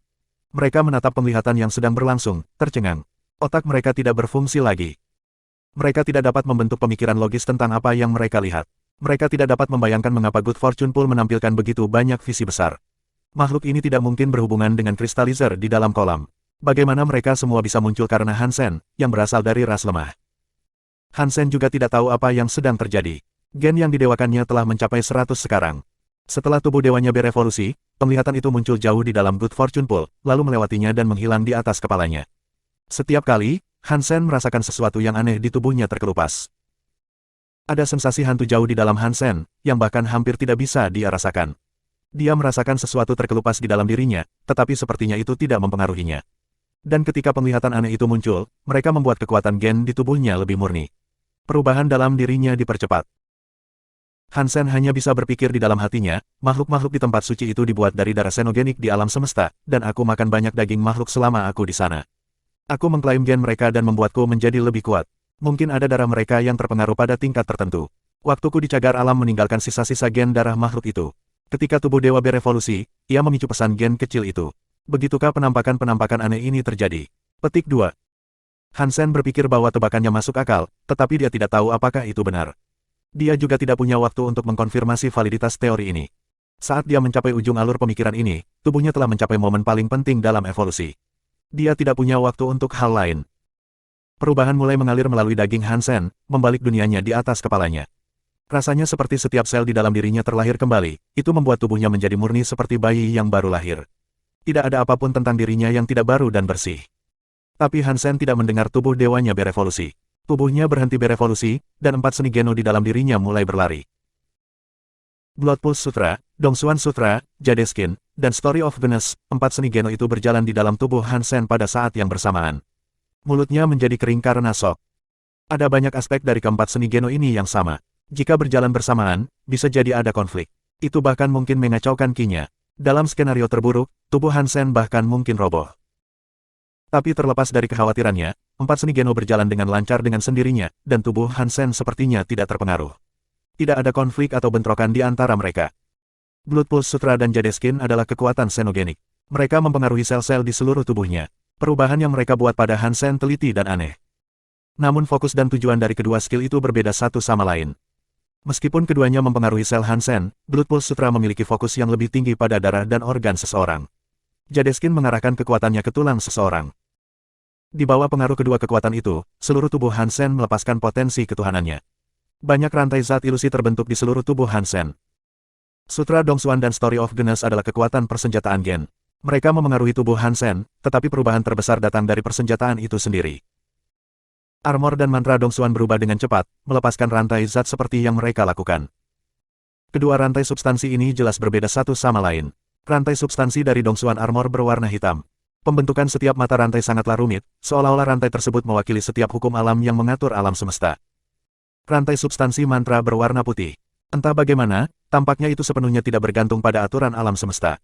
Mereka menatap penglihatan yang sedang berlangsung, tercengang. Otak mereka tidak berfungsi lagi. Mereka tidak dapat membentuk pemikiran logis tentang apa yang mereka lihat. Mereka tidak dapat membayangkan mengapa Good Fortune Pool menampilkan begitu banyak visi besar. Makhluk ini tidak mungkin berhubungan dengan Crystallizer di dalam kolam. Bagaimana mereka semua bisa muncul karena Hansen, yang berasal dari ras lemah. Hansen juga tidak tahu apa yang sedang terjadi. Gen yang didewakannya telah mencapai 100 sekarang. Setelah tubuh dewanya berevolusi, penglihatan itu muncul jauh di dalam Good Fortune Pool, lalu melewatinya dan menghilang di atas kepalanya. Setiap kali, Hansen merasakan sesuatu yang aneh di tubuhnya terkelupas. Ada sensasi hantu jauh di dalam Hansen, yang bahkan hampir tidak bisa dia rasakan. Dia merasakan sesuatu terkelupas di dalam dirinya, tetapi sepertinya itu tidak mempengaruhinya. Dan ketika penglihatan aneh itu muncul, mereka membuat kekuatan gen di tubuhnya lebih murni. Perubahan dalam dirinya dipercepat. Hansen hanya bisa berpikir di dalam hatinya, makhluk-makhluk di tempat suci itu dibuat dari darah xenogenik di alam semesta, dan aku makan banyak daging makhluk selama aku di sana. Aku mengklaim gen mereka dan membuatku menjadi lebih kuat. Mungkin ada darah mereka yang terpengaruh pada tingkat tertentu. Waktuku di cagar alam meninggalkan sisa-sisa gen darah makhluk itu. Ketika tubuh dewa berevolusi, ia memicu pesan gen kecil itu. Begitukah penampakan-penampakan aneh ini terjadi? Petik 2. Hansen berpikir bahwa tebakannya masuk akal, tetapi dia tidak tahu apakah itu benar. Dia juga tidak punya waktu untuk mengkonfirmasi validitas teori ini. Saat dia mencapai ujung alur pemikiran ini, tubuhnya telah mencapai momen paling penting dalam evolusi. Dia tidak punya waktu untuk hal lain. Perubahan mulai mengalir melalui daging Hansen, membalik dunianya di atas kepalanya. Rasanya seperti setiap sel di dalam dirinya terlahir kembali, itu membuat tubuhnya menjadi murni seperti bayi yang baru lahir. Tidak ada apapun tentang dirinya yang tidak baru dan bersih. Tapi Hansen tidak mendengar tubuh dewanya berevolusi. Tubuhnya berhenti berevolusi, dan 4 seni geno di dalam dirinya mulai berlari. Blood Pulse Sutra, Dongsuan Sutra, Jade Skin, dan Story of Venus, 4 seni geno itu berjalan di dalam tubuh Hansen pada saat yang bersamaan. Mulutnya menjadi kering karena shock. Ada banyak aspek dari keempat seni geno ini yang sama. Jika berjalan bersamaan, bisa jadi ada konflik. Itu bahkan mungkin mengacaukan ki-nya. Dalam skenario terburuk, tubuh Hansen bahkan mungkin roboh. Tapi terlepas dari kekhawatirannya, 4 seni geno berjalan dengan lancar dengan sendirinya, dan tubuh Hansen sepertinya tidak terpengaruh. Tidak ada konflik atau bentrokan di antara mereka. Blood Pulse Sutra dan Jade Skin adalah kekuatan xenogenik. Mereka mempengaruhi sel-sel di seluruh tubuhnya. Perubahan yang mereka buat pada Hansen teliti dan aneh. Namun fokus dan tujuan dari kedua skill itu berbeda satu sama lain. Meskipun keduanya mempengaruhi sel Hansen, Blood Pulse Sutra memiliki fokus yang lebih tinggi pada darah dan organ seseorang. Jadeskin mengarahkan kekuatannya ke tulang seseorang. Di bawah pengaruh kedua kekuatan itu, seluruh tubuh Hansen melepaskan potensi ketuhanannya. Banyak rantai zat ilusi terbentuk di seluruh tubuh Hansen. Sutra Dongsuan dan Story of Genes adalah kekuatan persenjataan gen. Mereka memengaruhi tubuh Hansen, tetapi perubahan terbesar datang dari persenjataan itu sendiri. Armor dan mantra Dongsuan berubah dengan cepat, melepaskan rantai zat seperti yang mereka lakukan. Kedua rantai substansi ini jelas berbeda satu sama lain. Rantai substansi dari Dongsuan Armor berwarna hitam. Pembentukan setiap mata rantai sangatlah rumit, seolah-olah rantai tersebut mewakili setiap hukum alam yang mengatur alam semesta. Rantai substansi mantra berwarna putih. Entah bagaimana, tampaknya itu sepenuhnya tidak bergantung pada aturan alam semesta.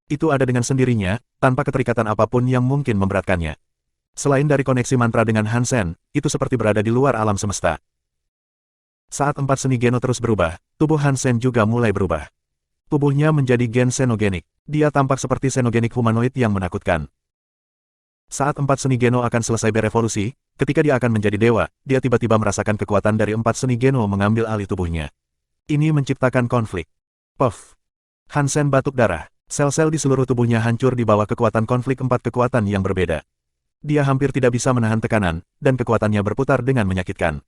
Itu ada dengan sendirinya, tanpa keterikatan apapun yang mungkin memberatkannya. Selain dari koneksi mantra dengan Hansen, itu seperti berada di luar alam semesta. Saat 4 seni Geno terus berubah, tubuh Hansen juga mulai berubah. Tubuhnya menjadi gen xenogenik. Dia tampak seperti xenogenik humanoid yang menakutkan. Saat 4 seni Geno akan selesai berevolusi, ketika dia akan menjadi dewa, dia tiba-tiba merasakan kekuatan dari 4 seni Geno mengambil alih tubuhnya. Ini menciptakan konflik. Puff. Hansen batuk darah. Sel-sel di seluruh tubuhnya hancur di bawah kekuatan konflik 4 kekuatan yang berbeda. Dia hampir tidak bisa menahan tekanan, dan kekuatannya berputar dengan menyakitkan.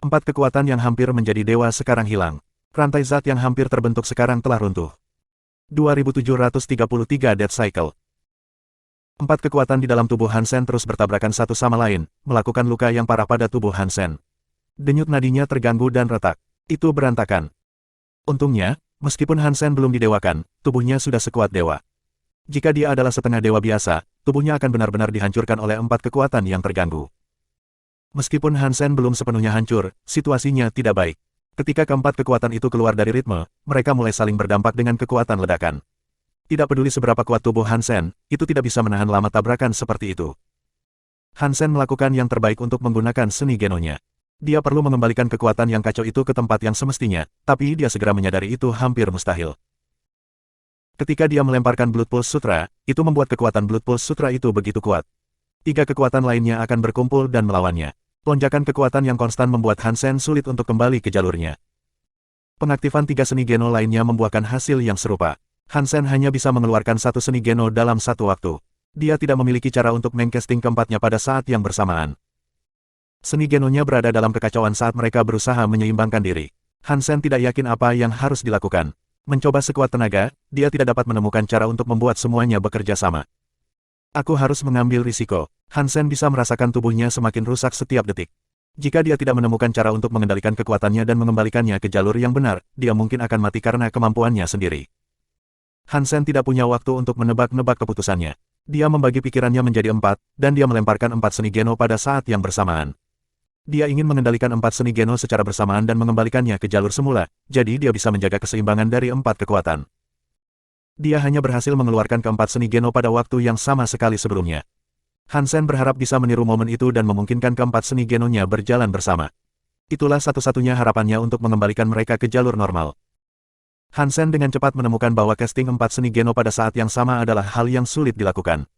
4 kekuatan yang hampir menjadi dewa sekarang hilang. Rantai zat yang hampir terbentuk sekarang telah runtuh. 2733 Death Cycle. 4 kekuatan di dalam tubuh Hansen terus bertabrakan satu sama lain, melakukan luka yang parah pada tubuh Hansen. Denyut nadinya terganggu dan retak. Itu berantakan. Untungnya, meskipun Hansen belum didewakan, tubuhnya sudah sekuat dewa. Jika dia adalah setengah dewa biasa, tubuhnya akan benar-benar dihancurkan oleh 4 kekuatan yang terganggu. Meskipun Hansen belum sepenuhnya hancur, situasinya tidak baik. Ketika keempat kekuatan itu keluar dari ritme, mereka mulai saling berdampak dengan kekuatan ledakan. Tidak peduli seberapa kuat tubuh Hansen, itu tidak bisa menahan lama tabrakan seperti itu. Hansen melakukan yang terbaik untuk menggunakan seni genonya. Dia perlu mengembalikan kekuatan yang kacau itu ke tempat yang semestinya, tapi dia segera menyadari itu hampir mustahil. Ketika dia melemparkan Blood Pulse Sutra, itu membuat kekuatan Blood Pulse Sutra itu begitu kuat. 3 kekuatan lainnya akan berkumpul dan melawannya. Lonjakan kekuatan yang konstan membuat Hansen sulit untuk kembali ke jalurnya. Pengaktifan 3 seni Geno lainnya membuahkan hasil yang serupa. Hansen hanya bisa mengeluarkan 1 seni Geno dalam satu waktu. Dia tidak memiliki cara untuk mengcasting keempatnya pada saat yang bersamaan. Seni Genonya berada dalam kekacauan saat mereka berusaha menyeimbangkan diri. Hansen tidak yakin apa yang harus dilakukan. Mencoba sekuat tenaga, dia tidak dapat menemukan cara untuk membuat semuanya bekerja sama. Aku harus mengambil risiko. Hansen bisa merasakan tubuhnya semakin rusak setiap detik. Jika dia tidak menemukan cara untuk mengendalikan kekuatannya dan mengembalikannya ke jalur yang benar, dia mungkin akan mati karena kemampuannya sendiri. Hansen tidak punya waktu untuk menebak-nebak keputusannya. Dia membagi pikirannya menjadi 4, dan dia melemparkan 4 seni Geno pada saat yang bersamaan. Dia ingin mengendalikan 4 seni Geno secara bersamaan dan mengembalikannya ke jalur semula, jadi dia bisa menjaga keseimbangan dari 4 kekuatan. Dia hanya berhasil mengeluarkan keempat seni Geno pada waktu yang sama sekali sebelumnya. Hansen berharap bisa meniru momen itu dan memungkinkan keempat seni Genonya berjalan bersama. Itulah satu-satunya harapannya untuk mengembalikan mereka ke jalur normal. Hansen dengan cepat menemukan bahwa casting 4 seni Geno pada saat yang sama adalah hal yang sulit dilakukan.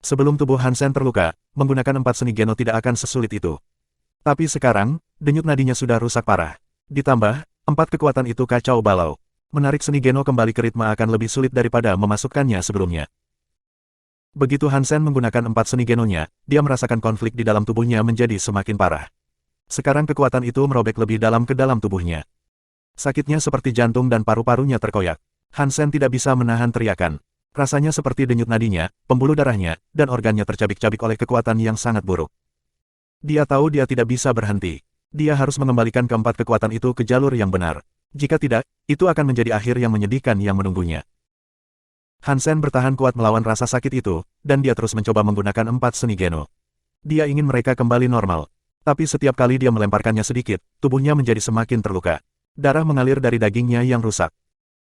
Sebelum tubuh Hansen terluka, menggunakan 4 seni Geno tidak akan sesulit itu. Tapi sekarang, denyut nadinya sudah rusak parah. Ditambah, 4 kekuatan itu kacau balau. Menarik seni Geno kembali ke ritme akan lebih sulit daripada memasukkannya sebelumnya. Begitu Hansen menggunakan 4 seni Genonya, dia merasakan konflik di dalam tubuhnya menjadi semakin parah. Sekarang kekuatan itu merobek lebih dalam ke dalam tubuhnya. Sakitnya seperti jantung dan paru-parunya terkoyak. Hansen tidak bisa menahan teriakan. Rasanya seperti denyut nadinya, pembuluh darahnya, dan organnya tercabik-cabik oleh kekuatan yang sangat buruk. Dia tahu dia tidak bisa berhenti. Dia harus mengembalikan keempat kekuatan itu ke jalur yang benar. Jika tidak, itu akan menjadi akhir yang menyedihkan yang menunggunya. Hansen bertahan kuat melawan rasa sakit itu, dan dia terus mencoba menggunakan 4 seni Geno. Dia ingin mereka kembali normal. Tapi setiap kali dia melemparkannya sedikit, tubuhnya menjadi semakin terluka. Darah mengalir dari dagingnya yang rusak.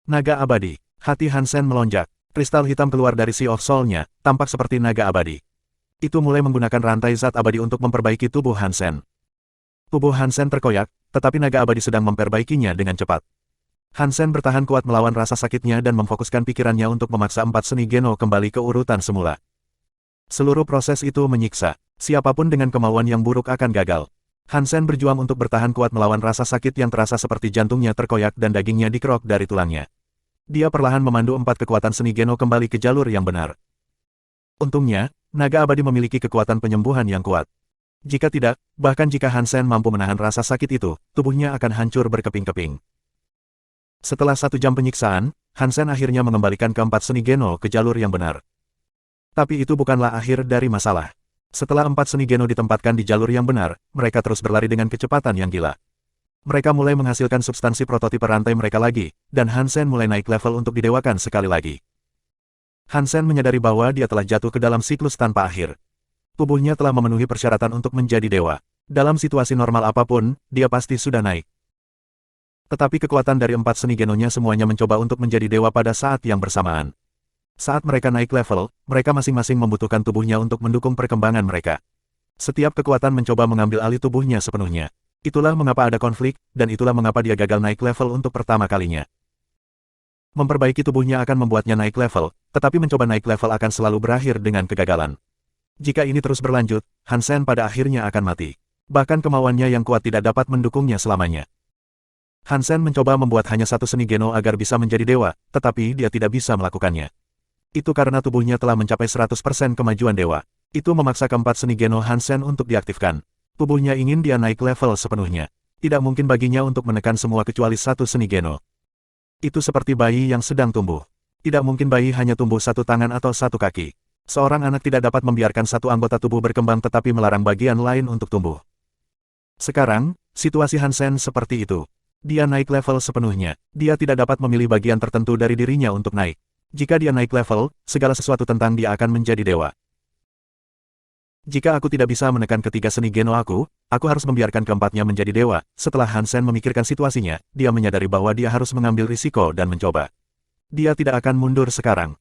Naga abadi. Hati Hansen melonjak. Kristal hitam keluar dari Sea of Soul-nya, tampak seperti naga abadi. Itu mulai menggunakan rantai zat abadi untuk memperbaiki tubuh Hansen. Tubuh Hansen terkoyak, tetapi naga abadi sedang memperbaikinya dengan cepat. Hansen bertahan kuat melawan rasa sakitnya dan memfokuskan pikirannya untuk memaksa 4 seni Geno kembali ke urutan semula. Seluruh proses itu menyiksa. Siapapun dengan kemauan yang buruk akan gagal. Hansen berjuang untuk bertahan kuat melawan rasa sakit yang terasa seperti jantungnya terkoyak dan dagingnya dikerok dari tulangnya. Dia perlahan memandu 4 kekuatan seni Geno kembali ke jalur yang benar. Untungnya, naga abadi memiliki kekuatan penyembuhan yang kuat. Jika tidak, bahkan jika Hansen mampu menahan rasa sakit itu, tubuhnya akan hancur berkeping-keping. Setelah 1 jam penyiksaan, Hansen akhirnya mengembalikan keempat seni Geno ke jalur yang benar. Tapi itu bukanlah akhir dari masalah. Setelah 4 seni Geno ditempatkan di jalur yang benar, mereka terus berlari dengan kecepatan yang gila. Mereka mulai menghasilkan substansi prototipe rantai mereka lagi, dan Hansen mulai naik level untuk didewakan sekali lagi. Hansen menyadari bahwa dia telah jatuh ke dalam siklus tanpa akhir. Tubuhnya telah memenuhi persyaratan untuk menjadi dewa. Dalam situasi normal apapun, dia pasti sudah naik. Tetapi kekuatan dari 4 seni Genonya semuanya mencoba untuk menjadi dewa pada saat yang bersamaan. Saat mereka naik level, mereka masing-masing membutuhkan tubuhnya untuk mendukung perkembangan mereka. Setiap kekuatan mencoba mengambil alih tubuhnya sepenuhnya. Itulah mengapa ada konflik, dan itulah mengapa dia gagal naik level untuk pertama kalinya. Memperbaiki tubuhnya akan membuatnya naik level, tetapi mencoba naik level akan selalu berakhir dengan kegagalan. Jika ini terus berlanjut, Hansen pada akhirnya akan mati. Bahkan kemauannya yang kuat tidak dapat mendukungnya selamanya. Hansen mencoba membuat hanya 1 seni Geno agar bisa menjadi dewa, tetapi dia tidak bisa melakukannya. Itu karena tubuhnya telah mencapai 100% kemajuan dewa. Itu memaksa keempat seni Geno Hansen untuk diaktifkan. Tubuhnya ingin dia naik level sepenuhnya. Tidak mungkin baginya untuk menekan semua kecuali 1 seni Geno. Itu seperti bayi yang sedang tumbuh. Tidak mungkin bayi hanya tumbuh 1 tangan atau 1 kaki. Seorang anak tidak dapat membiarkan 1 anggota tubuh berkembang tetapi melarang bagian lain untuk tumbuh. Sekarang, situasi Hansen seperti itu. Dia naik level sepenuhnya. Dia tidak dapat memilih bagian tertentu dari dirinya untuk naik. Jika dia naik level, segala sesuatu tentang dia akan menjadi dewa. Jika aku tidak bisa menekan ketiga seni Geno aku harus membiarkan keempatnya menjadi dewa. Setelah Hansen memikirkan situasinya, dia menyadari bahwa dia harus mengambil risiko dan mencoba. Dia tidak akan mundur sekarang.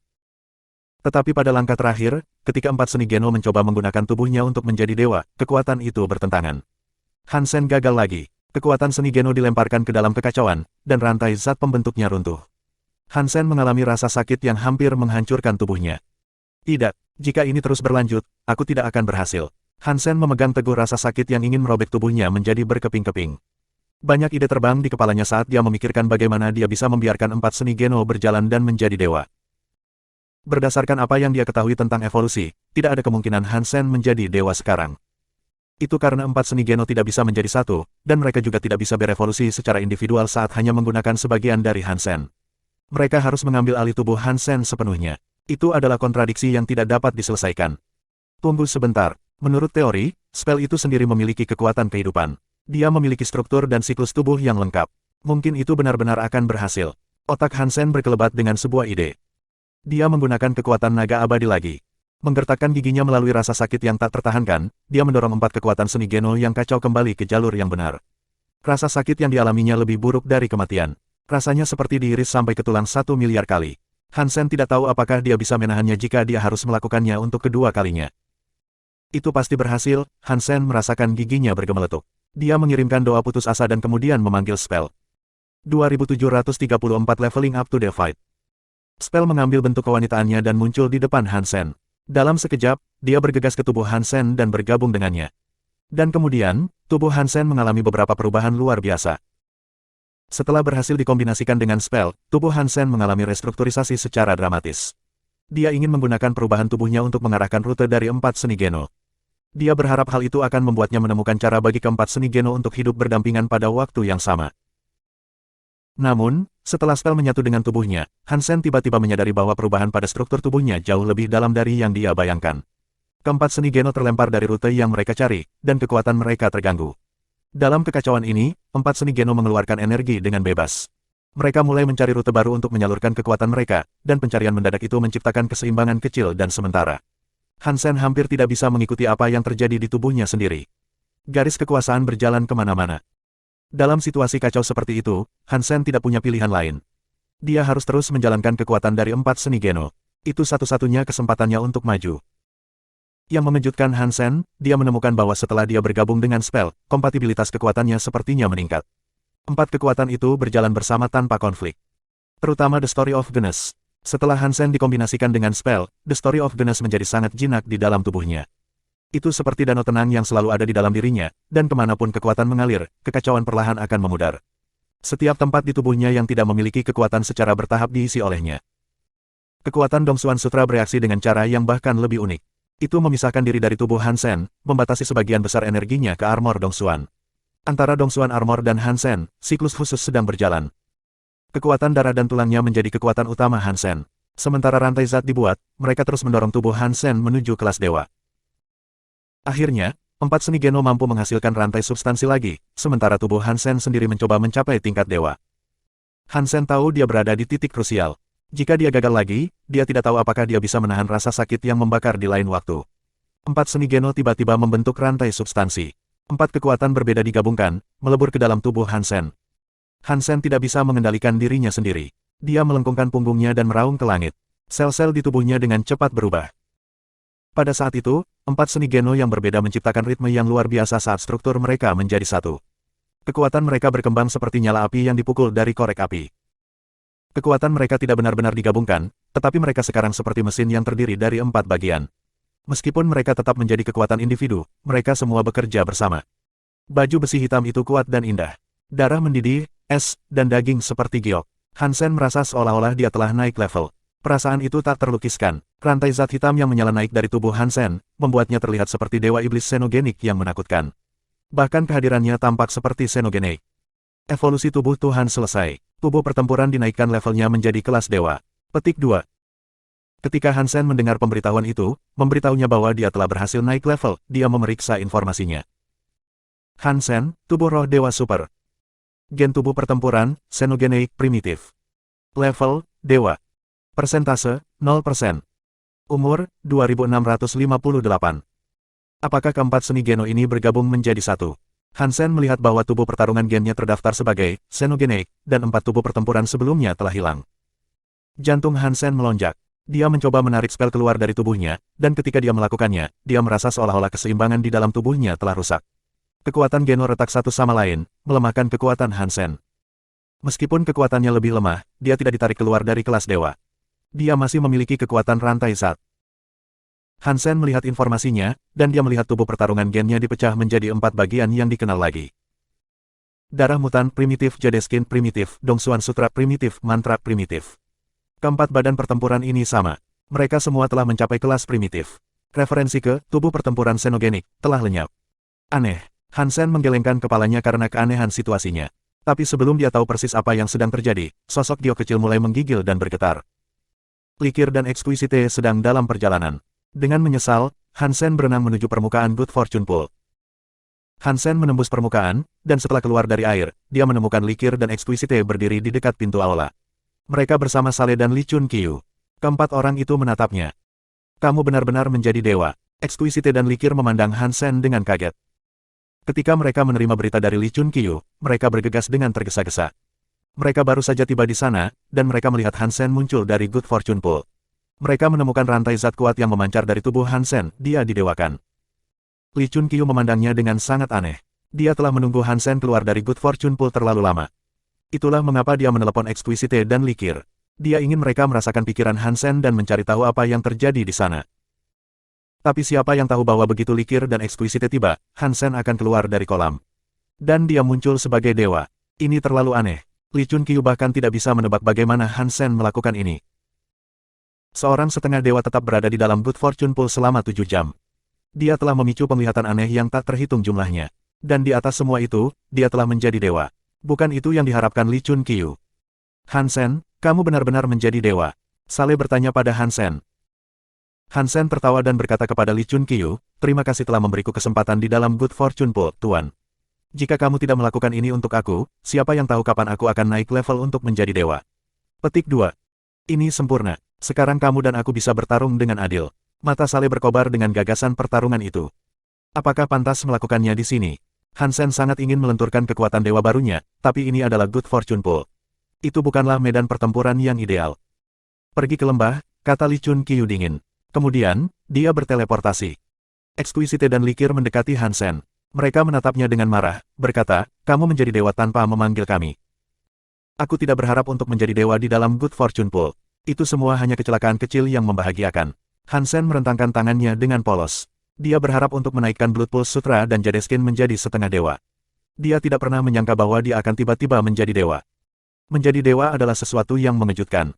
Tetapi pada langkah terakhir, ketika 4 seni Geno mencoba menggunakan tubuhnya untuk menjadi dewa, kekuatan itu bertentangan. Hansen gagal lagi. Kekuatan seni Geno dilemparkan ke dalam kekacauan, dan rantai zat pembentuknya runtuh. Hansen mengalami rasa sakit yang hampir menghancurkan tubuhnya. Tidak. Jika ini terus berlanjut, aku tidak akan berhasil. Hansen memegang teguh rasa sakit yang ingin merobek tubuhnya menjadi berkeping-keping. Banyak ide terbang di kepalanya saat dia memikirkan bagaimana dia bisa membiarkan 4 seni Geno berjalan dan menjadi dewa. Berdasarkan apa yang dia ketahui tentang evolusi, tidak ada kemungkinan Hansen menjadi dewa sekarang. Itu karena 4 seni Geno tidak bisa menjadi satu, dan mereka juga tidak bisa berevolusi secara individual saat hanya menggunakan sebagian dari Hansen. Mereka harus mengambil alih tubuh Hansen sepenuhnya. Itu adalah kontradiksi yang tidak dapat diselesaikan. Tunggu sebentar. Menurut teori, spell itu sendiri memiliki kekuatan kehidupan. Dia memiliki struktur dan siklus tubuh yang lengkap. Mungkin itu benar-benar akan berhasil. Otak Hansen berkelebat dengan sebuah ide. Dia menggunakan kekuatan naga abadi lagi. Menggertakkan giginya melalui rasa sakit yang tak tertahankan, dia mendorong 4 kekuatan seni Geno yang kacau kembali ke jalur yang benar. Rasa sakit yang dialaminya lebih buruk dari kematian. Rasanya seperti diiris sampai ke tulang 1 miliar kali. Hansen tidak tahu apakah dia bisa menahannya jika dia harus melakukannya untuk kedua kalinya. Itu pasti berhasil, Hansen merasakan giginya bergemeletuk. Dia mengirimkan doa putus asa dan kemudian memanggil spell. 2734 leveling up to the fight. Spell mengambil bentuk kewanitaannya dan muncul di depan Hansen. Dalam sekejap, dia bergegas ke tubuh Hansen dan bergabung dengannya. Dan kemudian, tubuh Hansen mengalami beberapa perubahan luar biasa. Setelah berhasil dikombinasikan dengan spell, tubuh Hansen mengalami restrukturisasi secara dramatis. Dia ingin menggunakan perubahan tubuhnya untuk mengarahkan rute dari 4 seni Geno. Dia berharap hal itu akan membuatnya menemukan cara bagi keempat seni Geno untuk hidup berdampingan pada waktu yang sama. Namun, setelah spell menyatu dengan tubuhnya, Hansen tiba-tiba menyadari bahwa perubahan pada struktur tubuhnya jauh lebih dalam dari yang dia bayangkan. Keempat seni Geno terlempar dari rute yang mereka cari, dan kekuatan mereka terganggu. Dalam kekacauan ini, 4 seni Geno mengeluarkan energi dengan bebas. Mereka mulai mencari rute baru untuk menyalurkan kekuatan mereka, dan pencarian mendadak itu menciptakan keseimbangan kecil dan sementara. Hansen hampir tidak bisa mengikuti apa yang terjadi di tubuhnya sendiri. Garis kekuasaan berjalan kemana-mana. Dalam situasi kacau seperti itu, Hansen tidak punya pilihan lain. Dia harus terus menjalankan kekuatan dari 4 seni Geno. Itu satu-satunya kesempatannya untuk maju. Yang mengejutkan Hansen, dia menemukan bahwa setelah dia bergabung dengan spell, kompatibilitas kekuatannya sepertinya meningkat. 4 kekuatan itu berjalan bersama tanpa konflik. Terutama The Story of Genes. Setelah Hansen dikombinasikan dengan spell, The Story of Genes menjadi sangat jinak di dalam tubuhnya. Itu seperti danau tenang yang selalu ada di dalam dirinya, dan kemanapun kekuatan mengalir, kekacauan perlahan akan memudar. Setiap tempat di tubuhnya yang tidak memiliki kekuatan secara bertahap diisi olehnya. Kekuatan Dongsuan Sutra bereaksi dengan cara yang bahkan lebih unik. Itu memisahkan diri dari tubuh Hansen, membatasi sebagian besar energinya ke armor Dongsuan. Antara Dongsuan Armor dan Hansen, siklus khusus sedang berjalan. Kekuatan darah dan tulangnya menjadi kekuatan utama Hansen. Sementara rantai zat dibuat, mereka terus mendorong tubuh Hansen menuju kelas dewa. Akhirnya, 4 seni Geno mampu menghasilkan rantai substansi lagi, sementara tubuh Hansen sendiri mencoba mencapai tingkat dewa. Hansen tahu dia berada di titik krusial. Jika dia gagal lagi, dia tidak tahu apakah dia bisa menahan rasa sakit yang membakar di lain waktu. 4 seni Geno tiba-tiba membentuk rantai substansi. 4 kekuatan berbeda digabungkan, melebur ke dalam tubuh Hansen. Hansen tidak bisa mengendalikan dirinya sendiri. Dia melengkungkan punggungnya dan meraung ke langit. Sel-sel di tubuhnya dengan cepat berubah. Pada saat itu, 4 seni Geno yang berbeda menciptakan ritme yang luar biasa saat struktur mereka menjadi satu. Kekuatan mereka berkembang seperti nyala api yang dipukul dari korek api. Kekuatan mereka tidak benar-benar digabungkan, tetapi mereka sekarang seperti mesin yang terdiri dari 4 bagian. Meskipun mereka tetap menjadi kekuatan individu, mereka semua bekerja bersama. Baju besi hitam itu kuat dan indah. Darah mendidih, es, dan daging seperti giok. Hansen merasa seolah-olah dia telah naik level. Perasaan itu tak terlukiskan. Rantai zat hitam yang menyala naik dari tubuh Hansen, membuatnya terlihat seperti dewa iblis xenogenik yang menakutkan. Bahkan kehadirannya tampak seperti xenogenik. Evolusi tubuh Tuhan selesai. Tubuh pertempuran dinaikkan levelnya menjadi kelas dewa. Petik 2. Ketika Hansen mendengar pemberitahuan itu, memberitahunya bahwa dia telah berhasil naik level, dia memeriksa informasinya. Hansen, tubuh roh dewa super. Gen tubuh pertempuran, xenogenik primitif. Level, dewa. Persentase, 0%. Umur, 2658. Apakah keempat seni Geno ini bergabung menjadi satu? Hansen melihat bahwa tubuh pertarungan gennya terdaftar sebagai xenogenik, dan 4 tubuh pertempuran sebelumnya telah hilang. Jantung Hansen melonjak. Dia mencoba menarik spell keluar dari tubuhnya, dan ketika dia melakukannya, dia merasa seolah-olah keseimbangan di dalam tubuhnya telah rusak. Kekuatan Geno retak satu sama lain, melemahkan kekuatan Hansen. Meskipun kekuatannya lebih lemah, dia tidak ditarik keluar dari kelas dewa. Dia masih memiliki kekuatan rantai zat. Hansen melihat informasinya, dan dia melihat tubuh pertarungan gennya dipecah menjadi 4 bagian yang dikenal lagi. Darah mutan primitif, Jadeskin primitif, Dongsuan Sutra primitif, mantra primitif. Keempat badan pertempuran ini sama. Mereka semua telah mencapai kelas primitif. Referensi ke tubuh pertempuran xenogenik telah lenyap. Aneh. Hansen menggelengkan kepalanya karena keanehan situasinya. Tapi sebelum dia tahu persis apa yang sedang terjadi, sosok Dio kecil mulai menggigil dan bergetar. Likir dan Exquisite sedang dalam perjalanan. Dengan menyesal, Hansen berenang menuju permukaan Good Fortune Pool. Hansen menembus permukaan, dan setelah keluar dari air, dia menemukan Likir dan Exquisite berdiri di dekat pintu aula. Mereka bersama Sale dan Li Chun Qiu. Keempat orang itu menatapnya. Kamu benar-benar menjadi dewa. Exquisite dan Likir memandang Hansen dengan kaget. Ketika mereka menerima berita dari Li Chun Qiu, mereka bergegas dengan tergesa-gesa. Mereka baru saja tiba di sana, dan mereka melihat Hansen muncul dari Good Fortune Pool. Mereka menemukan rantai zat kuat yang memancar dari tubuh Hansen, dia didewakan. Li Chun Qiu memandangnya dengan sangat aneh. Dia telah menunggu Hansen keluar dari Good Fortune Pool terlalu lama. Itulah mengapa dia menelepon Exquisite dan Likir. Dia ingin mereka merasakan pikiran Hansen dan mencari tahu apa yang terjadi di sana. Tapi siapa yang tahu bahwa begitu Likir dan Exquisite tiba, Hansen akan keluar dari kolam. Dan dia muncul sebagai dewa. Ini terlalu aneh. Li Chun Qiu bahkan tidak bisa menebak bagaimana Hansen melakukan ini. Seorang setengah dewa tetap berada di dalam Good Fortune Pool selama 7 jam. Dia telah memicu penglihatan aneh yang tak terhitung jumlahnya. Dan di atas semua itu, dia telah menjadi dewa. Bukan itu yang diharapkan Li Chun Qiu. Hansen, kamu benar-benar menjadi dewa. Sale bertanya pada Hansen. Hansen tertawa dan berkata kepada Li Chun Qiu, terima kasih telah memberiku kesempatan di dalam Good Fortune Pool, Tuan. Jika kamu tidak melakukan ini untuk aku, siapa yang tahu kapan aku akan naik level untuk menjadi dewa. Petik 2. Ini sempurna. Sekarang kamu dan aku bisa bertarung dengan adil. Mata Sale berkobar dengan gagasan pertarungan itu. Apakah pantas melakukannya di sini? Hansen sangat ingin melenturkan kekuatan dewa barunya, tapi ini adalah Good Fortune Pool. Itu bukanlah medan pertempuran yang ideal. Pergi ke lembah, kata Li Chun Qiu dingin. Kemudian, dia berteleportasi. Exquisite dan Likir mendekati Hansen. Mereka menatapnya dengan marah, berkata, kamu menjadi dewa tanpa memanggil kami. Aku tidak berharap untuk menjadi dewa di dalam Good Fortune Pool. Itu semua hanya kecelakaan kecil yang membahagiakan. Hansen merentangkan tangannya dengan polos. Dia berharap untuk menaikkan Blood Pulse Sutra dan Jadeskin menjadi setengah dewa. Dia tidak pernah menyangka bahwa dia akan tiba-tiba menjadi dewa. Menjadi dewa adalah sesuatu yang mengejutkan.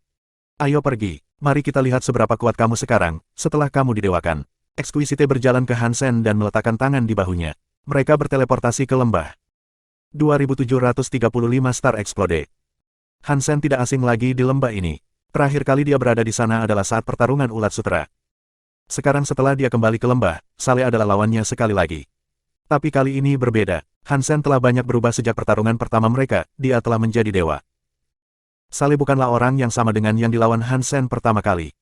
Ayo pergi, mari kita lihat seberapa kuat kamu sekarang, setelah kamu didewakan. Exquisite berjalan ke Hansen dan meletakkan tangan di bahunya. Mereka berteleportasi ke lembah. 2735 Star Explode. Hansen tidak asing lagi di lembah ini. Terakhir kali dia berada di sana adalah saat pertarungan ulat sutra. Sekarang setelah dia kembali ke lembah, Saleh adalah lawannya sekali lagi. Tapi kali ini berbeda. Hansen telah banyak berubah sejak pertarungan pertama mereka, dia telah menjadi dewa. Saleh bukanlah orang yang sama dengan yang dilawan Hansen pertama kali.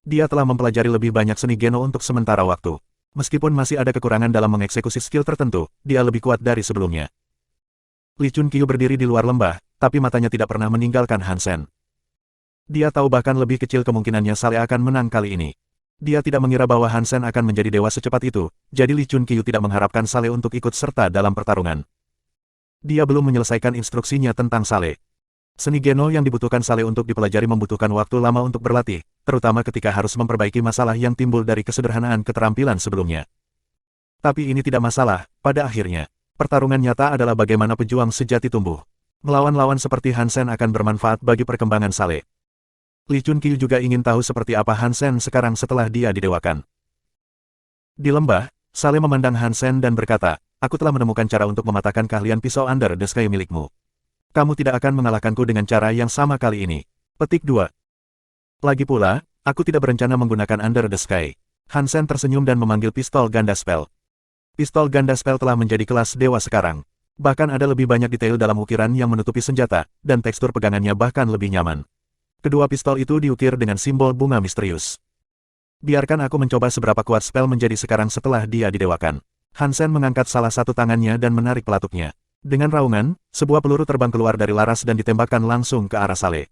Dia telah mempelajari lebih banyak seni Geno untuk sementara waktu. Meskipun masih ada kekurangan dalam mengeksekusi skill tertentu, dia lebih kuat dari sebelumnya. Li Chunqiu berdiri di luar lembah, tapi matanya tidak pernah meninggalkan Hansen. Dia tahu bahkan lebih kecil kemungkinannya Saleh akan menang kali ini. Dia tidak mengira bahwa Hansen akan menjadi dewa secepat itu, jadi Li Chunqiu tidak mengharapkan Saleh untuk ikut serta dalam pertarungan. Dia belum menyelesaikan instruksinya tentang Saleh. Seni Geno yang dibutuhkan Saleh untuk dipelajari membutuhkan waktu lama untuk berlatih, terutama ketika harus memperbaiki masalah yang timbul dari kesederhanaan keterampilan sebelumnya. Tapi ini tidak masalah, pada akhirnya. Pertarungan nyata adalah bagaimana pejuang sejati tumbuh. Melawan lawan seperti Hansen akan bermanfaat bagi perkembangan Saleh. Li Chunqiu juga ingin tahu seperti apa Hansen sekarang setelah dia didewakan. Di lembah, Saleh memandang Hansen dan berkata, aku telah menemukan cara untuk mematahkan keahlian pisau Under the Sky milikmu. Kamu tidak akan mengalahkanku dengan cara yang sama kali ini. Petik 2. Lagi pula, aku tidak berencana menggunakan Under the Sky. Hansen tersenyum dan memanggil pistol ganda spell. Pistol ganda spell telah menjadi kelas dewa sekarang. Bahkan ada lebih banyak detail dalam ukiran yang menutupi senjata, dan tekstur pegangannya bahkan lebih nyaman. Kedua pistol itu diukir dengan simbol bunga misterius. Biarkan aku mencoba seberapa kuat spell menjadi sekarang setelah dia didewakan. Hansen mengangkat salah satu tangannya dan menarik pelatuknya. Dengan raungan, sebuah peluru terbang keluar dari laras dan ditembakkan langsung ke arah Saleh.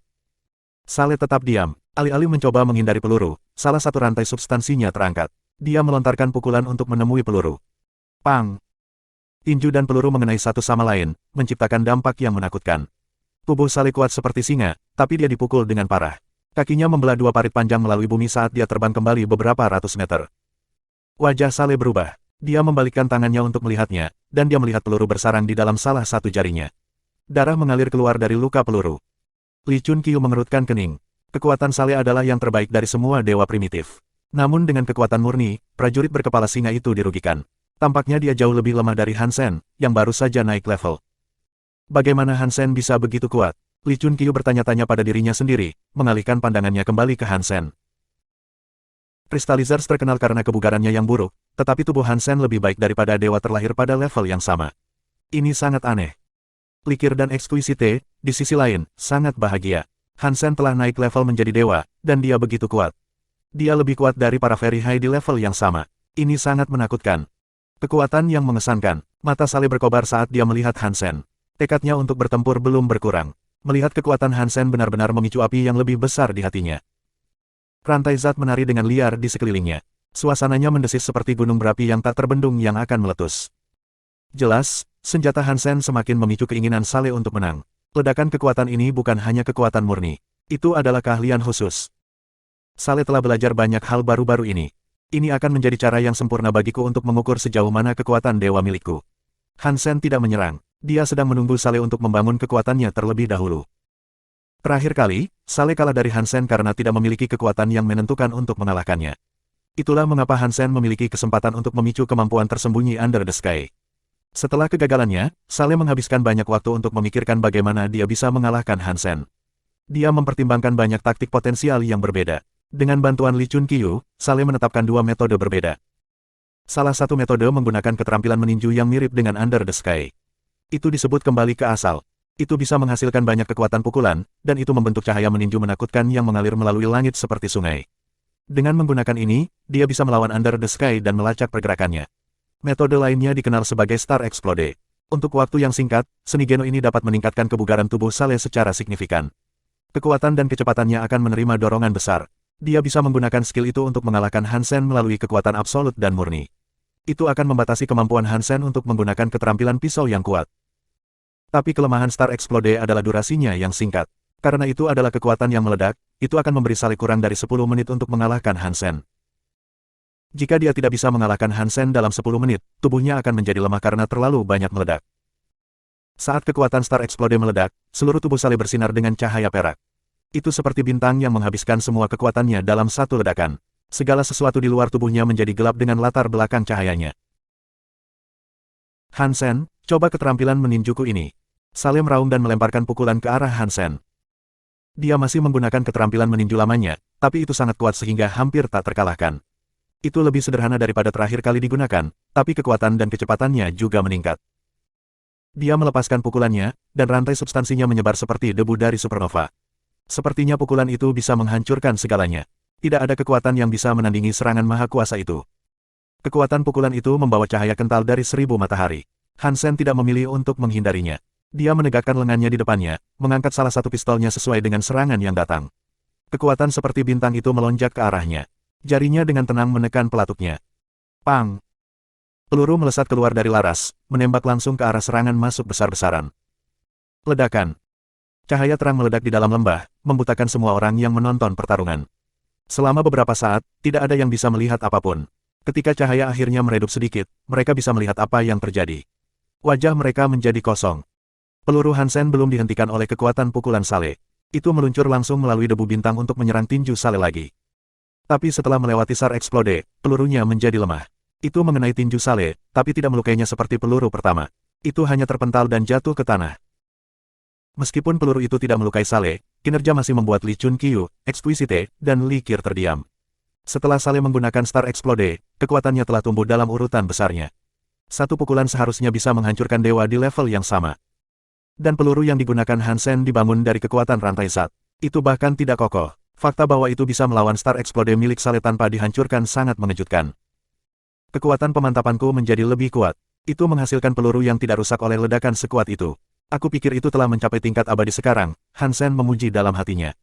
Saleh tetap diam. Alih-alih mencoba menghindari peluru, salah satu rantai substansinya terangkat. Dia melontarkan pukulan untuk menemui peluru. Pang! Tinju dan peluru mengenai satu sama lain, menciptakan dampak yang menakutkan. Tubuh Saleh kuat seperti singa, tapi dia dipukul dengan parah. Kakinya membelah dua parit panjang melalui bumi saat dia terbang kembali beberapa ratus meter. Wajah Saleh berubah. Dia membalikkan tangannya untuk melihatnya, dan dia melihat peluru bersarang di dalam salah satu jarinya. Darah mengalir keluar dari luka peluru. Li Chunqiu mengerutkan kening. Kekuatan Saleh adalah yang terbaik dari semua dewa primitif. Namun dengan kekuatan murni, prajurit berkepala singa itu dirugikan. Tampaknya dia jauh lebih lemah dari Hansen, yang baru saja naik level. Bagaimana Hansen bisa begitu kuat? Li Chunqiu bertanya-tanya pada dirinya sendiri, mengalihkan pandangannya kembali ke Hansen. Crystalizers terkenal karena kebugarannya yang buruk, tetapi tubuh Hansen lebih baik daripada dewa terlahir pada level yang sama. Ini sangat aneh. Likir dan Exquisite, di sisi lain, sangat bahagia. Hansen telah naik level menjadi dewa, dan dia begitu kuat. Dia lebih kuat dari para Very High di level yang sama. Ini sangat menakutkan. Kekuatan yang mengesankan. Mata Saleh berkobar saat dia melihat Hansen. Tekadnya untuk bertempur belum berkurang. Melihat kekuatan Hansen benar-benar memicu api yang lebih besar di hatinya. Rantai zat menari dengan liar di sekelilingnya. Suasananya mendesis seperti gunung berapi yang tak terbendung yang akan meletus. Jelas, senjata Hansen semakin memicu keinginan Saleh untuk menang. Ledakan kekuatan ini bukan hanya kekuatan murni. Itu adalah keahlian khusus. Saleh telah belajar banyak hal baru-baru ini. Ini akan menjadi cara yang sempurna bagiku untuk mengukur sejauh mana kekuatan dewa milikku. Hansen tidak menyerang. Dia sedang menunggu Saleh untuk membangun kekuatannya terlebih dahulu. Terakhir kali, Saleh kalah dari Hansen karena tidak memiliki kekuatan yang menentukan untuk mengalahkannya. Itulah mengapa Hansen memiliki kesempatan untuk memicu kemampuan tersembunyi Under the Sky. Setelah kegagalannya, Saleh menghabiskan banyak waktu untuk memikirkan bagaimana dia bisa mengalahkan Hansen. Dia mempertimbangkan banyak taktik potensial yang berbeda. Dengan bantuan Li Chunqiu, Saleh menetapkan dua metode berbeda. Salah satu metode menggunakan keterampilan meninju yang mirip dengan Under the Sky. Itu disebut kembali ke asal. Itu bisa menghasilkan banyak kekuatan pukulan, dan itu membentuk cahaya meninju menakutkan yang mengalir melalui langit seperti sungai. Dengan menggunakan ini, dia bisa melawan Under the Sky dan melacak pergerakannya. Metode lainnya dikenal sebagai Star Explode. Untuk waktu yang singkat, seni Geno ini dapat meningkatkan kebugaran tubuh Saleh secara signifikan. Kekuatan dan kecepatannya akan menerima dorongan besar. Dia bisa menggunakan skill itu untuk mengalahkan Hansen melalui kekuatan absolut dan murni. Itu akan membatasi kemampuan Hansen untuk menggunakan keterampilan pisau yang kuat. Tapi kelemahan Star Explode adalah durasinya yang singkat. Karena itu adalah kekuatan yang meledak, itu akan memberi Sale kurang dari 10 menit untuk mengalahkan Hansen. Jika dia tidak bisa mengalahkan Hansen dalam 10 menit, tubuhnya akan menjadi lemah karena terlalu banyak meledak. Saat kekuatan Star Explode meledak, seluruh tubuh Sale bersinar dengan cahaya perak. Itu seperti bintang yang menghabiskan semua kekuatannya dalam satu ledakan. Segala sesuatu di luar tubuhnya menjadi gelap dengan latar belakang cahayanya. Hansen, coba keterampilan meninjuku ini. Sale meraung dan melemparkan pukulan ke arah Hansen. Dia masih menggunakan keterampilan meninju lamanya, tapi itu sangat kuat sehingga hampir tak terkalahkan. Itu lebih sederhana daripada terakhir kali digunakan, tapi kekuatan dan kecepatannya juga meningkat. Dia melepaskan pukulannya, dan rantai substansinya menyebar seperti debu dari supernova. Sepertinya pukulan itu bisa menghancurkan segalanya. Tidak ada kekuatan yang bisa menandingi serangan maha kuasa itu. Kekuatan pukulan itu membawa cahaya kental dari 1000 matahari. Hansen tidak memilih untuk menghindarinya. Dia menegakkan lengannya di depannya, mengangkat salah satu pistolnya sesuai dengan serangan yang datang. Kekuatan seperti bintang itu melonjak ke arahnya. Jarinya dengan tenang menekan pelatuknya. Pang! Peluru melesat keluar dari laras, menembak langsung ke arah serangan masuk besar-besaran. Ledakan. Cahaya terang meledak di dalam lembah, membutakan semua orang yang menonton pertarungan. Selama beberapa saat, tidak ada yang bisa melihat apapun. Ketika cahaya akhirnya meredup sedikit, mereka bisa melihat apa yang terjadi. Wajah mereka menjadi kosong. Peluru Hansen belum dihentikan oleh kekuatan pukulan Sale. Itu meluncur langsung melalui debu bintang untuk menyerang tinju Sale lagi. Tapi setelah melewati Star Explode, pelurunya menjadi lemah. Itu mengenai tinju Sale, tapi tidak melukainya seperti peluru pertama. Itu hanya terpental dan jatuh ke tanah. Meskipun peluru itu tidak melukai Sale, kinerja masih membuat Li Chun Qiu, Exquisite, dan Li Qir terdiam. Setelah Sale menggunakan Star Explode, kekuatannya telah tumbuh dalam urutan besarnya. Satu pukulan seharusnya bisa menghancurkan dewa di level yang sama. Dan peluru yang digunakan Hansen dibangun dari kekuatan rantai zat. Itu bahkan tidak kokoh. Fakta bahwa itu bisa melawan Star Explode milik Sale tanpa dihancurkan sangat mengejutkan. Kekuatan pemantapanku menjadi lebih kuat. Itu menghasilkan peluru yang tidak rusak oleh ledakan sekuat itu. Aku pikir itu telah mencapai tingkat abadi sekarang, Hansen memuji dalam hatinya.